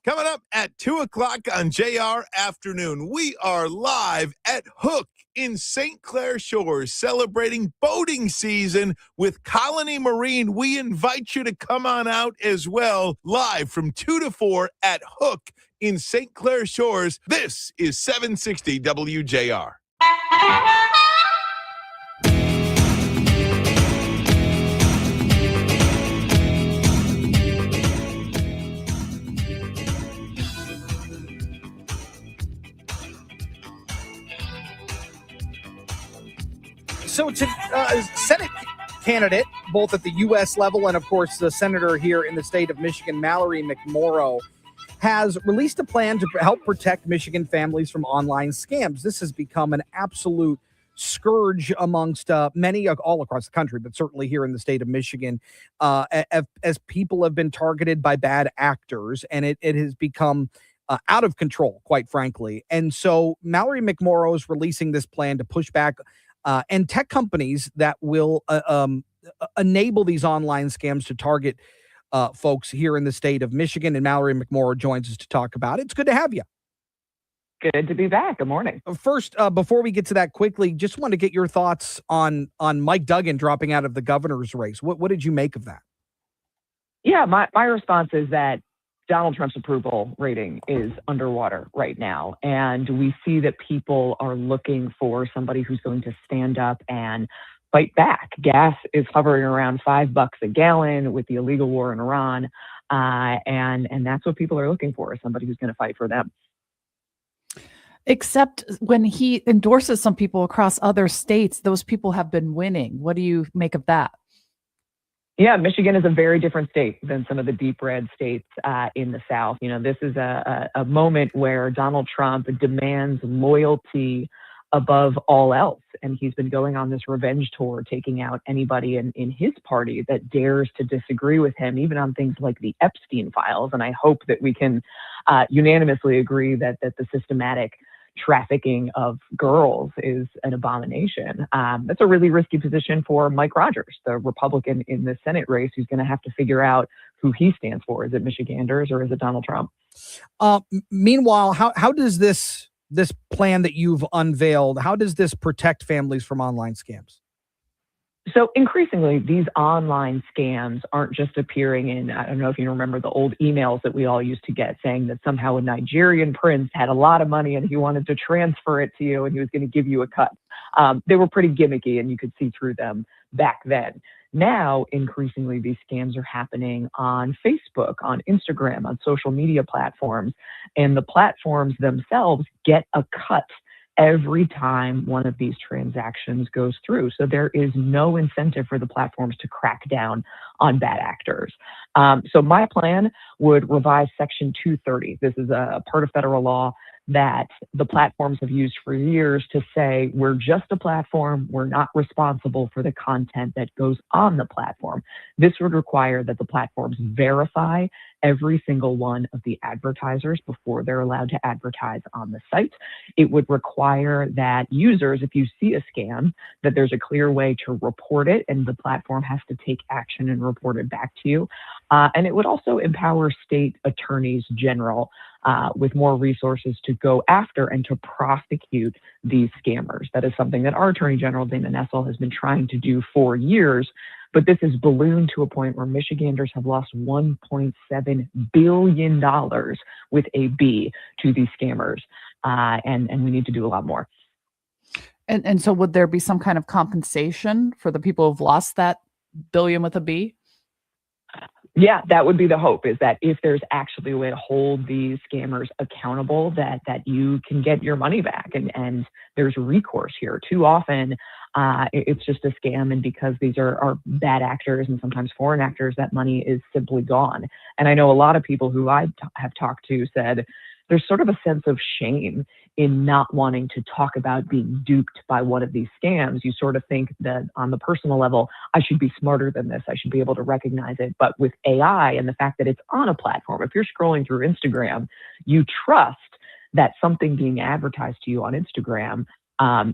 Coming up at 2 o'clock on JR Afternoon, we are live at Hook in St. Clair Shores, celebrating boating season with Colony Marine. We invite you to come on out as well, live from 2 to 4 at Hook in St. Clair Shores. This is 760 WJR. So Senate candidate, both at the U.S. level and, of course, the senator here in the state of Michigan, Mallory McMorrow, has released a plan to help protect Michigan families from online scams. This has become an absolute scourge amongst many all across the country, but certainly here in the state of Michigan, as people have been targeted by bad actors, and it has become out of control, quite frankly. And so Mallory McMorrow is releasing this plan to push back and tech companies that will enable these online scams to target folks here in the state of Michigan. And Mallory McMorrow joins us to talk about it. It's good to have you. Good to be back. Good morning. First, before we get to that quickly, just want to get your thoughts on Mike Duggan dropping out of the governor's race. What did you make of that? Yeah, my response is that Donald Trump's approval rating is underwater right now. And we see that people are looking for somebody who's going to stand up and fight back. Gas is hovering around $5 a gallon with the illegal war in Iran. And that's what people are looking for, somebody who's going to fight for them. Except when he endorses some people across other states, those people have been winning. What do you make of that? Yeah, Michigan is a very different state than some of the deep red states in the South. You know, this is a moment where Donald Trump demands loyalty above all else. And he's been going on this revenge tour, taking out anybody in his party that dares to disagree with him, even on things like the Epstein files. And I hope that we can unanimously agree that the systematic trafficking of girls is an abomination. That's a really risky position for Mike Rogers, the Republican in the Senate race, who's going to have to figure out who he stands for. Is it Michiganders or is it Donald Trump? Meanwhile, how does this plan that you've unveiled, how does this protect families from online scams? So increasingly, these online scams aren't just appearing in, I don't know if you remember the old emails that we all used to get saying that somehow a Nigerian prince had a lot of money and he wanted to transfer it to you and he was going to give you a cut. They were pretty gimmicky and you could see through them back then. Now, increasingly, these scams are happening on Facebook, on Instagram, on social media platforms, and the platforms themselves get a cut every time one of these transactions goes through. So there is no incentive for the platforms to crack down on bad actors. So my plan would revise Section 230. This is a part of federal law that the platforms have used for years to say, we're just a platform, we're not responsible for the content that goes on the platform. This would require that the platforms verify every single one of the advertisers before they're allowed to advertise on the site. It would require that users, if you see a scam, that there's a clear way to report it and the platform has to take action and report it back to you. And it would also empower state attorneys general with more resources to go after and to prosecute these scammers. That is something that our Attorney General, Dana Nessel, has been trying to do for years, but this has ballooned to a point where Michiganders have lost $1.7 billion with a B to these scammers, and we need to do a lot more. And so would there be some kind of compensation for the people who've lost that billion with a B? Yeah, that would be the hope, is that if there's actually a way to hold these scammers accountable, that you can get your money back and there's recourse here. Too often, it's just a scam, and because these are bad actors and sometimes foreign actors, that money is simply gone. And I know a lot of people who I have talked to said there's sort of a sense of shame in not wanting to talk about being duped by one of these scams. You sort of think that on the personal level, I should be smarter than this. I should be able to recognize it. But with AI and the fact that it's on a platform, if you're scrolling through Instagram, you trust that something being advertised to you on Instagram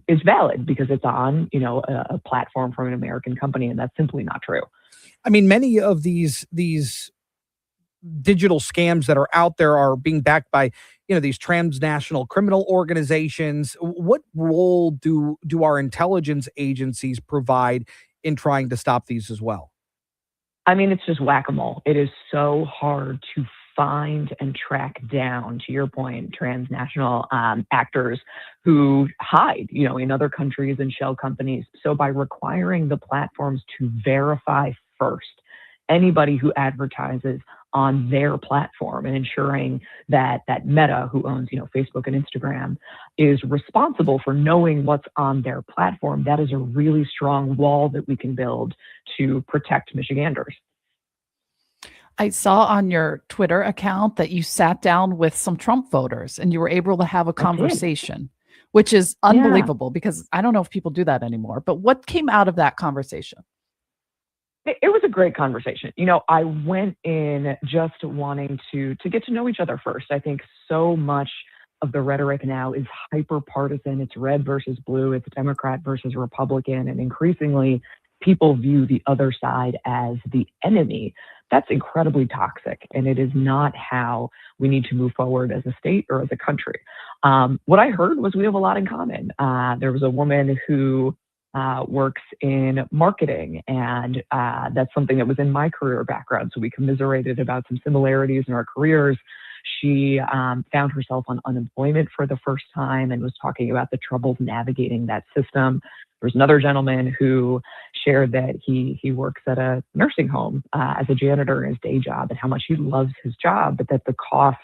is valid because it's on, a platform from an American company, and that's simply not true. I mean, many of these digital scams that are out there are being backed by, these transnational criminal organizations. What role do our intelligence agencies provide in trying to stop these as well? I mean, it's just whack-a-mole. It is so hard to find and track down, to your point, transnational actors who hide, in other countries and shell companies. So by requiring the platforms to verify first anybody who advertises on their platform and ensuring that Meta, who owns, Facebook and Instagram, is responsible for knowing what's on their platform, that is a really strong wall that we can build to protect Michiganders. I saw on your Twitter account that you sat down with some Trump voters and you were able to have a conversation, which is unbelievable because I don't know if people do that anymore. But what came out of that conversation? It was a great conversation. I went in just wanting to get to know each other first. I think so much of the rhetoric now is hyper partisan. It's red versus blue. It's Democrat versus Republican. And increasingly, people view the other side as the enemy. That's incredibly toxic. And it is not how we need to move forward as a state or as a country. What I heard was we have a lot in common. There was a woman who works in marketing, and that's something that was in my career background. So we commiserated about some similarities in our careers. She found herself on unemployment for the first time and was talking about the troubles navigating that system. There's another gentleman who shared that he works at a nursing home as a janitor in his day job and how much he loves his job, but that the cost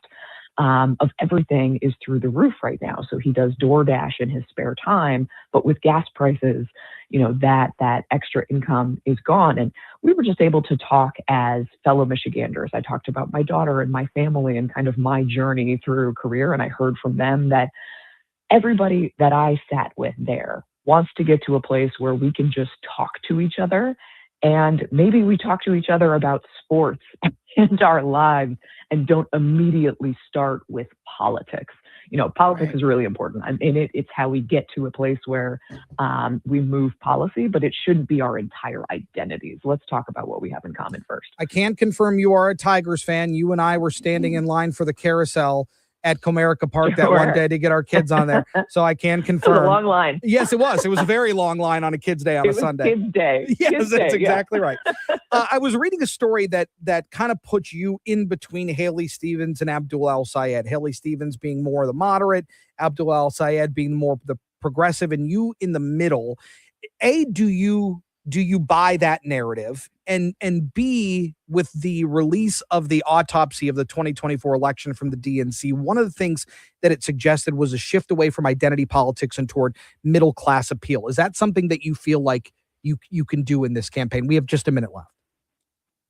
of everything is through the roof right now. So he does DoorDash in his spare time, but with gas prices, that extra income is gone. And we were just able to talk as fellow Michiganders. I talked about my daughter and my family and kind of my journey through career. And I heard from them that everybody that I sat with there wants to get to a place where we can just talk to each other. And maybe we talk to each other about sports and our lives and don't immediately start with politics. Politics is really important. And it's how we get to a place where we move policy, but it shouldn't be our entire identities. Let's talk about what we have in common first. I can confirm you are a Tigers fan. You and I were standing in line for the carousel at Comerica Park that one day to get our kids on there. So I can confirm. It was a long line. Yes, it was. It was a very long line on a kid's day on a Sunday. Kids Day. Yes, Kids that's Day, exactly right. I was reading a story that kind of puts you in between Haley Stevens and Abdul El-Sayed. Haley Stevens being more the moderate, Abdul El-Sayed being more the progressive, and you in the middle. Do you do you buy that narrative? And B, with the release of the autopsy of the 2024 election from the DNC, one of the things that it suggested was a shift away from identity politics and toward middle class appeal. Is that something that you feel like you can do in this campaign? We have just a minute left.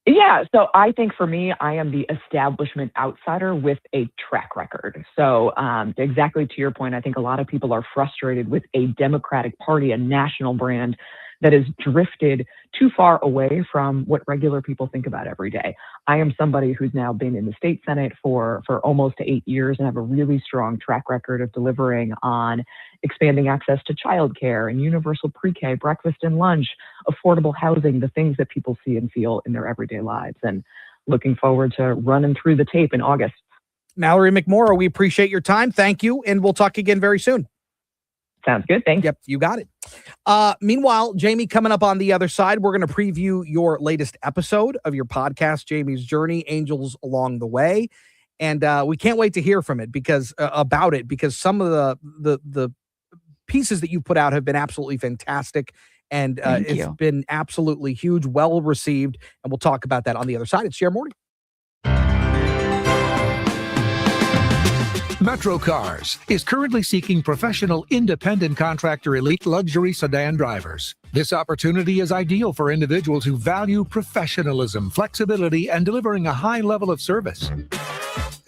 Yeah, so I think for me, I am the establishment outsider with a track record. So exactly to your point, I think a lot of people are frustrated with a Democratic Party, a national brand that has drifted too far away from what regular people think about every day. I am somebody who's now been in the state Senate for almost 8 years and have a really strong track record of delivering on expanding access to childcare and universal pre-K, breakfast and lunch, affordable housing, the things that people see and feel in their everyday lives. And looking forward to running through the tape in August. Mallory McMorrow, we appreciate your time. Thank you. And we'll talk again very soon. Sounds good. Thanks. Yep, you got it. Meanwhile, Jamie, coming up on the other side, we're going to preview your latest episode of your podcast, Jamie's Journey, Angels Along the Way. And we can't wait to hear from it because some of the pieces that you put out have been absolutely fantastic. And it's been absolutely huge, well received. And we'll talk about that on the other side. It's JR Morning. Metro Cars is currently seeking professional independent contractor elite luxury sedan drivers. This opportunity is ideal for individuals who value professionalism, flexibility, and delivering a high level of service.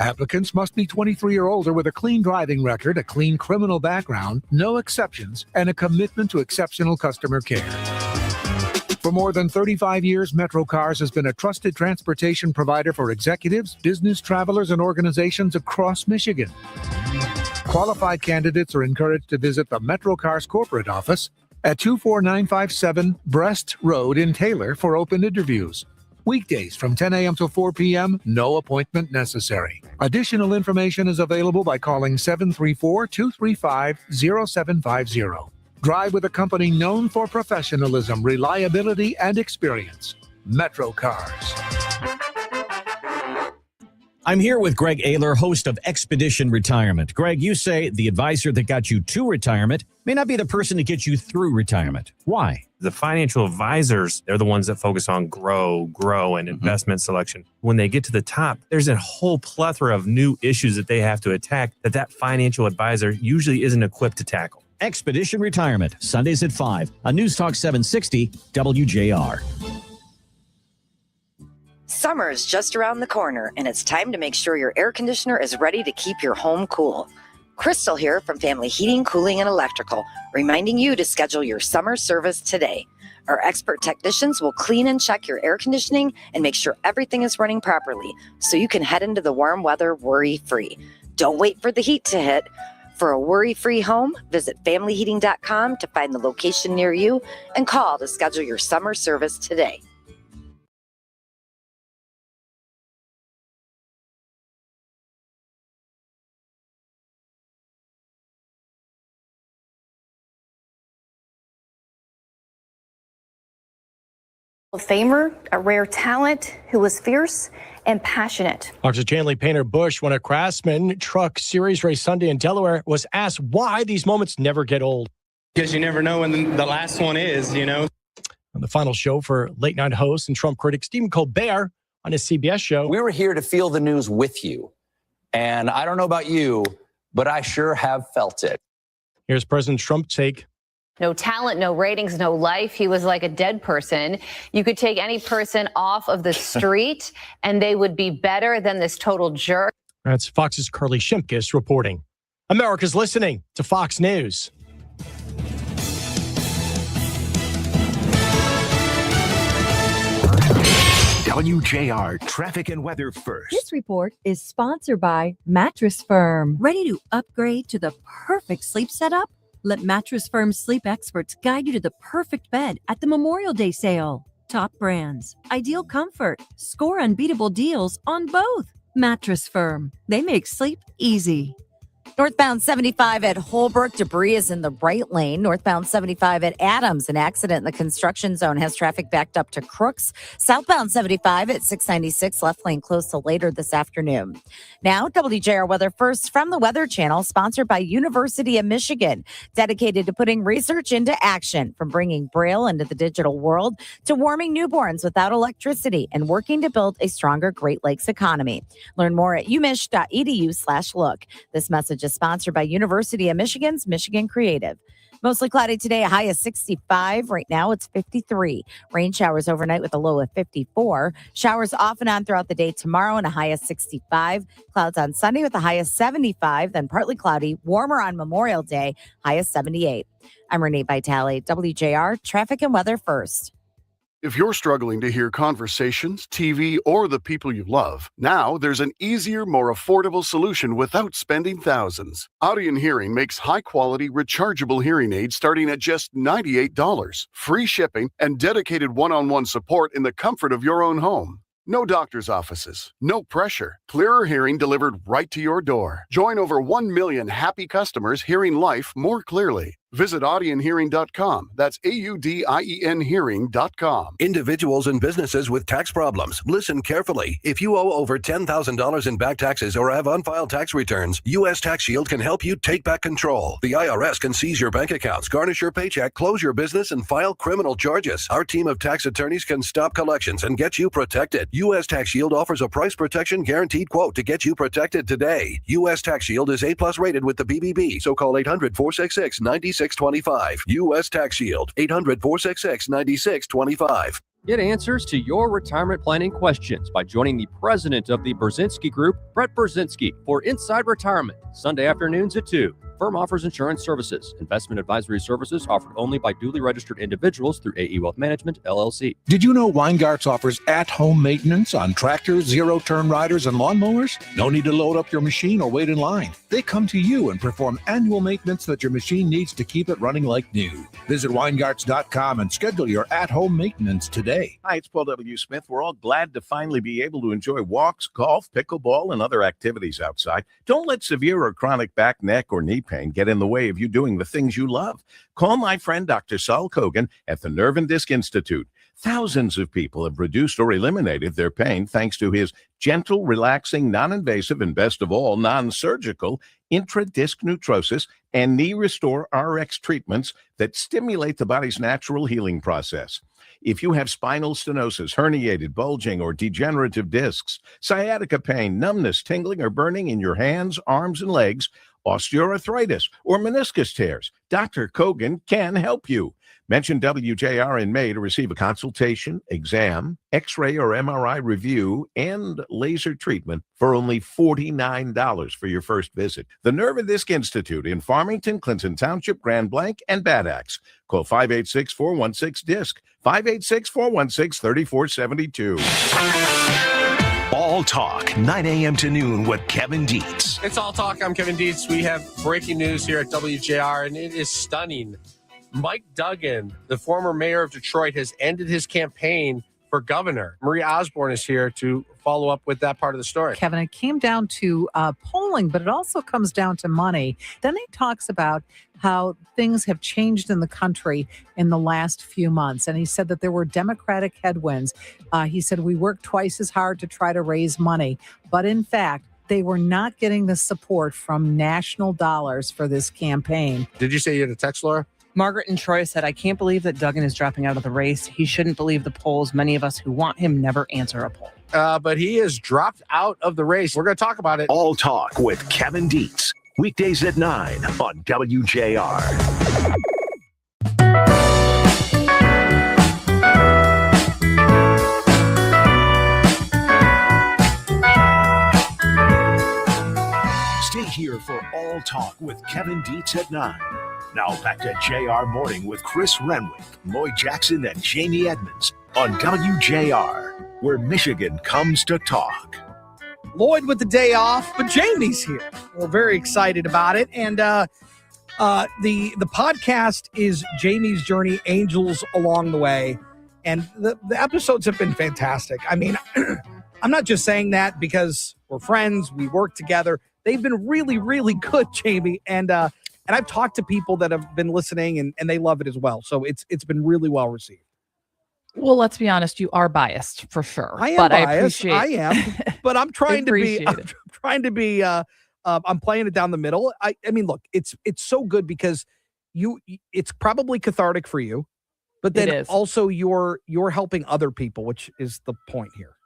Applicants must be 23 or older with a clean driving record, a clean criminal background, no exceptions, and a commitment to exceptional customer care. For more than 35 years, Metro Cars has been a trusted transportation provider for executives, business travelers, and organizations across Michigan. Qualified candidates are encouraged to visit the Metro Cars corporate office at 24957 Brest Road in Taylor for open interviews. Weekdays from 10 a.m. to 4 p.m., no appointment necessary. Additional information is available by calling 734-235-0750. Drive with a company known for professionalism, reliability, and experience. Metro Cars. I'm here with Greg Ayler, host of Expedition Retirement. Greg, you say the advisor that got you to retirement may not be the person to get you through retirement. Why? The financial advisors, they're the ones that focus on grow, and investment selection. When they get to the top, there's a whole plethora of new issues that they have to attack that financial advisor usually isn't equipped to tackle. Expedition Retirement, Sundays at 5 on News Talk 760 WJR. Summer is just around the corner, and it's time to make sure your air conditioner is ready to keep your home cool. Crystal here from Family Heating, Cooling, and Electrical, reminding you to schedule your summer service today. Our expert technicians will clean and check your air conditioning and make sure everything is running properly so you can head into the warm weather worry-free. Don't wait for the heat to hit. For a worry-free home, visit familyheating.com to find the location near you and call to schedule your summer service today. A famer, a rare talent who was fierce and passionate. Officer Chanley Painter-Bush won a Craftsman Truck Series race Sunday in Delaware, was asked why these moments never get old. Because you never know when the last one is, you know. On the final show for late night host and Trump critic Stephen Colbert on his CBS show. We were here to feel the news with you. And I don't know about you, but I sure have felt it. Here's President Trump's take. No talent, no ratings, no life. He was like a dead person. You could take any person off of the street and they would be better than this total jerk. That's Fox's Carly Shimkus reporting. America's listening to Fox News. WJR traffic and weather first. This report is sponsored by Mattress Firm. Ready to upgrade to the perfect sleep setup? Let Mattress Firm's sleep experts guide you to the perfect bed at the Memorial Day sale. Top brands, ideal comfort, score unbeatable deals on both. Mattress Firm. They make sleep easy. Northbound 75 at Holbrook, debris is in the right lane. Northbound 75 at Adams, an accident in the construction zone has traffic backed up to Crooks. Southbound 75 at 696, left lane closed till later this afternoon. Now, WJR Weather First from the Weather Channel, sponsored by University of Michigan, dedicated to putting research into action, from bringing Braille into the digital world to warming newborns without electricity and working to build a stronger Great Lakes economy. Learn more at umich.edu/look. This message is sponsored by University of Michigan's Michigan Creative. Mostly cloudy today, a high of 65. Right now it's 53. Rain showers overnight with a low of 54. Showers off and on throughout the day tomorrow and a high of 65. Clouds on Sunday with a high of 75. Then partly cloudy, warmer on Memorial Day, high of 78. I'm Renee Vitale, WJR Traffic and Weather First. If you're struggling to hear conversations, TV, or the people you love, now there's an easier, more affordable solution without spending thousands. Audion Hearing makes high-quality, rechargeable hearing aids starting at just $98, free shipping, and dedicated one-on-one support in the comfort of your own home. No doctor's offices, no pressure. Clearer hearing delivered right to your door. Join over 1 million happy customers hearing life more clearly. Visit audionhearing.com. That's AUDIEN hearing.com. Individuals and businesses with tax problems. Listen carefully. If you owe over $10,000 in back taxes or have unfiled tax returns, U.S. Tax Shield can help you take back control. The IRS can seize your bank accounts, garnish your paycheck, close your business, and file criminal charges. Our team of tax attorneys can stop collections and get you protected. U.S. Tax Shield offers a price protection guaranteed quote to get you protected today. U.S. Tax Shield is A+ rated with the BBB, so call 800-466-9625. U.S. Tax Shield, 800-466-9625. Get answers to your retirement planning questions by joining the president of the Brzezinski Group, Brett Brzezinski, for Inside Retirement, Sunday afternoons at 2. Firm offers insurance services. Investment advisory services offered only by duly registered individuals through AE Wealth Management, LLC. Did you know Weingarts offers at-home maintenance on tractors, zero-turn riders, and lawnmowers? No need to load up your machine or wait in line. They come to you and perform annual maintenance that your machine needs to keep it running like new. Visit Weingarts.com and schedule your at-home maintenance today. Hi, it's Paul W. Smith. We're all glad to finally be able to enjoy walks, golf, pickleball, and other activities outside. Don't let severe or chronic back, neck, or knee pain get in the way of you doing the things you love. Call my friend Dr. Saul Kogan at the Nerve and Disc Institute. Thousands of people have reduced or eliminated their pain thanks to his gentle, relaxing, non-invasive, and best of all, non-surgical intra-disc neutrosis and knee restore RX treatments that stimulate the body's natural healing process. If you have spinal stenosis, herniated, bulging, or degenerative discs, sciatica pain, numbness, tingling, or burning in your hands, arms, and legs, osteoarthritis, or meniscus tears, Dr. Kogan can help you. Mention WJR in May to receive a consultation, exam, X-ray or MRI review, and laser treatment for only $49 for your first visit. The Nerve and Disc Institute in Farmington, Clinton Township, Grand Blanc, and Bad Axe. Call 586-416-DISC, 586-416-3472. All Talk, 9 a.m. to noon with Kevin Dietz. It's All Talk. I'm Kevin Dietz. We have breaking news here at WJR, and it is stunning. Mike Duggan, the former mayor of Detroit, has ended his campaign for governor. Marie Osborne is here to follow up with that part of the story. Kevin, it came down to polling, but it also comes down to money. Then he talks about how things have changed in the country in the last few months. And he said that there were Democratic headwinds. He said, we worked twice as hard to try to raise money. But in fact, they were not getting the support from national dollars for this campaign. Did you say you had a text, Laura? Margaret and Troy said, I can't believe that Duggan is dropping out of the race. He shouldn't believe the polls. Many of us who want him never answer a poll. But he has dropped out of the race. We're going to talk about it. All Talk with Kevin Dietz. Weekdays at 9 on WJR. Stay here for All Talk with Kevin Dietz at 9. Now back to JR Morning with Chris Renwick, Lloyd Jackson, and Jamie Edmonds on WJR, where Michigan comes to talk. Lloyd with the day off, but Jamie's here. We're very excited about it. And the podcast is Jamie's Journey, Angels Along the Way. And the episodes have been fantastic. I mean, I'm not just saying that because we're friends, we work together, they've been really, really good, Jamie. And I've talked to people that have been listening and they love it as well. So it's been really well received. Well, let's be honest, you are biased for sure. I am but biased. I I am, but I'm trying to be. I'm trying to be. I'm playing it down the middle. I mean, look, it's so good because it's probably cathartic for you, but then also you're helping other people, which is the point here.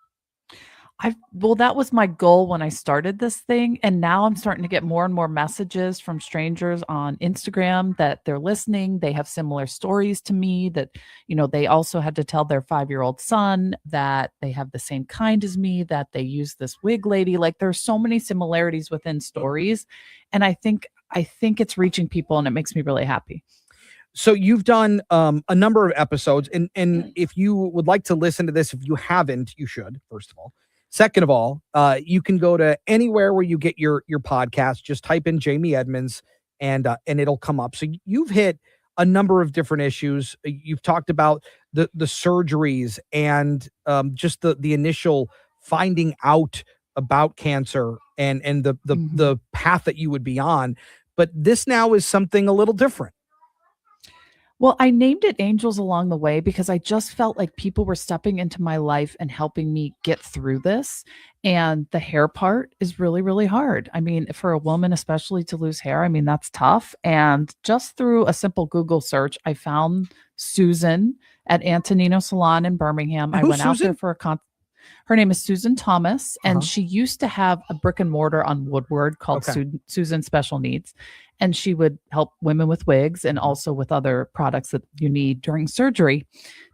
Well, that was my goal when I started this thing. And now I'm starting to get more and more messages from strangers on Instagram that they're listening. They have similar stories to me that, they also had to tell their 5-year-old son that they have the same kind as me, that they use this wig lady. Like there's so many similarities within stories. And I think it's reaching people and it makes me really happy. So you've done a number of episodes and if you would like to listen to this, if you haven't, you should, first of all. Second of all, you can go to anywhere where you get your podcast. Just type in Jamie Edmonds and it'll come up. So you've hit a number of different issues. You've talked about the surgeries and just the initial finding out about cancer and the path that you would be on. But this now is something a little different. Well, I named it Angels Along the Way because I just felt like people were stepping into my life and helping me get through this. And the hair part is really, really hard. I mean, for a woman, especially to lose hair, I mean, that's tough. And just through a simple Google search, I found Susan at Antonino Salon in Birmingham. I went out there for a her name is Susan Thomas, and she used to have a brick and mortar on Woodward called Susan Special Needs. And she would help women with wigs and also with other products that you need during surgery.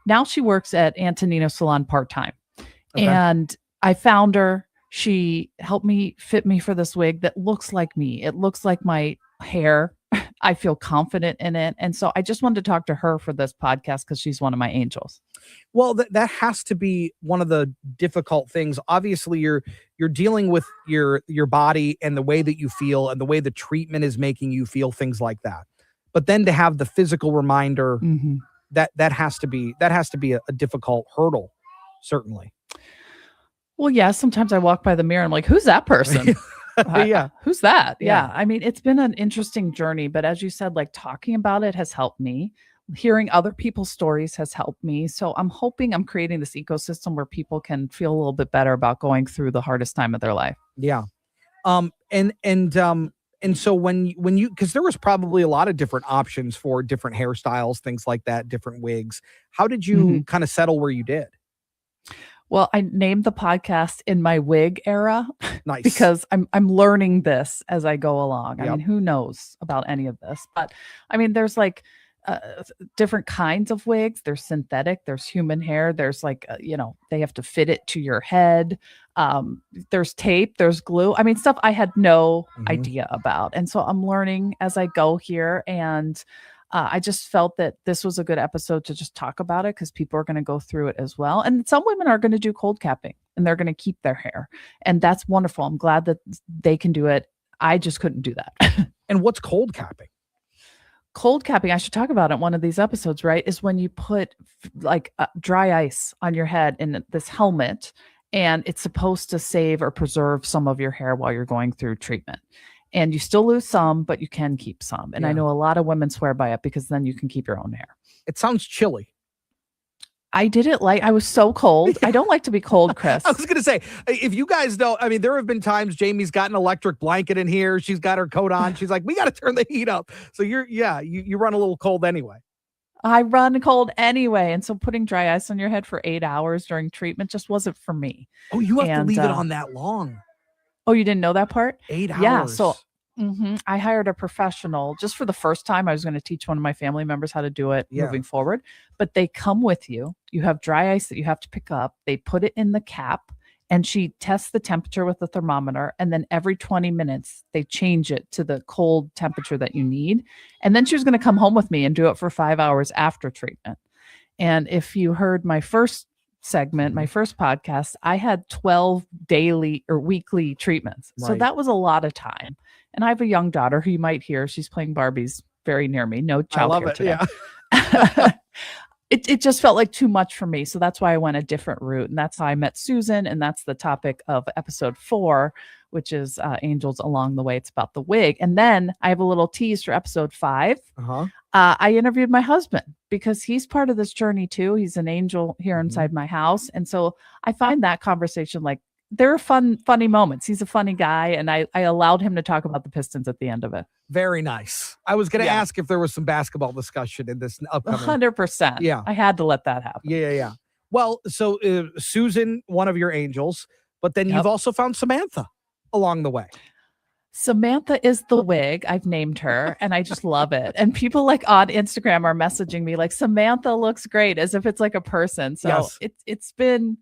Now she works at Antonino Salon part-time. And I found her. She helped me fit me for this wig that looks like me. It looks like my hair. I feel confident in it. And so I just wanted to talk to her for this podcast because she's one of my angels. Well, that has to be one of the difficult things. Obviously, you're dealing with your body and the way that you feel and the way the treatment is making you feel, things like that. But then to have the physical reminder, that has to be a difficult hurdle, certainly. Well, yeah, sometimes I walk by the mirror and I'm like, who's that person? Yeah. Who's that? Yeah. Yeah. I mean, it's been an interesting journey, but as you said, like talking about it has helped me. Hearing other people's stories has helped me. So I'm hoping I'm creating this ecosystem where people can feel a little bit better about going through the hardest time of their life. Yeah. And so when you, because there was probably a lot of different options for different hairstyles, things like that, different wigs. How did you kind of settle where you did? Well, I named the podcast In My Wig Era. Nice. Because I'm learning this as I go along. I mean, who knows about any of this? But I mean, there's like different kinds of wigs. There's synthetic, there's human hair, there's like, they have to fit it to your head. There's tape, there's glue. I mean, stuff I had no idea about. And so I'm learning as I go here. And I just felt that this was a good episode to just talk about it because people are going to go through it as well. And some women are going to do cold capping and they're going to keep their hair. And that's wonderful. I'm glad that they can do it. I just couldn't do that. And what's cold capping? Cold capping, I should talk about it in one of these episodes, right? Is when you put like dry ice on your head in this helmet and it's supposed to save or preserve some of your hair while you're going through treatment. And you still lose some, but you can keep some. And I know a lot of women swear by it because then you can keep your own hair. It sounds chilly. I did it I was so cold. I don't like to be cold, Chris. I was going to say, if you guys know, I mean, there have been times Jamie's got an electric blanket in here. She's got her coat on. She's like, we got to turn the heat up. So you run a little cold anyway. I run cold anyway. And so putting dry ice on your head for 8 hours during treatment just wasn't for me. Oh, you have to leave it on that long. Oh, you didn't know that part? 8 hours. Yeah. So I hired a professional just for the first time. I was going to teach one of my family members how to do it moving forward, but they come with you. You have dry ice that you have to pick up. They put it in the cap and she tests the temperature with the thermometer. And then every 20 minutes, they change it to the cold temperature that you need. And then she was going to come home with me and do it for 5 hours after treatment. And if you heard my first segment, my first podcast, I had 12 daily or weekly treatments. Right. So that was a lot of time. And I have a young daughter who you might hear. She's playing Barbies very near me. No childcare today. Yeah. it just felt like too much for me. So that's why I went a different route. And that's how I met Susan. And that's the topic of episode 4, which is Angels Along the Way. It's about the wig. And then I have a little tease for episode 5. Uh-huh. I interviewed my husband because he's part of this journey too. He's an angel here inside my house. And so I find that conversation, like, there are funny moments. He's a funny guy. And I allowed him to talk about the Pistons at the end of it. Very nice. I was going to ask if there was some basketball discussion in this upcoming. 100%. Yeah. I had to let that happen. Yeah. Well, so Susan, one of your angels, but then you've also found Samantha along the way. Samantha is the wig. I've named her and I just love it. And people like on Instagram are messaging me like, Samantha looks great, as if it's like a person. So it's been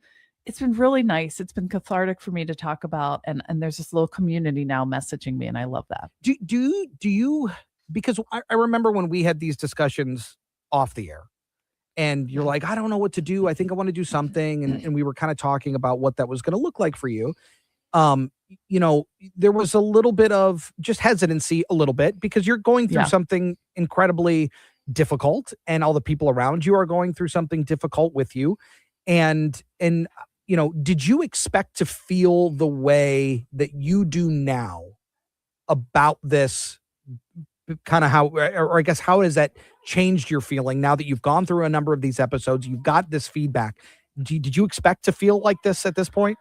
really nice. It's been cathartic for me to talk about. And there's this little community now messaging me, and I love that. Do you, because I remember when we had these discussions off the air and you're like, I don't know what to do. I think I want to do something. And we were kind of talking about what that was going to look like for you. There was a little bit of just hesitancy a little bit because you're going through something incredibly difficult and all the people around you are going through something difficult with you. And did you expect to feel the way that you do now about this, kind of how, or I guess, how has that changed your feeling now that you've gone through a number of these episodes, you've got this feedback? Did you expect to feel like this at this point?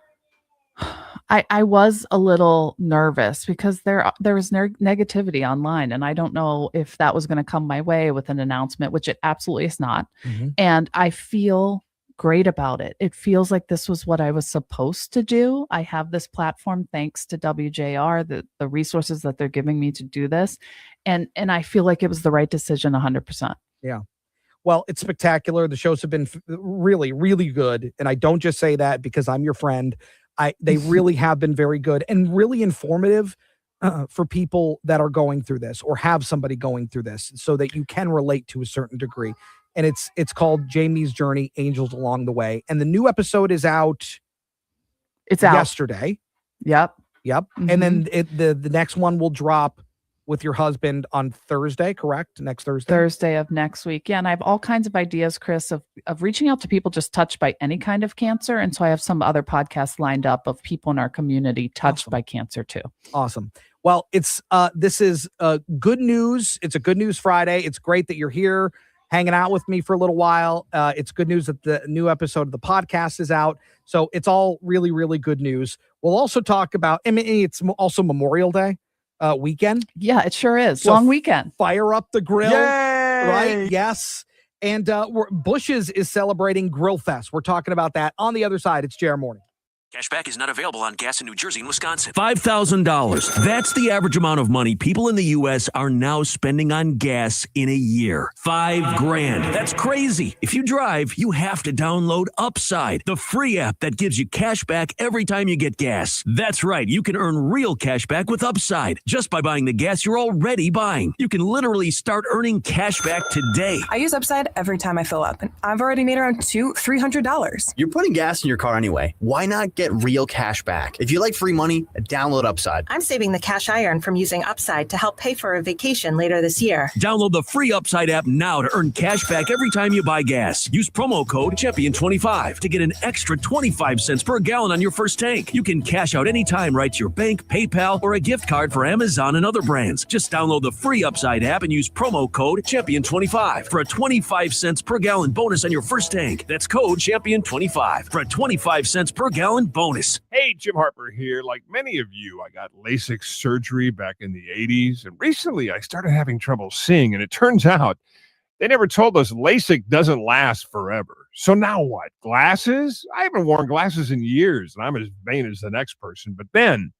I was a little nervous because there was negativity online, and I don't know if that was going to come my way with an announcement, which it absolutely is not. And I feel great about it. It feels like this was what I was supposed to do. I have this platform thanks to WJR, the resources that they're giving me to do this. And I feel like it was the right decision 100%. Yeah. Well, it's spectacular. The shows have been really, really good. And I don't just say that because I'm your friend. They really have been very good and really informative for people that are going through this or have somebody going through this so that you can relate to a certain degree. And it's called Jamie's Journey, Angels Along the Way. And the new episode is out. It's out yesterday. Yep. And then the next one will drop with your husband on Thursday, correct? Next Thursday? Thursday of next week. Yeah. And I have all kinds of ideas, Chris, of reaching out to people just touched by any kind of cancer. And so I have some other podcasts lined up of people in our community touched by cancer too. Awesome. Well, this is good news. It's a Good News Friday. It's great that you're here hanging out with me for a little while. It's good news that the new episode of the podcast is out. So it's all really, really good news. We'll also talk about, it's also Memorial Day weekend. Yeah, it sure is. So long weekend. Fire up the grill. Yay! Right? Yes. And Bush's is celebrating Grill Fest. We're talking about that on the other side. It's JR Morning. Cashback is not available on gas in New Jersey and Wisconsin. $5,000. That's the average amount of money people in the U.S. are now spending on gas in a year. $5,000. That's crazy. If you drive, you have to download Upside, the free app that gives you cash back every time you get gas. That's right. You can earn real cash back with Upside just by buying the gas you're already buying. You can literally start earning cash back today. I use Upside every time I fill up, and I've already made around $300. You're putting gas in your car anyway. Why not get real cash back? If you like free money, download Upside. I'm saving the cash I earn from using Upside to help pay for a vacation later this year. Download the free Upside app now to earn cash back every time you buy gas. Use promo code Champion25 to get an extra 25 cents per gallon on your first tank. You can cash out anytime right to your bank, PayPal, or a gift card for Amazon and other brands. Just download the free Upside app and use promo code Champion25 for a 25 cents per gallon bonus on your first tank. That's code Champion25 for a 25 cents per gallon bonus. Hey, Jim Harper here. Like many of you, I got LASIK surgery back in the 80s, and recently I started having trouble seeing, and it turns out they never told us LASIK doesn't last forever. So now what? Glasses? I haven't worn glasses in years, and I'm as vain as the next person. But then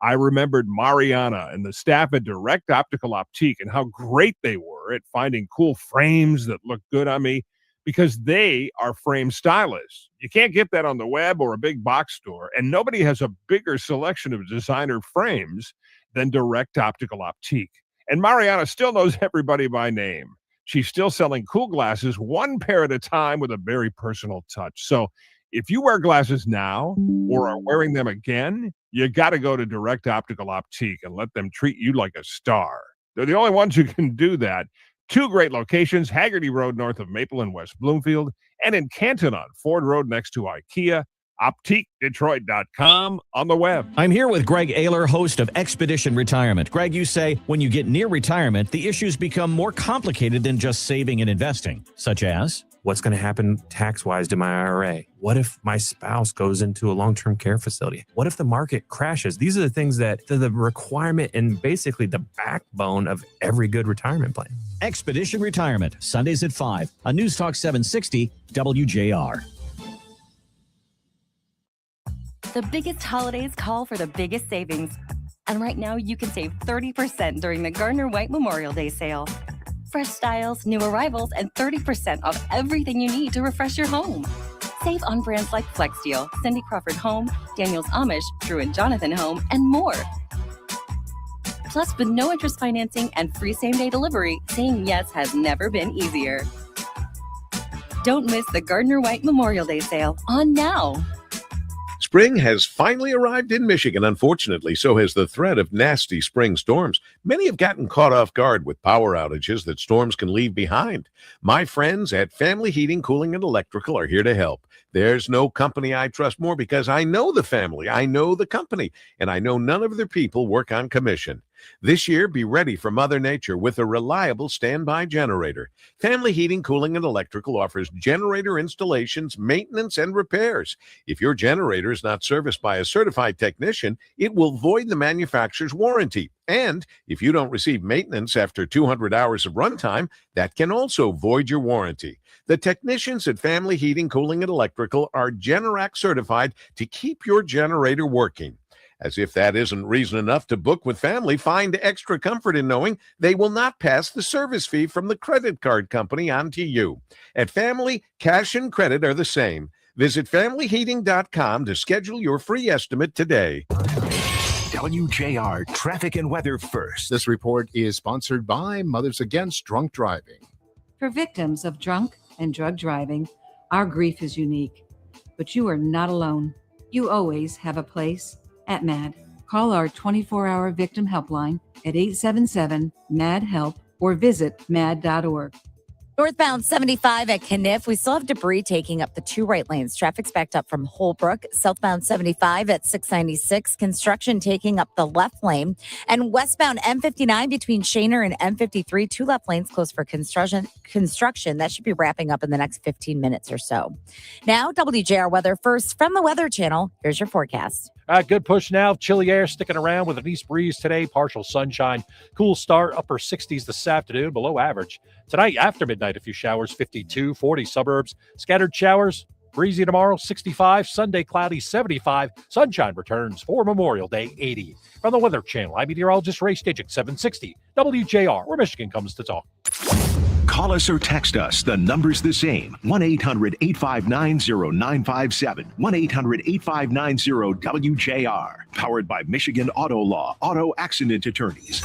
I remembered Mariana and the staff at Direct Optical Optique and how great they were at finding cool frames that look good on me, because they are frame stylists. You can't get that on the web or a big box store, and nobody has a bigger selection of designer frames than Direct Optical Optique. And Mariana still knows everybody by name. She's still selling cool glasses, one pair at a time with a very personal touch. So if you wear glasses now or are wearing them again, you got to go to Direct Optical Optique and let them treat you like a star. They're the only ones who can do that. 2 great locations, Haggerty Road north of Maple and West Bloomfield, and in Canton on Ford Road next to IKEA. OptiqueDetroit.com on the web. I'm here with Greg Ayler, host of Expedition Retirement. Greg, you say when you get near retirement, the issues become more complicated than just saving and investing, such as? What's going to happen tax-wise to my IRA? What if my spouse goes into a long-term care facility? What if the market crashes? These are the things that are the requirement and basically the backbone of every good retirement plan. Expedition Retirement, Sundays at 5 on News Talk 760 WJR. The biggest holidays call for the biggest savings. And right now, you can save 30% during the Gardner White Memorial Day sale. Fresh styles, new arrivals, and 30% off everything you need to refresh your home. Save on brands like FlexSteel, Cindy Crawford Home, Daniels Amish, Drew and Jonathan Home, and more. Plus, with no interest financing and free same-day delivery, saying yes has never been easier. Don't miss the Gardner White Memorial Day sale on now. Spring has finally arrived in Michigan. Unfortunately, so has the threat of nasty spring storms. Many have gotten caught off guard with power outages that storms can leave behind. My friends at Family Heating, Cooling, and Electrical are here to help. There's no company I trust more because I know the family, I know the company, and I know none of their people work on commission. This year, be ready for Mother Nature with a reliable standby generator. Family Heating, Cooling, and Electrical offers generator installations, maintenance, and repairs. If your generator is not serviced by a certified technician, it will void the manufacturer's warranty. And if you don't receive maintenance after 200 hours of runtime, that can also void your warranty. The technicians at Family Heating, Cooling, and Electrical are Generac certified to keep your generator working. As if that isn't reason enough to book with family, find extra comfort in knowing they will not pass the service fee from the credit card company onto you. At Family, cash and credit are the same. Visit familyheating.com to schedule your free estimate today. WJR Traffic and Weather First. This report is sponsored by Mothers Against Drunk Driving. For victims of drunk and drug driving, our grief is unique, but you are not alone. You always have a place at MAD. Call our 24-hour victim helpline at 877-MAD-HELP or visit mad.org. Northbound 75 at Kniff, we still have debris taking up the 2 right lanes. Traffic's backed up from Holbrook. Southbound 75 at 696, construction taking up the left lane. And westbound M59 between Shaner and M53, 2 left lanes closed for construction. That should be wrapping up in the next 15 minutes or so. Now, WJR weather first from the Weather Channel. Here's your forecast. Good push now. Chilly air sticking around with an east breeze today. Partial sunshine. Cool start. Upper 60s this afternoon. Below average. Tonight, after midnight, a few showers. 52, 40 suburbs. Scattered showers. Breezy tomorrow. 65. Sunday, cloudy. 75. Sunshine returns for Memorial Day. 80. From the Weather Channel, I'm meteorologist Ray Stijik. 760 WJR, where Michigan comes to talk. Call us or text us. The number's the same. 1-800-859-0957. 1-800-859-0WJR. Powered by Michigan Auto Law. Auto Accident Attorneys.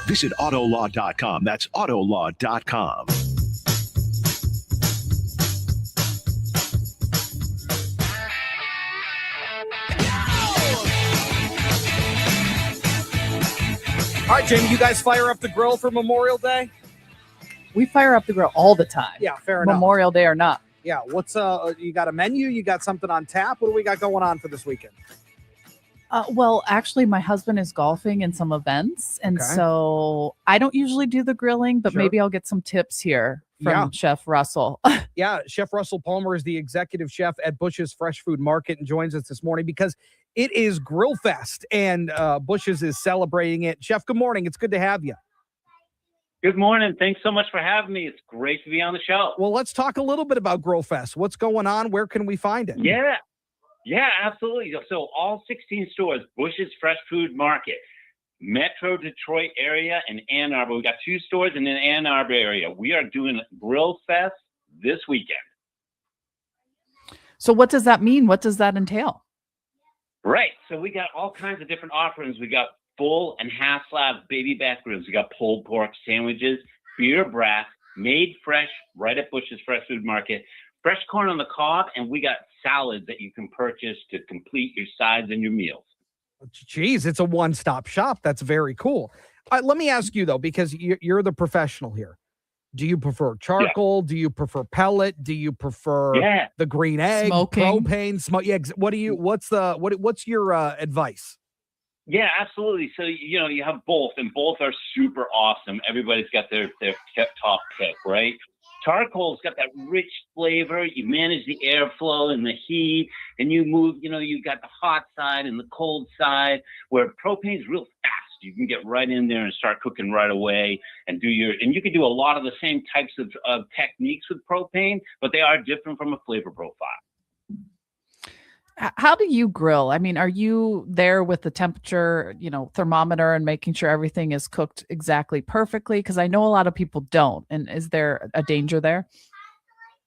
Visit autolaw.com. That's autolaw.com. All right, Jamie, you guys fire up the grill for Memorial Day? We fire up the grill all the time. Yeah, fair enough. Memorial Day or not. Yeah, what's you got a menu? You got something on tap? What do we got going on for this weekend? Well, actually, my husband is golfing in some events, and so I don't usually do the grilling, but maybe I'll get some tips here from Chef Russell. Yeah, Chef Russell Palmer is the executive chef at Bush's Fresh Food Market and joins us this morning because it is Grill Fest, and Bush's is celebrating it. Chef, good morning. It's good to have you. Good morning. Thanks so much for having me. It's great to be on the show. Well, let's talk a little bit about Grill Fest. What's going on? Where can we find it? Yeah, absolutely. So all 16 stores, Bush's Fresh Food Market, Metro Detroit area and Ann Arbor. We got 2 stores in the Ann Arbor area. We are doing Grill Fest this weekend. So what does that mean? What does that entail? Right. So we got all kinds of different offerings. We got full and half slab baby back ribs. We got pulled pork sandwiches, beer brass, made fresh right at Bush's Fresh Food Market, fresh corn on the cob, and we got salads that you can purchase to complete your sides and your meals. Geez, it's a one-stop shop. That's very cool. Let me ask you, though, because you're the professional here. Do you prefer charcoal? Do you prefer pellet? Do you prefer the green egg? Smoking. Propane? Smoke? Yeah. What's your advice? Yeah, absolutely. So, you have both, and both are super awesome. Everybody's got their top pick, right? Charcoal's got that rich flavor. You manage the airflow and the heat, and you move, you got the hot side and the cold side, where propane's real fast. You can get right in there and start cooking right away and and you can do a lot of the same types of techniques with propane, but they are different from a flavor profile. How do you grill? I mean, are you there with the temperature, thermometer and making sure everything is cooked exactly perfectly? Because I know a lot of people don't. And is there a danger there?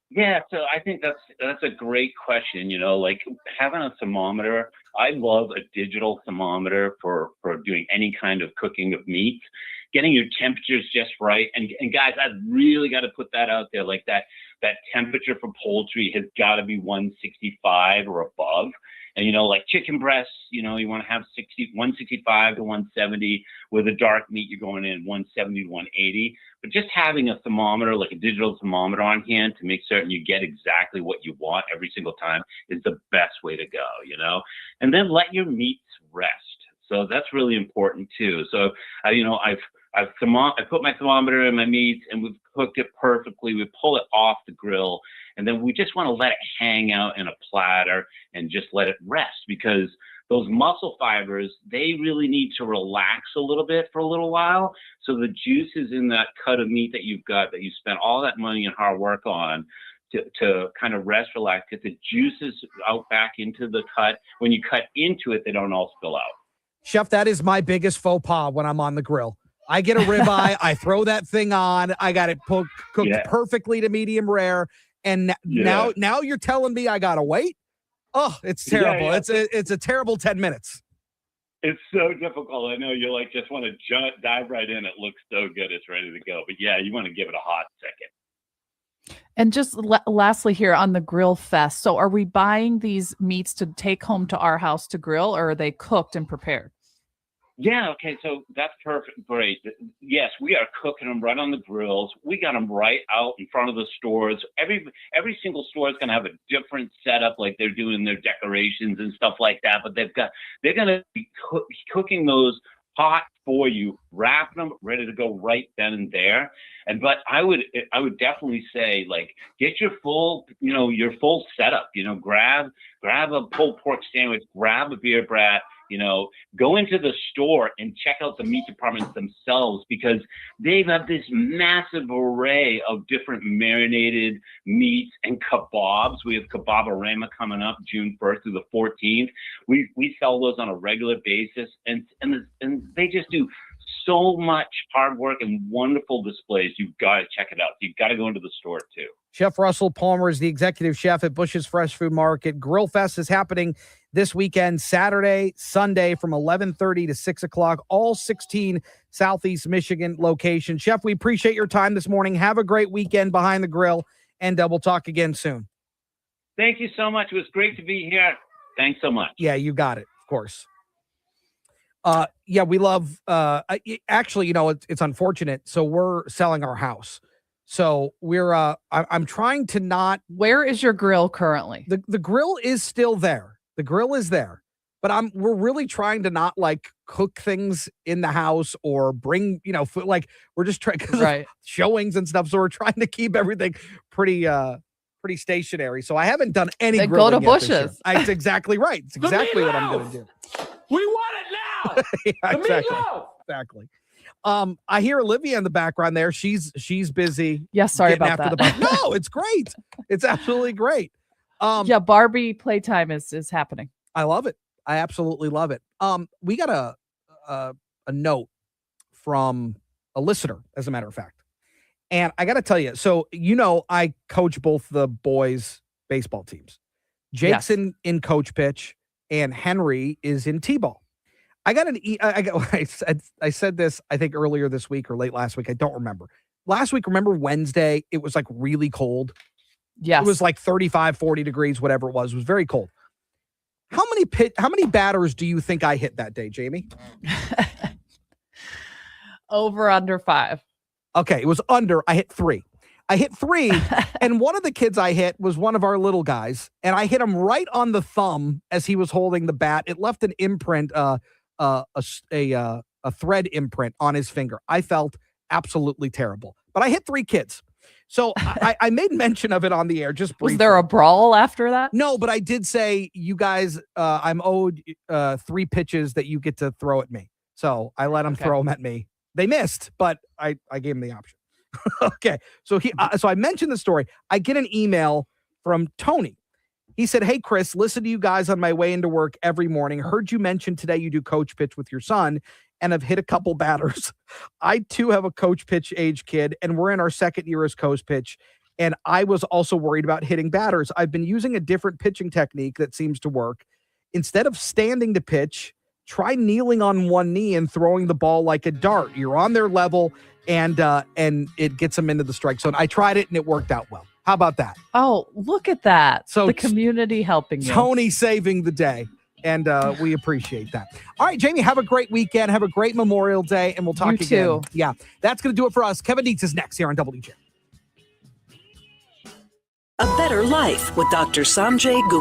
Yeah, so I think that's a great question. Like having a thermometer. I love a digital thermometer for doing any kind of cooking of meat, getting your temperatures just right. And guys, I've really got to put that out there. Like that temperature for poultry has got to be 165 or above. And, like chicken breasts, you want to have 165 to 170. With a dark meat, you're going in 170 to 180. But just having a thermometer, like a digital thermometer on hand to make certain you get exactly what you want every single time is the best way to go, And then let your meats rest. So that's really important too. So, I put my thermometer in my meats and we've cooked it perfectly. We pull it off the grill and then we just want to let it hang out in a platter and just let it rest, because those muscle fibers, they really need to relax a little bit for a little while. So the juices in that cut of meat that you've got, that you spent all that money and hard work on, to kind of rest, relax, get the juices out back into the cut. When you cut into it, they don't all spill out. Chef, that is my biggest faux pas when I'm on the grill. I get a ribeye, I throw that thing on, I got it cooked perfectly to medium rare, and now you're telling me I gotta wait? Oh, it's terrible. Yeah. It's a terrible 10 minutes. It's so difficult. I know you just want to dive right in. It looks so good. It's ready to go. But yeah, you want to give it a hot second. And just lastly here on the grill fest. So are we buying these meats to take home to our house to grill, or are they cooked and prepared? Yeah, okay, so that's perfect. Great. Yes, we are cooking them right on the grills. We got them right out in front of the stores. Every single store is going to have a different setup, like they're doing their decorations and stuff like that, but they're going to be cooking those hot for you, wrapping them, ready to go right then and there. But I would definitely say, get your full setup. Grab a pulled pork sandwich, grab a beer brat. Go into the store and check out the meat departments themselves, because they've got this massive array of different marinated meats and kebabs. We have Kebabarama coming up June 1st through the 14th. We sell those on a regular basis, and they just do so much hard work and wonderful displays. You've got to check it out. You've got to go into the store too. Chef Russell Palmer is the executive chef at Bush's Fresh Food Market. Grill Fest is happening this weekend, Saturday, Sunday, from 11:30 to 6 o'clock, all 16 Southeast Michigan locations. Chef, we appreciate your time this morning. Have a great weekend behind the grill, and we'll talk again soon. Thank you so much. It was great to be here. Thanks so much. Yeah, you got it. Of course. We love, actually, it's unfortunate. So we're selling our house. So we're, I'm trying to not. Where is your grill currently? The grill is still there. The grill is there, but we're really trying to not cook things in the house or bring, food. We're just trying, because showings and stuff. So we're trying to keep everything pretty stationary. So I haven't done any then grilling go to yet this year. Bush's. It's exactly right. It's exactly what I'm going to do. We want it now. Yeah, exactly. I hear Olivia in the background there. She's busy. Yeah, sorry getting about after that. No, it's great. It's absolutely great. Barbie playtime is happening. I love it. I absolutely love it. We got a note from a listener, as a matter of fact. And I got to tell you, so I coach both the boys' baseball teams. Jake's in coach pitch, and Henry is in T-ball. I got I said this, I think, earlier this week or late last week. I don't remember. Last week, remember Wednesday, it was really cold. Yes. It was 35, 40 degrees, whatever it was. It was very cold. How many batters do you think I hit that day, Jamie? Over under 5. Okay, it was under. I hit 3. And one of the kids I hit was one of our little guys, and I hit him right on the thumb as he was holding the bat. It left an imprint, a thread imprint on his finger. I felt absolutely terrible, but I hit 3 kids. So I made mention of it on the air just briefly. Was there a brawl after that? No, but I did say, you guys, I'm owed 3 pitches that you get to throw at me. So I let them throw them at me. They missed, but I gave them the option. Okay. So so I mentioned the story. I get an email from Tony. He said, "Hey, Chris, listen to you guys on my way into work every morning. Heard you mention today you do coach pitch with your son and have hit a couple batters. I too have a coach pitch age kid, and we're in our second year as coach pitch. And I was also worried about hitting batters. I've been using a different pitching technique that seems to work. Instead of standing to pitch, try kneeling on one knee and throwing the ball like a dart. You're on their level, and it gets them into the strike zone. I tried it, and it worked out well. How about that?" Oh, look at that. So the community helping you. Tony saving the day, and we appreciate that. All right, Jamie, have a great weekend. Have a great Memorial Day, and we'll talk You again. too. Yeah, that's going to do it for us. Kevin Dietz is next here on WJ. A better life with Dr. Sanjay Gupta.